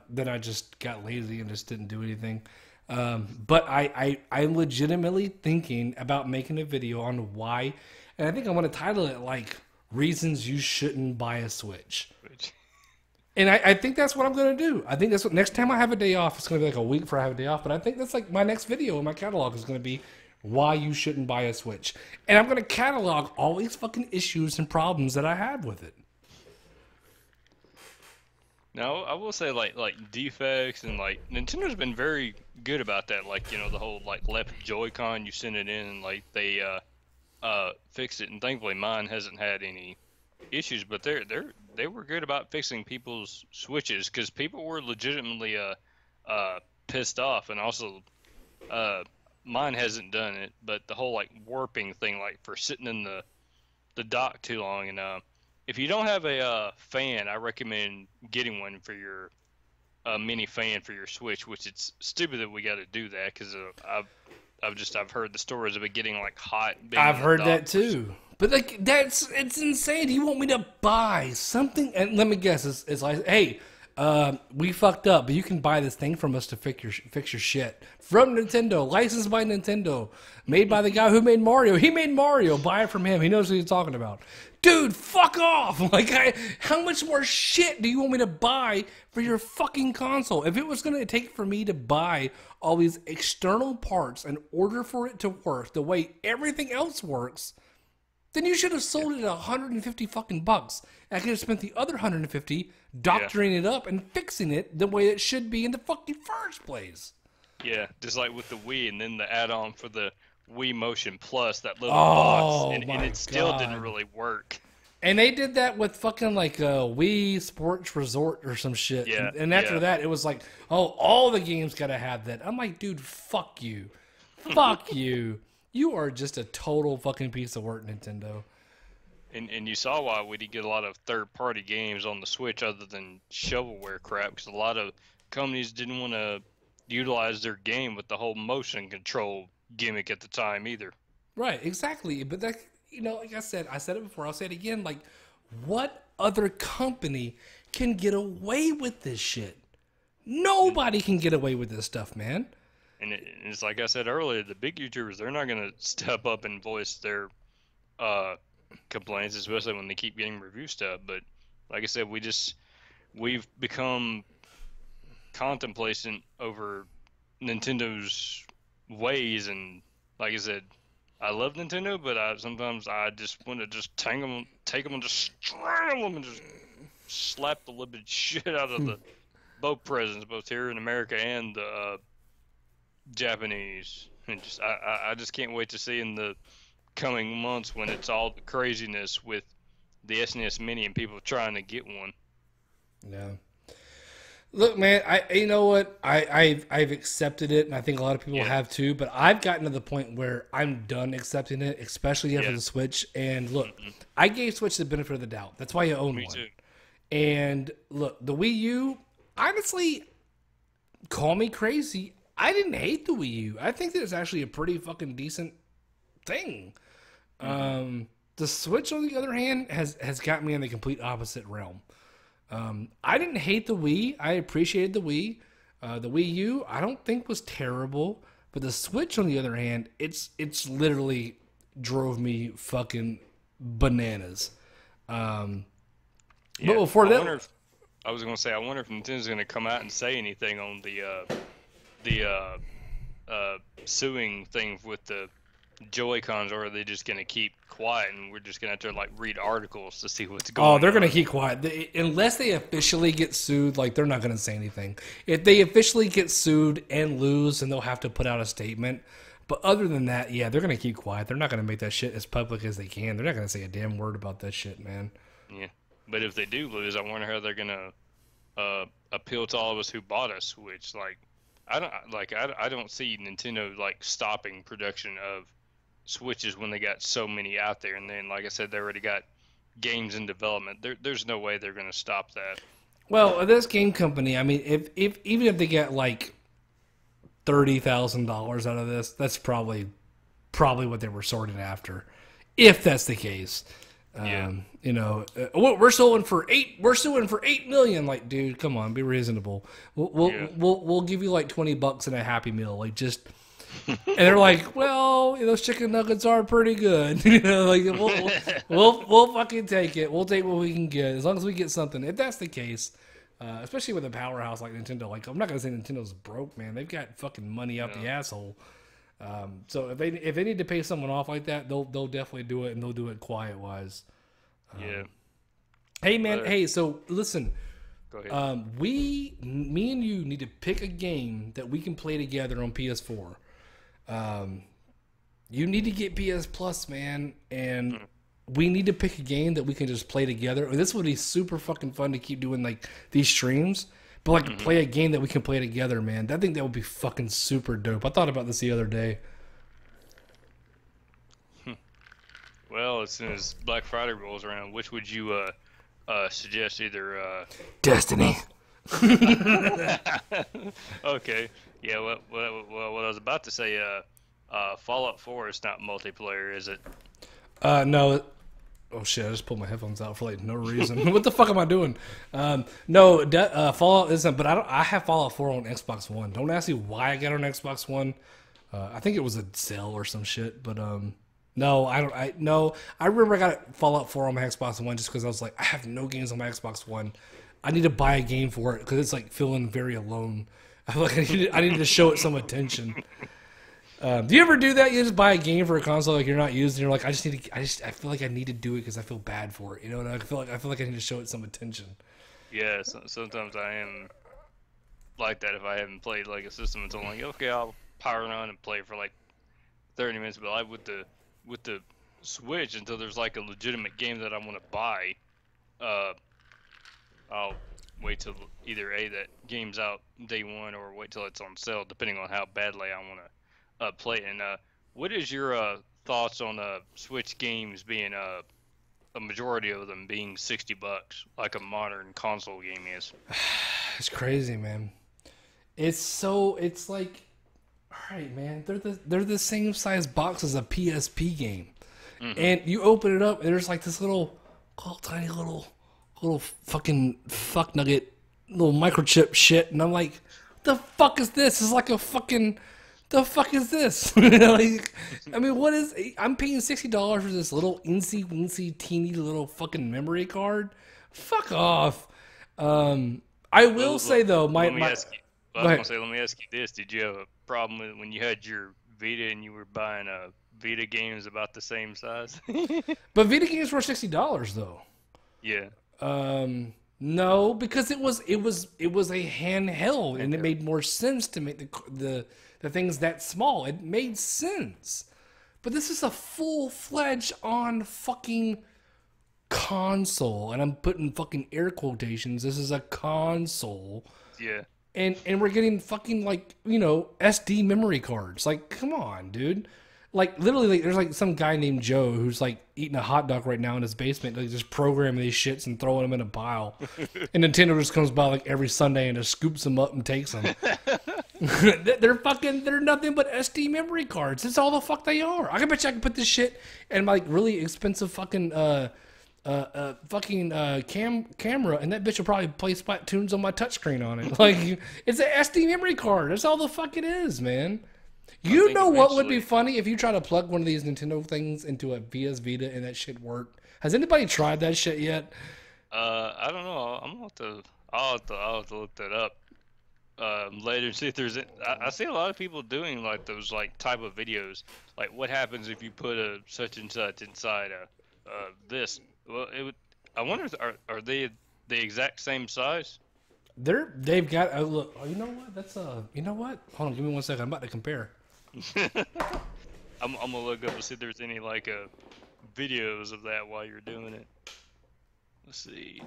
then I just got lazy and just didn't do anything. But I'm legitimately thinking about making a video on why, and I think I want to title it like "Reasons You Shouldn't Buy a Switch." And I think that's what I'm going to do. I think that's what next time I have a day off, it's going to be like a week before I have a day off. But I think that's like my next video in my catalog is going to be why you shouldn't buy a Switch. And I'm going to catalog all these fucking issues and problems that I had with it. Now, I will say like defects and like Nintendo's been very good about that. Like, you know, the whole like left Joy-Con, you send it in and like they fixed it, and thankfully mine hasn't had any issues. But they were good about fixing people's Switches because people were legitimately pissed off, and also mine hasn't done it. But the whole like warping thing, like for sitting in the dock too long, and if you don't have a fan, I recommend getting one for your mini fan for your Switch. Which it's stupid that we got to do that because I've heard the stories of it getting like hot. I've heard that too, but like it's insane. You want me to buy something? And let me guess, it's like, hey, we fucked up, but you can buy this thing from us to fix your shit from Nintendo, licensed by Nintendo, made by the guy who made Mario. He made Mario. Buy it from him. He knows what he's talking about. Dude, fuck off! Like, how much more shit do you want me to buy for your fucking console? If it was going to take for me to buy all these external parts in order for it to work the way everything else works, then you should have sold it at 150 fucking bucks. I could have spent the other 150 doctoring it up and fixing it the way it should be in the fucking first place. Yeah, just like with the Wii, and then the add-on for the Wii Motion Plus, that little box, and it still didn't really work. And they did that with fucking like Wii Sports Resort or some shit. Yeah, and after that, it was like, oh, all the games gotta have that. I'm like, dude, fuck you. Fuck you. You are just a total fucking piece of work, Nintendo. And you saw why we didn't get a lot of third-party games on the Switch other than shovelware crap, because a lot of companies didn't want to utilize their game with the whole motion control gimmick at the time either. Right, exactly. But that, you know, like I said it before, I'll say it again. Like, what other company can get away with this shit? Nobody can get away with this stuff, man. And it's like I said earlier, the big YouTubers, they're not going to step up and voice their complaints, especially when they keep getting review stuff. But like I said, we've become contemplacent over Nintendo's ways, and like I said, I love Nintendo, but sometimes I just want to just take them and just strangle them and just slap the living shit out of the both presidents, both here in America and the Japanese. And just I just can't wait to see in the coming months when it's all the craziness with the SNES Mini and people trying to get one. Yeah. Look, man, you know what? I've accepted it, and I think a lot of people have too. But I've gotten to the point where I'm done accepting it, especially after the Switch. And look, I gave Switch the benefit of the doubt. That's why you own one. Me too. And look, the Wii U, honestly, call me crazy, I didn't hate the Wii U. I think that it's actually a pretty fucking decent thing. The Switch, on the other hand, has got me in the complete opposite realm. I didn't hate the Wii. I appreciated the Wii. The Wii U, I don't think was terrible. But the Switch, on the other hand, it's literally drove me fucking bananas. But before that, I was going to say, I wonder if Nintendo's going to come out and say anything on the suing thing with the Joy-Cons, or are they just going to keep quiet and we're just going to have to like read articles to see what's going on? Oh, they're going to keep quiet. Unless they officially get sued, like, they're not going to say anything. If they officially get sued and lose, then they'll have to put out a statement. But other than that, yeah, they're going to keep quiet. They're not going to make that shit as public as they can. They're not going to say a damn word about that shit, man. Yeah. But if they do lose, I wonder how they're going to appeal to all of us who bought a Switch. Like, I don't see Nintendo like stopping production of Switches when they got so many out there, and then like I said, they already got games in development. There's no way they're going to stop that. Well, this game company, I mean, if even if they get like $30,000 out of this, that's probably what they were sorting after, if that's the case. You know, we're suing for $8 million. Like, dude, come on, be reasonable. We'll give you like $20 and a Happy Meal, like just. And they're like, well, those chicken nuggets are pretty good. You know, like we'll fucking take it. We'll take what we can get as long as we get something. If that's the case, Especially with a powerhouse like Nintendo. Like, I'm not gonna say Nintendo's broke, man. They've got fucking money out the asshole. So if they need to pay someone off like that, they'll definitely do it, and they'll do it quiet wise. Yeah. Hey man, hey. So listen, Go ahead. me and you need to pick a game that we can play together on PS4. You need to get PS Plus, man, and we need to pick a game that we can just play together. This would be super fucking fun to keep doing like these streams, but like play a game that we can play together, man. I think that would be fucking super dope. I thought about this the other day. Well, as soon as Black Friday rolls around, which would you suggest? Either Destiny. okay, yeah. Well, what I was about to say, Fallout 4 is not multiplayer, is it? No. Oh shit! I just pulled my headphones out for like no reason. What the fuck am I doing? No, Fallout isn't. But I have Fallout 4 on Xbox One. Don't ask me why I got it on Xbox One. I think it was a sale or some shit. But no, I don't. No, I remember I got Fallout 4 on my Xbox One just because I was like, I have no games on my Xbox One. I need to buy a game for it because it's like feeling very alone. I feel like I need to show it some attention. Do you ever do that? You just buy a game for a console like you're not using. You're like, I feel like I need to do it because I feel bad for it. You know, and I feel like I need to show it some attention. Yeah, sometimes I am like that if I haven't played like a system until I'm like, okay, I'll power it on and play for like 30 minutes. But with the Switch, until there's like a legitimate game that I want to buy, I'll wait till either that game's out day one or wait till it's on sale, depending on how badly I want to play. And what is your thoughts on Switch games being a majority of them being $60, like a modern console game is? It's crazy, man. It's like, all right, man. They're the same size box as a PSP game, and you open it up, and there's like this little tiny little fucking fuck nugget, little microchip shit, and I'm like, the fuck is this? It's like a fucking. The fuck is this? Like, I mean, what is? I'm paying $60 for this little insy wincy teeny little fucking memory card. Fuck off. I will say though, let me ask you this: did you have a problem with when you had your Vita and you were buying Vita games about the same size? But Vita games were $60 though. Yeah. No, because it was a handheld, and it made more sense to make the things that small. It made sense. But this is a full-fledged on fucking console, and I'm putting fucking air quotations. This is a console. Yeah. And we're getting fucking like, you know, SD memory cards. Like, come on, dude. Like, literally, like, there's like some guy named Joe who's like eating a hot dog right now in his basement, like just programming these shits and throwing them in a pile. And Nintendo just comes by like every Sunday and just scoops them up and takes them. They're nothing but SD memory cards. That's all the fuck they are. I bet you I can put this shit in my like really expensive fucking camera, and that bitch will probably play Splatoons on my touchscreen on it. Like, it's an SD memory card. That's all the fuck it is, man. You know what would be funny if you try to plug one of these Nintendo things into a PS Vita and that shit worked? Has anybody tried that shit yet? I don't know. I'll have to look that up later and see if there's. I see a lot of people doing like those like type of videos. Like, what happens if you put a such and such inside this? Well, it would. I wonder, are they the exact same size? They've got. Look. Oh, you know what? That's You know what? Hold on. Give me 1 second. I'm about to compare. I'm gonna look up to see if there's any like videos of that while you're doing it. Let's see.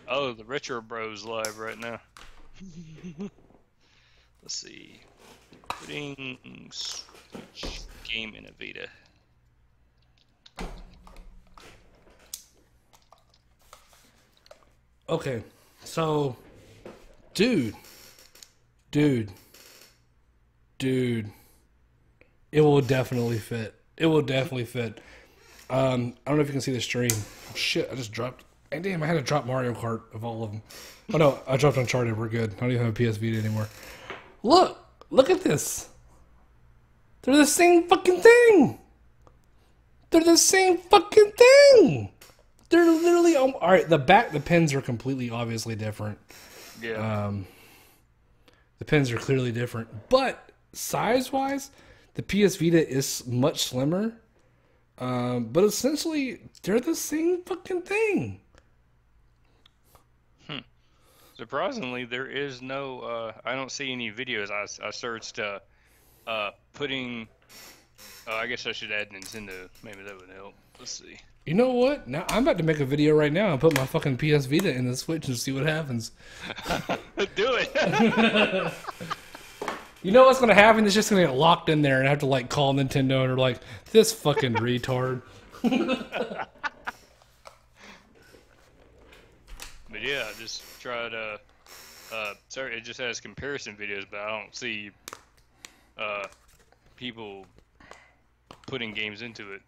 Oh, the Retro Bros live right now. Let's see. Putting Switch game in a Vita. Okay, so, dude, it will definitely fit. It will definitely fit. I don't know if you can see the stream. Oh, shit, I just dropped. Hey, damn, I had to drop Mario Kart of all of them. Oh no, I dropped Uncharted. We're good. I don't even have a PS Vita anymore. Look at this. They're the same fucking thing. They're the same fucking thing. They're literally all right. The pins are completely obviously different. Yeah. The pins are clearly different, but size wise, the PS Vita is much slimmer. But essentially, they're the same fucking thing. Surprisingly, there is no. I don't see any videos. I searched putting. I guess I should add Nintendo. Maybe that would help. Let's see. You know what? Now I'm about to make a video right now and put my fucking PS Vita in the Switch and see what happens. Do it. You know what's gonna happen? It's just gonna get locked in there and I have to like call Nintendo and they're like, this fucking retard. But yeah, just try to. Sorry, it just has comparison videos, but I don't see people putting games into it.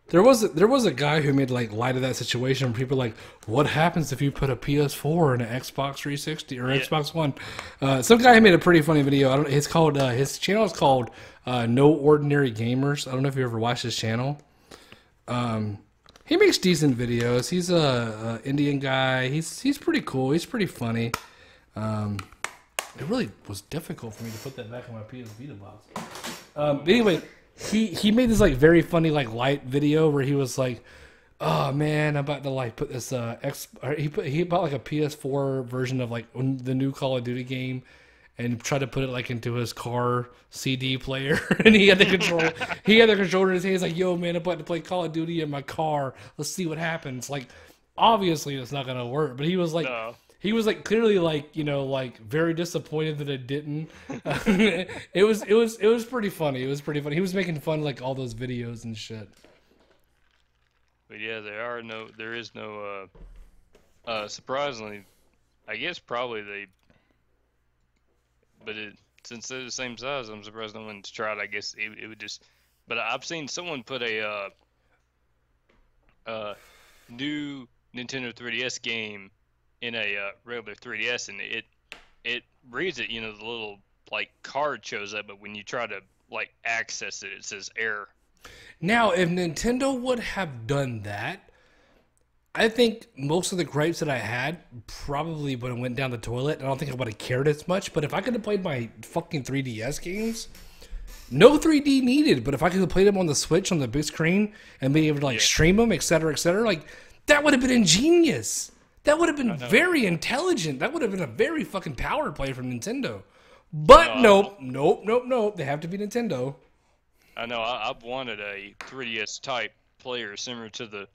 There was a guy who made like light of that situation. Where people were like, what happens if you put a PS4 in an Xbox 360 or Xbox One? Some guy made a pretty funny video. I don't. It's called his channel is called No Ordinary Gamers. I don't know if you ever watched his channel. He makes decent videos. He's a Indian guy. He's pretty cool. He's pretty funny. It really was difficult for me to put that back in my PS Vita box. But anyway, he made this like very funny like light video where he was like, "Oh man, I'm about to like put this he bought like a PS4 version of like the new Call of Duty game." And tried to put it like into his car CD player, and he had the control. He had the controller in his hand. He's like, "Yo, man, I'm about to play Call of Duty in my car. Let's see what happens." Like, obviously, it's not gonna work. But he was like, clearly like, you know, like very disappointed that it didn't. It was pretty funny. It was pretty funny. He was making fun of like all those videos and shit. But yeah, there is no. Surprisingly, I guess probably they. But since they're the same size, I'm surprised no one's tried. I guess it would just. But I've seen someone put a new Nintendo 3DS game in a regular 3DS, and it reads it. You know, the little like card shows up, but when you try to like access it, it says error. Now, if Nintendo would have done that, I think most of the gripes that I had probably would have went down the toilet. I don't think I would have cared as much. But if I could have played my fucking 3DS games, no 3D needed. But if I could have played them on the Switch on the big screen and be able to like stream them, etc., like that would have been ingenious. That would have been very intelligent. That would have been a very fucking power play from Nintendo. But nope. They have to be Nintendo. I know. I've wanted a 3DS type player similar to the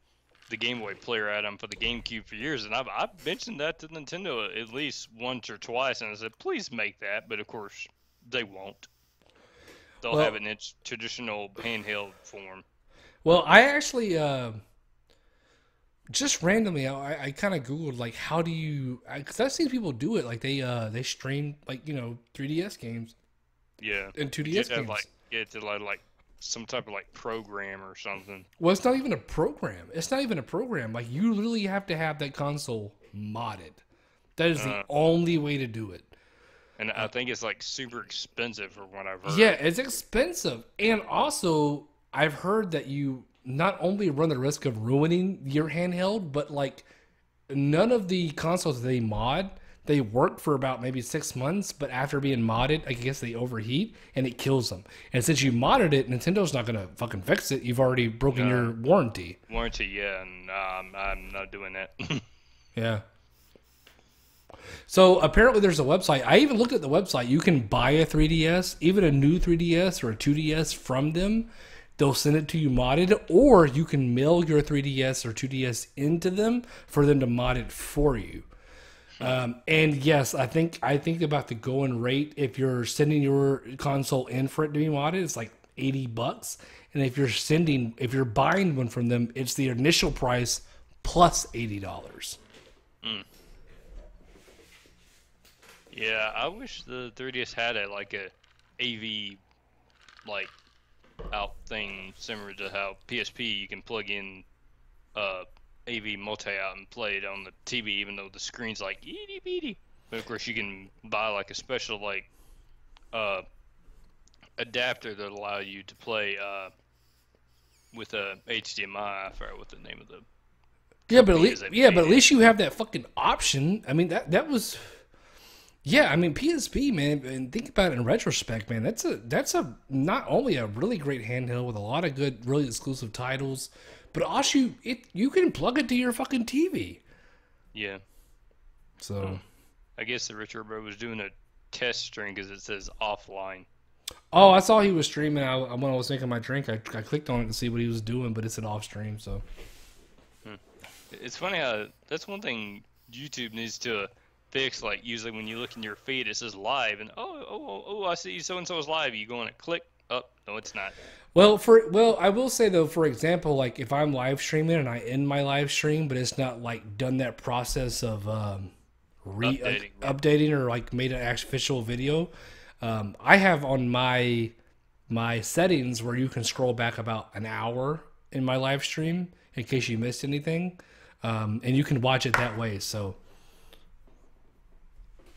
Game Boy player add-on for the GameCube for years, and I've mentioned that to Nintendo at least once or twice, and I said, please make that, but of course, they won't. They'll have it in its traditional handheld form. Well, I actually, just randomly, I kind of Googled, like, how do you, because I've seen people do it, like, they stream, like, you know, 3DS games. Yeah. And 2DS games. To like some type of like program or something. Well, it's not even a program. Like, you literally have to have that console modded. That is the only way to do it. And I think it's like super expensive for what I've heard. Yeah, it's expensive. And also, I've heard that you not only run the risk of ruining your handheld, but like none of the consoles they mod, they work for about maybe 6 months, but after being modded, I guess they overheat and it kills them. And since you modded it, Nintendo's not going to fucking fix it. You've already broken your warranty. Yeah, and I'm not doing that. Yeah. So apparently there's a website. I even looked at the website. You can buy a 3DS, even a new 3DS or a 2DS from them. They'll send it to you modded, or you can mail your 3DS or 2DS into them for them to mod it for you. And yes, I think about the going rate. If you're sending your console in for it to be modded, it's like $80. And if you're buying one from them, it's the initial price plus $80. Yeah, I wish the 3DS had a AV like out thing similar to how PSP you can plug in AV multi-out and play it on the TV, even though the screen's like itty bitty. But of course, you can buy like a special adapter that allow you to play with a HDMI. I forgot what the name of the Yeah, but company is that but made at it. least you have that fucking option. I mean, that was. Yeah, I mean PSP, man, and think about it in retrospect, man. That's a not only a really great handheld with a lot of good, really exclusive titles, but also you can plug it to your fucking TV. Yeah. So, I guess the Richard Bro was doing a test stream because it says offline. oh, I saw he was streaming. When I was making my drink, I clicked on it to see what he was doing, but it's an off stream. So, It's funny how that's one thing YouTube needs to fix. Like usually when you look in your feed, it says live, and I see so and so is live. You go on it, click. Oh, no, it's not. I will say though, for example, like if I'm live streaming and I end my live stream, but it's not like done that process of updating or like made an official video. I have on my settings where you can scroll back about an hour in my live stream in case you missed anything, and you can watch it that way. So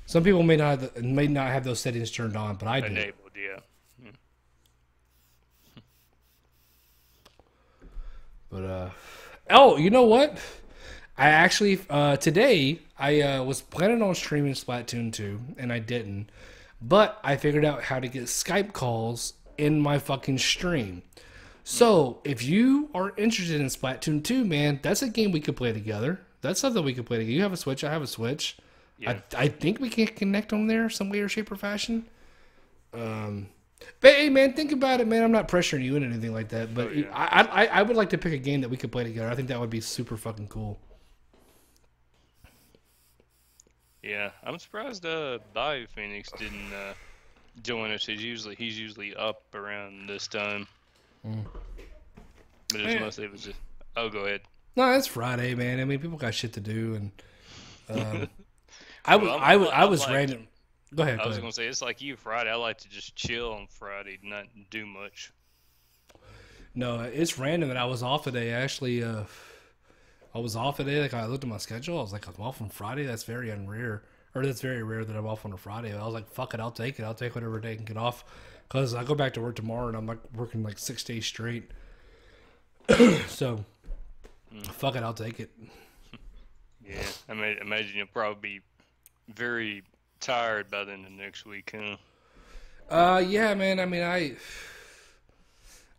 some people may not have those settings turned on, but I do. Enabled, yeah. But oh, you know what? I actually today I was planning on streaming Splatoon 2 and I didn't, but I figured out how to get Skype calls in my fucking stream. So if you are interested in Splatoon 2, man, that's a game we could play together. That's something we could play together. You have a Switch, I have a Switch. Yeah. I think we can connect on there some way or shape or fashion. But hey, man, think about it, man. I'm not pressuring you into anything like that, but yeah. I would like to pick a game that we could play together. I think that would be super fucking cool. Yeah, I'm surprised Bio Phoenix didn't join us. He's usually up around this time. But Man. it was just. Oh, go ahead. No, it's Friday, man. I mean, people got shit to do, and Well, I was like- random. Go ahead. I Go was ahead. gonna say it's like you Friday. I like to just chill on Friday, not do much. No, it's random that I was off today. Actually, I was off today. Like I looked at my schedule. I was like, I'm off on Friday. That's very unrare, or that's very rare that I'm off on a Friday. I was like, fuck it, I'll take it. I'll take whatever day I can get off, because I go back to work tomorrow and I'm like working like 6 days straight. So, fuck it, I'll take it. Yeah, I mean, imagine you'll probably be very tired by the end of next week, huh? Yeah, man. I mean, I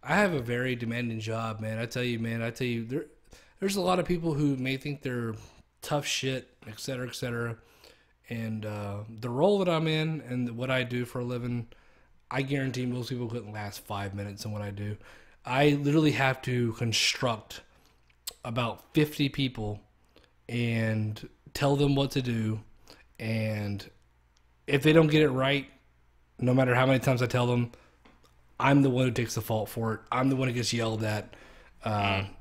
have a very demanding job, man. I tell you, there's a lot of people who may think they're tough shit, et cetera, et cetera. And the role that I'm in and what I do for a living, I guarantee most people couldn't last 5 minutes in what I do. I literally have to construct about 50 people and tell them what to do. And if they don't get it right, no matter how many times I tell them, I'm the one who takes the fault for it. I'm the one who gets yelled at.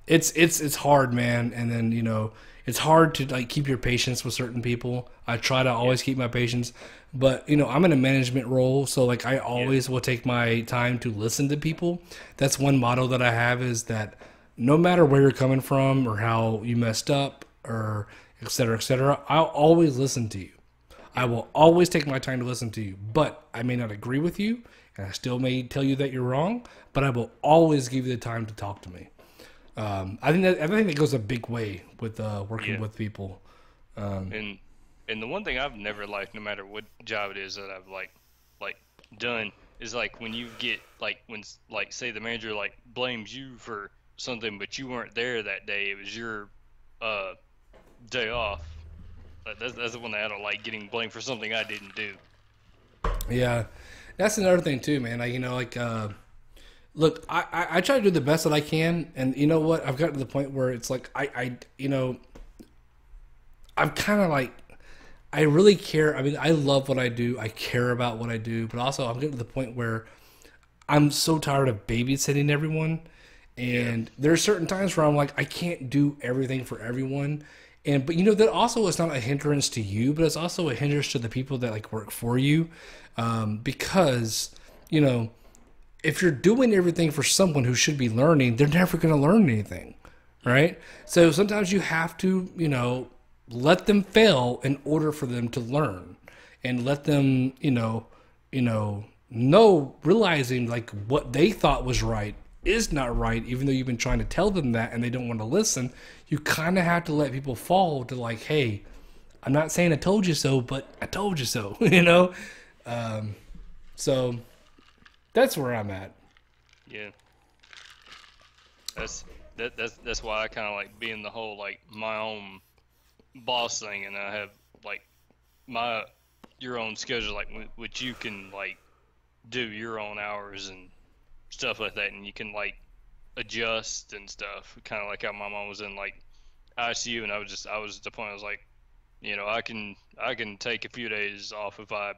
It's hard, man. And then, it's hard to like keep your patience with certain people. I try to always keep my patience, but I'm in a management role, so like I always will take my time to listen to people. That's one motto that I have, is that no matter where you're coming from or how you messed up or et cetera, I'll always listen to you. I will always take my time to listen to you, but I may not agree with you, and I still may tell you that you're wrong, but I will always give you the time to talk to me. I think that goes a big way with working with people. And the one thing I've never liked, no matter what job it is that I've like done, is like when you get when say the manager blames you for something, but you weren't there that day. It was your day off. That's the one that I don't like, getting blamed for something I didn't do. Yeah, that's another thing too, man. Look, I try to do the best that I can, and you know what? I've gotten to the point where it's like I'm kind of like, I really care. I mean, I love what I do. I care about what I do, but also I'm getting to the point where I'm so tired of babysitting everyone, and there are certain times where I'm like, I can't do everything for everyone. But that also is not a hindrance to you, but it's also a hindrance to the people that work for you, because if you're doing everything for someone who should be learning, they're never going to learn anything, right? So sometimes you have to, let them fail in order for them to learn, and let them, realizing what they thought was right is not right, even though you've been trying to tell them that and they don't want to listen, you kind of have to let people fall to like, hey, I'm not saying I told you so, but I told you so, you know? So that's where I'm at. Yeah. That's why I kind of like being the whole like my own boss thing, and I have like your own schedule, like which you can like do your own hours and stuff like that, and you can like adjust and stuff. Kind of like how my mom was in like ICU, and I was at the point I was like, you know, I can take a few days off if I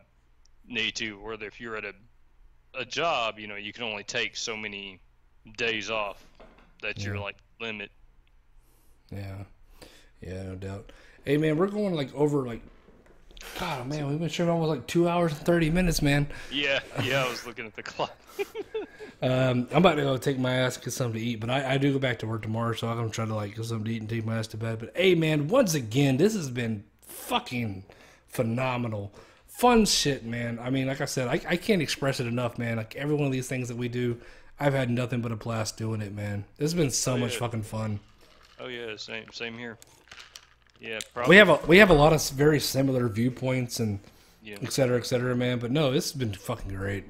need to. Or if you're at a job, you know, you can only take so many days off. That's your like limit. Yeah, no doubt. Hey man, we're going like over like, God man, we've been streaming almost like 2 hours and 30 minutes, man. Yeah, I was looking at the clock. I'm about to go take my ass and get something to eat, but I do go back to work tomorrow, so I'm gonna try to like get something to eat and take my ass to bed. But hey man, once again, this has been fucking phenomenal. Fun shit, man. I mean, like I said, I can't express it enough, man. Like every one of these things that we do, I've had nothing but a blast doing it, man. This has been so much fucking fun. Oh yeah, same here. Yeah, probably. We have a lot of very similar viewpoints and et cetera, man. But no, this has been fucking great.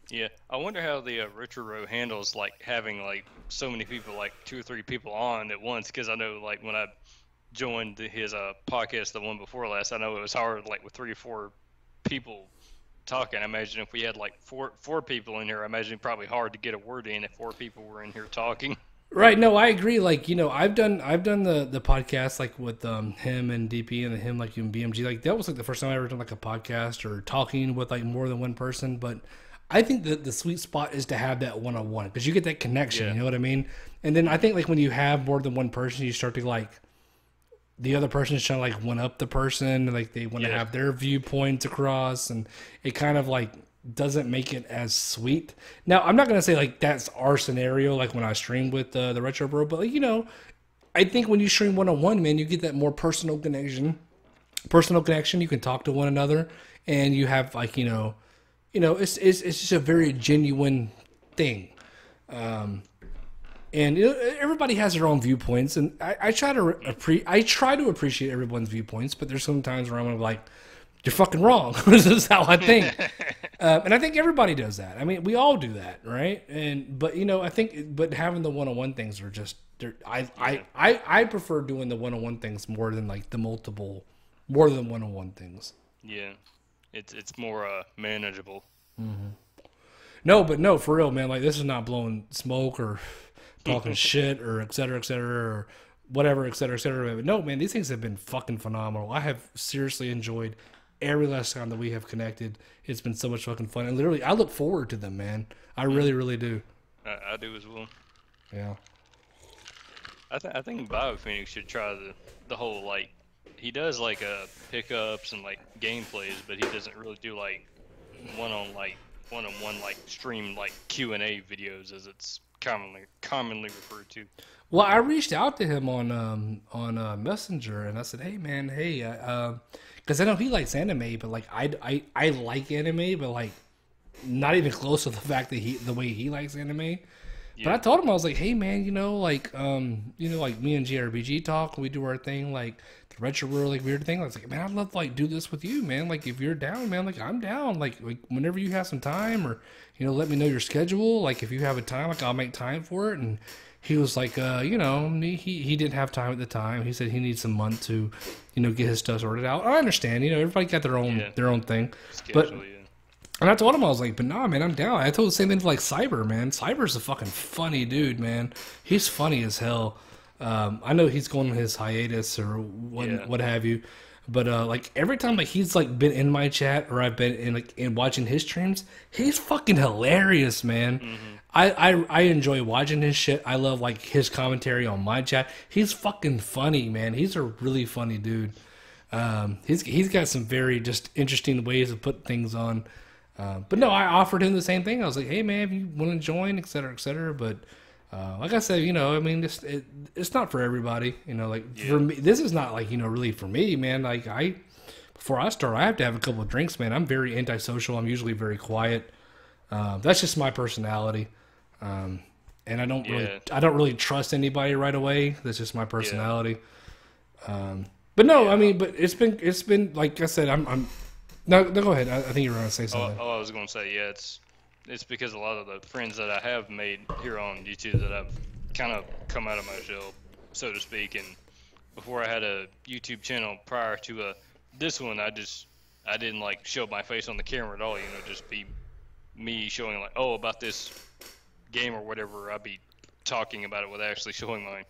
Yeah, I wonder how the Retro Row handles like having like so many people, like 2 or 3 people on at once. Because I know like when I joined his podcast, the one before last, I know it was hard like with 3 or 4 people talking. I imagine if we had like four people in here, I imagine it'd probably hard to get a word in if 4 people were in here talking. Right. No, I agree. Like, you know, I've done the podcast like with him and DP and him like in BMG. Like that was like the first time I ever done like a podcast or talking with like more than one person. But I think that the sweet spot is to have that one-on-one because you get that connection. You know what I mean? And then I think like when you have more than one person, you start to like the other person's trying to like one up the person, like they want to have their viewpoints across, and it kind of like doesn't make it as sweet. Now, I'm not gonna say like that's our scenario, like when I stream with the Retro Bro, but like, you know, I think when you stream one-on-one, man, you get that more personal connection. You can talk to one another, and you have like you know, it's just a very genuine thing. And everybody has their own viewpoints, and I try to appreciate everyone's viewpoints, but there's some times where I'm like, you're fucking wrong. This is how I think, and I think everybody does that. I mean, we all do that, right? But you know, I think, but having the one-on-one things are just, I prefer doing the one-on-one things more than like the more than one-on-one things. Yeah, it's more manageable. Mm-hmm. No, for real, man. Like this is not blowing smoke or talking shit or et cetera, or whatever, et cetera, et cetera. But no, man, these things have been fucking phenomenal. I have seriously enjoyed every last time that we have connected. It's been so much fucking fun. And literally, I look forward to them, man. I really, really do. I do as well. Yeah. I think BioPhoenix should try the whole, like, he does, like, pickups and, like, gameplays, but he doesn't really do, like, one-on-one, like, stream, like, Q&A videos, as it's commonly referred to. Well, I reached out to him on Messenger, and I said, "Hey, man, because I know he likes anime, but like I like anime, but like not even close to the fact that the way he likes anime." Yeah. But I told him, I was like, "Hey, man, like me and Jrpg talk, we do our thing, like the retro world, like weird thing." I was like, "Man, I'd love to like do this with you, man. Like if you're down, man, like I'm down. Like whenever you have some time, or let me know your schedule. Like if you have a time, like I'll make time for it." And he was like, he didn't have time at the time. He said he needs a month to, get his stuff sorted out. I understand, everybody got their own thing. Schedule, and I told him, I was like, but nah, man, I'm down. I told the same thing to like Cyber, man. Cyber's a fucking funny dude, man. He's funny as hell. I know he's going on his hiatus or what have you. But like every time like he's like been in my chat or I've been in watching his streams, he's fucking hilarious, man. Mm-hmm. I enjoy watching his shit. I love like his commentary on my chat. He's fucking funny, man. He's a really funny dude. He's got some very just interesting ways of putting things on. But no, I offered him the same thing. I was like, hey man, if you want to join, et cetera, et cetera. But like I said, I mean, it's not for everybody. For me, this is not like really for me, man. Like before I start, I have to have a couple of drinks, man. I'm very antisocial. I'm usually very quiet. That's just my personality. and Yeah. I don't really trust anybody right away. That's just my Yeah. personality. But no, I Yeah. mean, but it's been like I said, I'm no, go ahead. I think you were going to say something. I was gonna say, yeah, it's because a lot of the friends that I have made here on YouTube that I've kind of come out of my shell, so to speak. And before I had a YouTube channel prior to this one, I didn't like show my face on the camera at all. You know, just be me showing like, oh, about this game or whatever. I'd be talking about it without actually showing my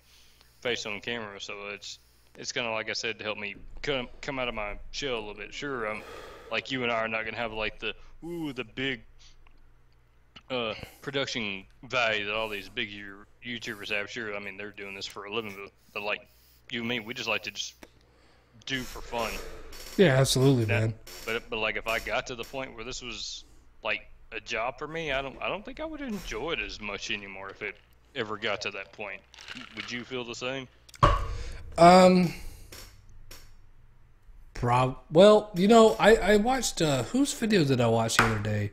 face on camera. So it's kind of like I said to help me come out of my shell a little bit. Sure, like you and I are not gonna have like the big production value that all these big YouTubers have. Sure, I mean they're doing this for a living, but like you and me, we just like to just do for fun. Yeah, absolutely, That, man. but like if I got to the point where this was like a job for me, I don't think I would enjoy it as much anymore if it ever got to that point. Would you feel the same? Um, well, you know, I watched whose video did I watch the other day,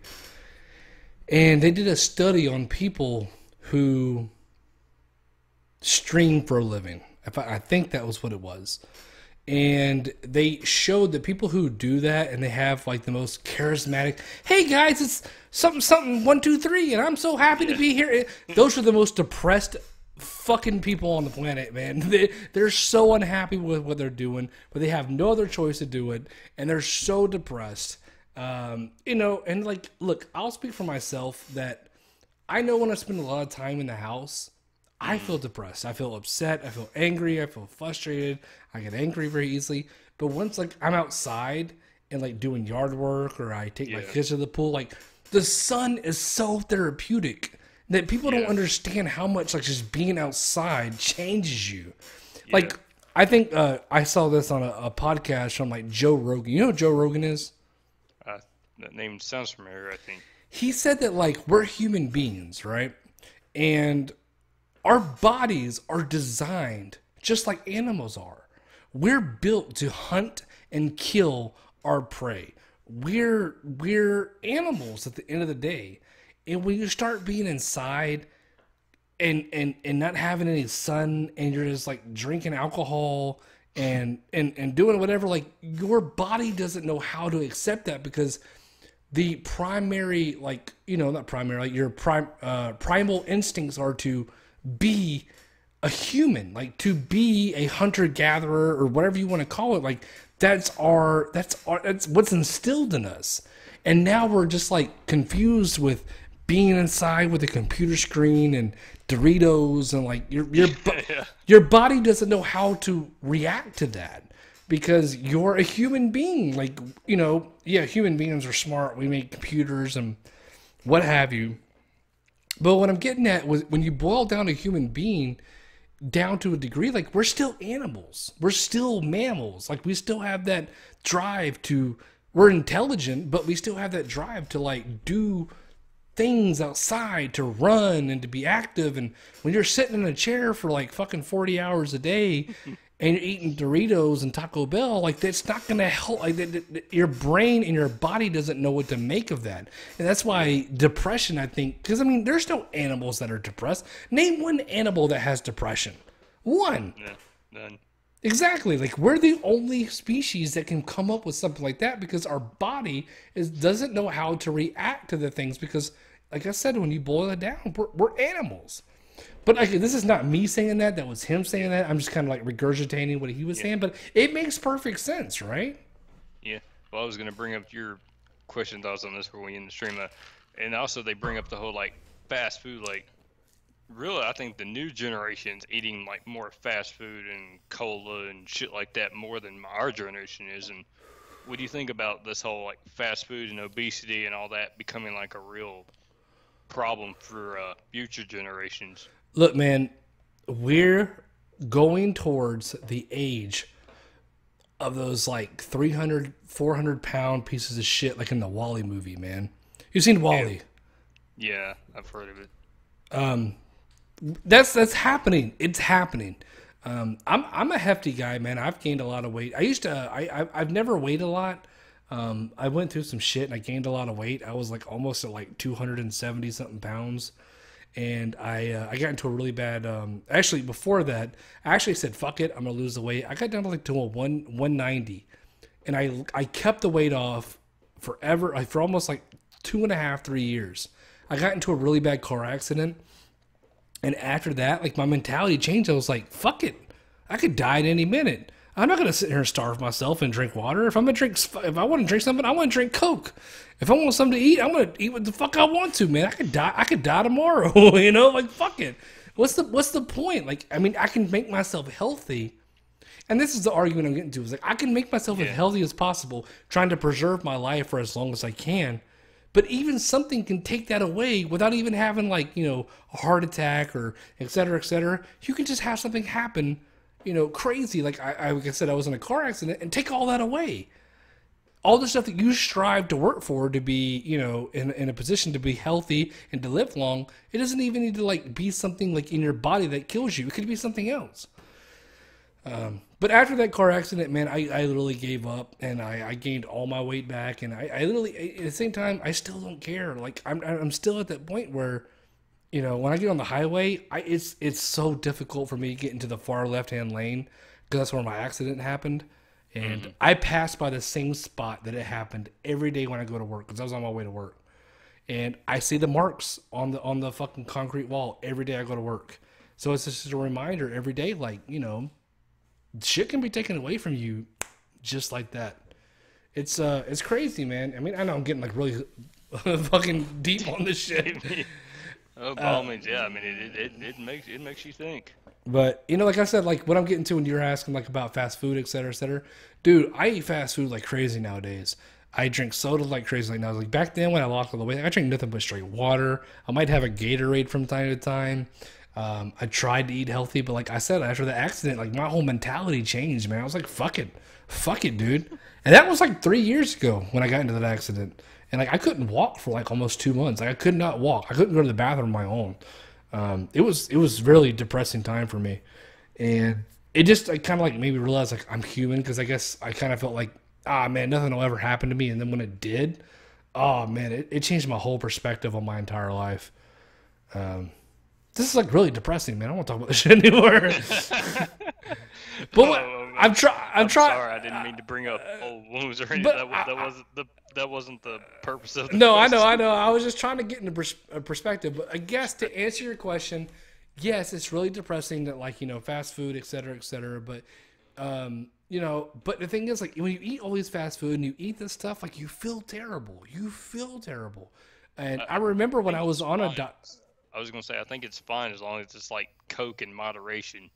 and they did a study on people who stream for a living. I think that was what it was. And they showed that people who do that and they have like the most charismatic, hey guys, it's something something 1 2 3, and I'm so happy to be here. Those are the most depressed fucking people on the planet, man. They're so unhappy with what they're doing, but they have no other choice to do it, and they're so depressed. You know, and like, look, I'll speak for myself that I know when I spend a lot of time in the house, I feel depressed. I feel upset. I feel angry. I feel frustrated. I get angry very easily. But once like I'm outside and like doing yard work, or I take my Yeah. kids to the pool, like the sun is so therapeutic that people don't Yeah. understand how much like just being outside changes you. Yeah. Like I think I saw this on a podcast from like Joe Rogan. You know who Joe Rogan is? That name sounds familiar, I think. He said that like we're human beings, right? And our bodies are designed just like animals are. We're built to hunt and kill our prey. We're animals at the end of the day. And when you start being inside and not having any sun, and you're just like drinking alcohol and doing whatever, like your body doesn't know how to accept that, because the primary, like, you know, not primary, like your primal instincts are to be a human, like to be a hunter gatherer or whatever you want to call it. Like that's what's instilled in us. And now we're just like confused with being inside with a computer screen and Doritos, and like Yeah. your body doesn't know how to react to that, because you're a human being. Like, you know, yeah, human beings are smart. We make computers and what have you. But what I'm getting at was when you boil down a human being down to a degree, like we're still animals. We're still mammals. Like we still have that drive to, we're intelligent, but we still have that drive to like do things outside, to run and to be active. And when you're sitting in a chair for like fucking 40 hours a day and you're eating Doritos and Taco Bell, like that's not going to help. Like your brain and your body doesn't know what to make of that. And that's why depression, I think, because I mean, there's no animals that are depressed. Name one animal that has depression. One. Yeah. None. Exactly. Like we're the only species that can come up with something like that, because our body doesn't know how to react to the things, because like I said, when you boil it down, we're animals. But okay, this is not me saying that. That was him saying that. I'm just kind of like regurgitating what he was saying, but it makes perfect sense, right? Yeah. Well, I was gonna bring up your question thoughts on this before we end the stream, and also they bring up the whole like fast food. Like, really, I think the new generation's eating like more fast food and cola and shit like that more than our generation is. And what do you think about this whole like fast food and obesity and all that becoming like a real problem for future generations? Look, man, we're going towards the age of those like 300, 400 pound pieces of shit, like in the Wall-E movie, man. You've seen Wall-E. Yeah, I've heard of it. That's happening. It's happening. I'm a hefty guy, man. I've gained a lot of weight. I've never weighed a lot. I went through some shit and I gained a lot of weight. I was like almost at like 270 something pounds. and I got into a really bad. Actually, before that, I actually said fuck it, I'm gonna lose the weight. I got down to like to a 190, and I kept the weight off forever, like for almost like 2.5 3 years. I got into a really bad car accident, and after that, like my mentality changed. I was like, fuck it, I could die at any minute. I'm not gonna sit here and starve myself and drink water. If I want to drink something, I want to drink Coke. If I want something to eat, I'm gonna eat what the fuck I want to, man. I could die. I could die tomorrow. You know, like fuck it. What's the point? Like, I mean, I can make myself healthy, and this is the argument I'm getting to. Is like I can make myself as healthy as possible, trying to preserve my life for as long as I can. But even something can take that away without even having like a heart attack or et cetera, et cetera. You can just have something happen, crazy. Like I said, I was in a car accident and take all that away. All the stuff that you strive to work for to be, in a position to be healthy and to live long, it doesn't even need to like be something like in your body that kills you. It could be something else. But after that car accident, man, I literally gave up and I gained all my weight back. And I literally, at the same time, I still don't care. Like I'm still at that point where, when I get on the highway, it's so difficult for me to get into the far left-hand lane because that's where my accident happened. And I pass by the same spot that it happened every day when I go to work because I was on my way to work. And I see the marks on the fucking concrete wall every day I go to work. So it's just a reminder every day, like, shit can be taken away from you just like that. It's crazy, man. I mean, I know I'm getting like really fucking deep on this shit. Oh, by all means, yeah. I mean, it makes you think. But like I said, like what I'm getting to when you're asking like about fast food, et cetera, et cetera. Dude, I eat fast food like crazy nowadays. I drink soda like crazy now. Like back then when I lost all the weight, I drink nothing but straight water. I might have a Gatorade from time to time. I tried to eat healthy, but like I said, after the accident, like my whole mentality changed, man. I was like, fuck it, dude. And that was like 3 years ago when I got into that accident. And like I couldn't walk for like almost 2 months. Like I could not walk. I couldn't go to the bathroom on my own. It was really depressing time for me, and it just kind of like made me realize like I'm human because I guess I kind of felt like man, nothing will ever happen to me, and then when it did, oh man, it changed my whole perspective on my entire life. This is like really depressing, man. I don't want to talk about this shit anymore. But I'm trying. Sorry, I didn't mean to bring up old wounds or anything. That wasn't the purpose of the No, question. I know. I was just trying to get into perspective. But I guess to answer your question, yes, it's really depressing that like fast food, et cetera, et cetera. But but the thing is like when you eat all these fast food and you eat this stuff, like you feel terrible. You feel terrible. And I remember when I was on a I was gonna say I think it's fine as long as it's like Coke in moderation.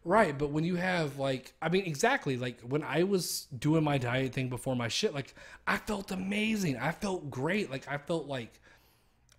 Right, but when you have like, I mean, exactly, like when I was doing my diet thing before my shit, like I felt amazing. I felt great. Like I felt like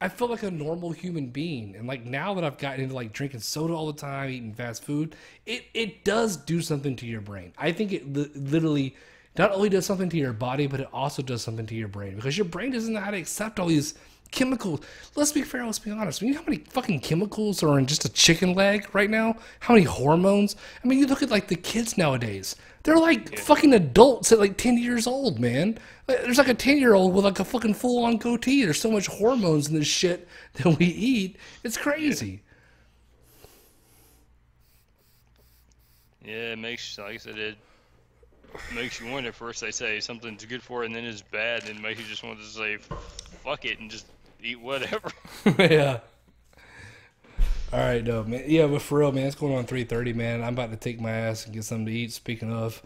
a normal human being. And like now that I've gotten into like drinking soda all the time, eating fast food, it does do something to your brain. I think it literally not only does something to your body, but it also does something to your brain because your brain doesn't know how to accept all these chemicals. Let's be fair, let's be honest. You know how many fucking chemicals are in just a chicken leg right now? How many hormones? I mean, you look at like the kids nowadays. They're like fucking adults at like 10 years old, man. There's like a 10-year-old with like a fucking full-on goatee. There's so much hormones in this shit that we eat. It's crazy. Yeah, it makes, like I said, it makes you wonder. First they say something's good for it, and then it's bad, and it makes you just want to say, fuck it, and just eat whatever. Yeah. All right, no, man. Yeah, but for real, man, it's going on 3:30, man. I'm about to take my ass and get something to eat. Speaking of,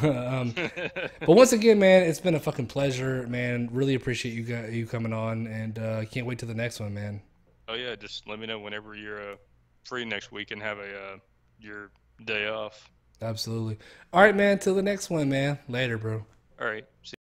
but once again, man, it's been a fucking pleasure, man. Really appreciate you coming on, and can't wait till the next one, man. Oh yeah, just let me know whenever you're free next week and have your day off. Absolutely. All right, man. Till the next one, man. Later, bro. All right. See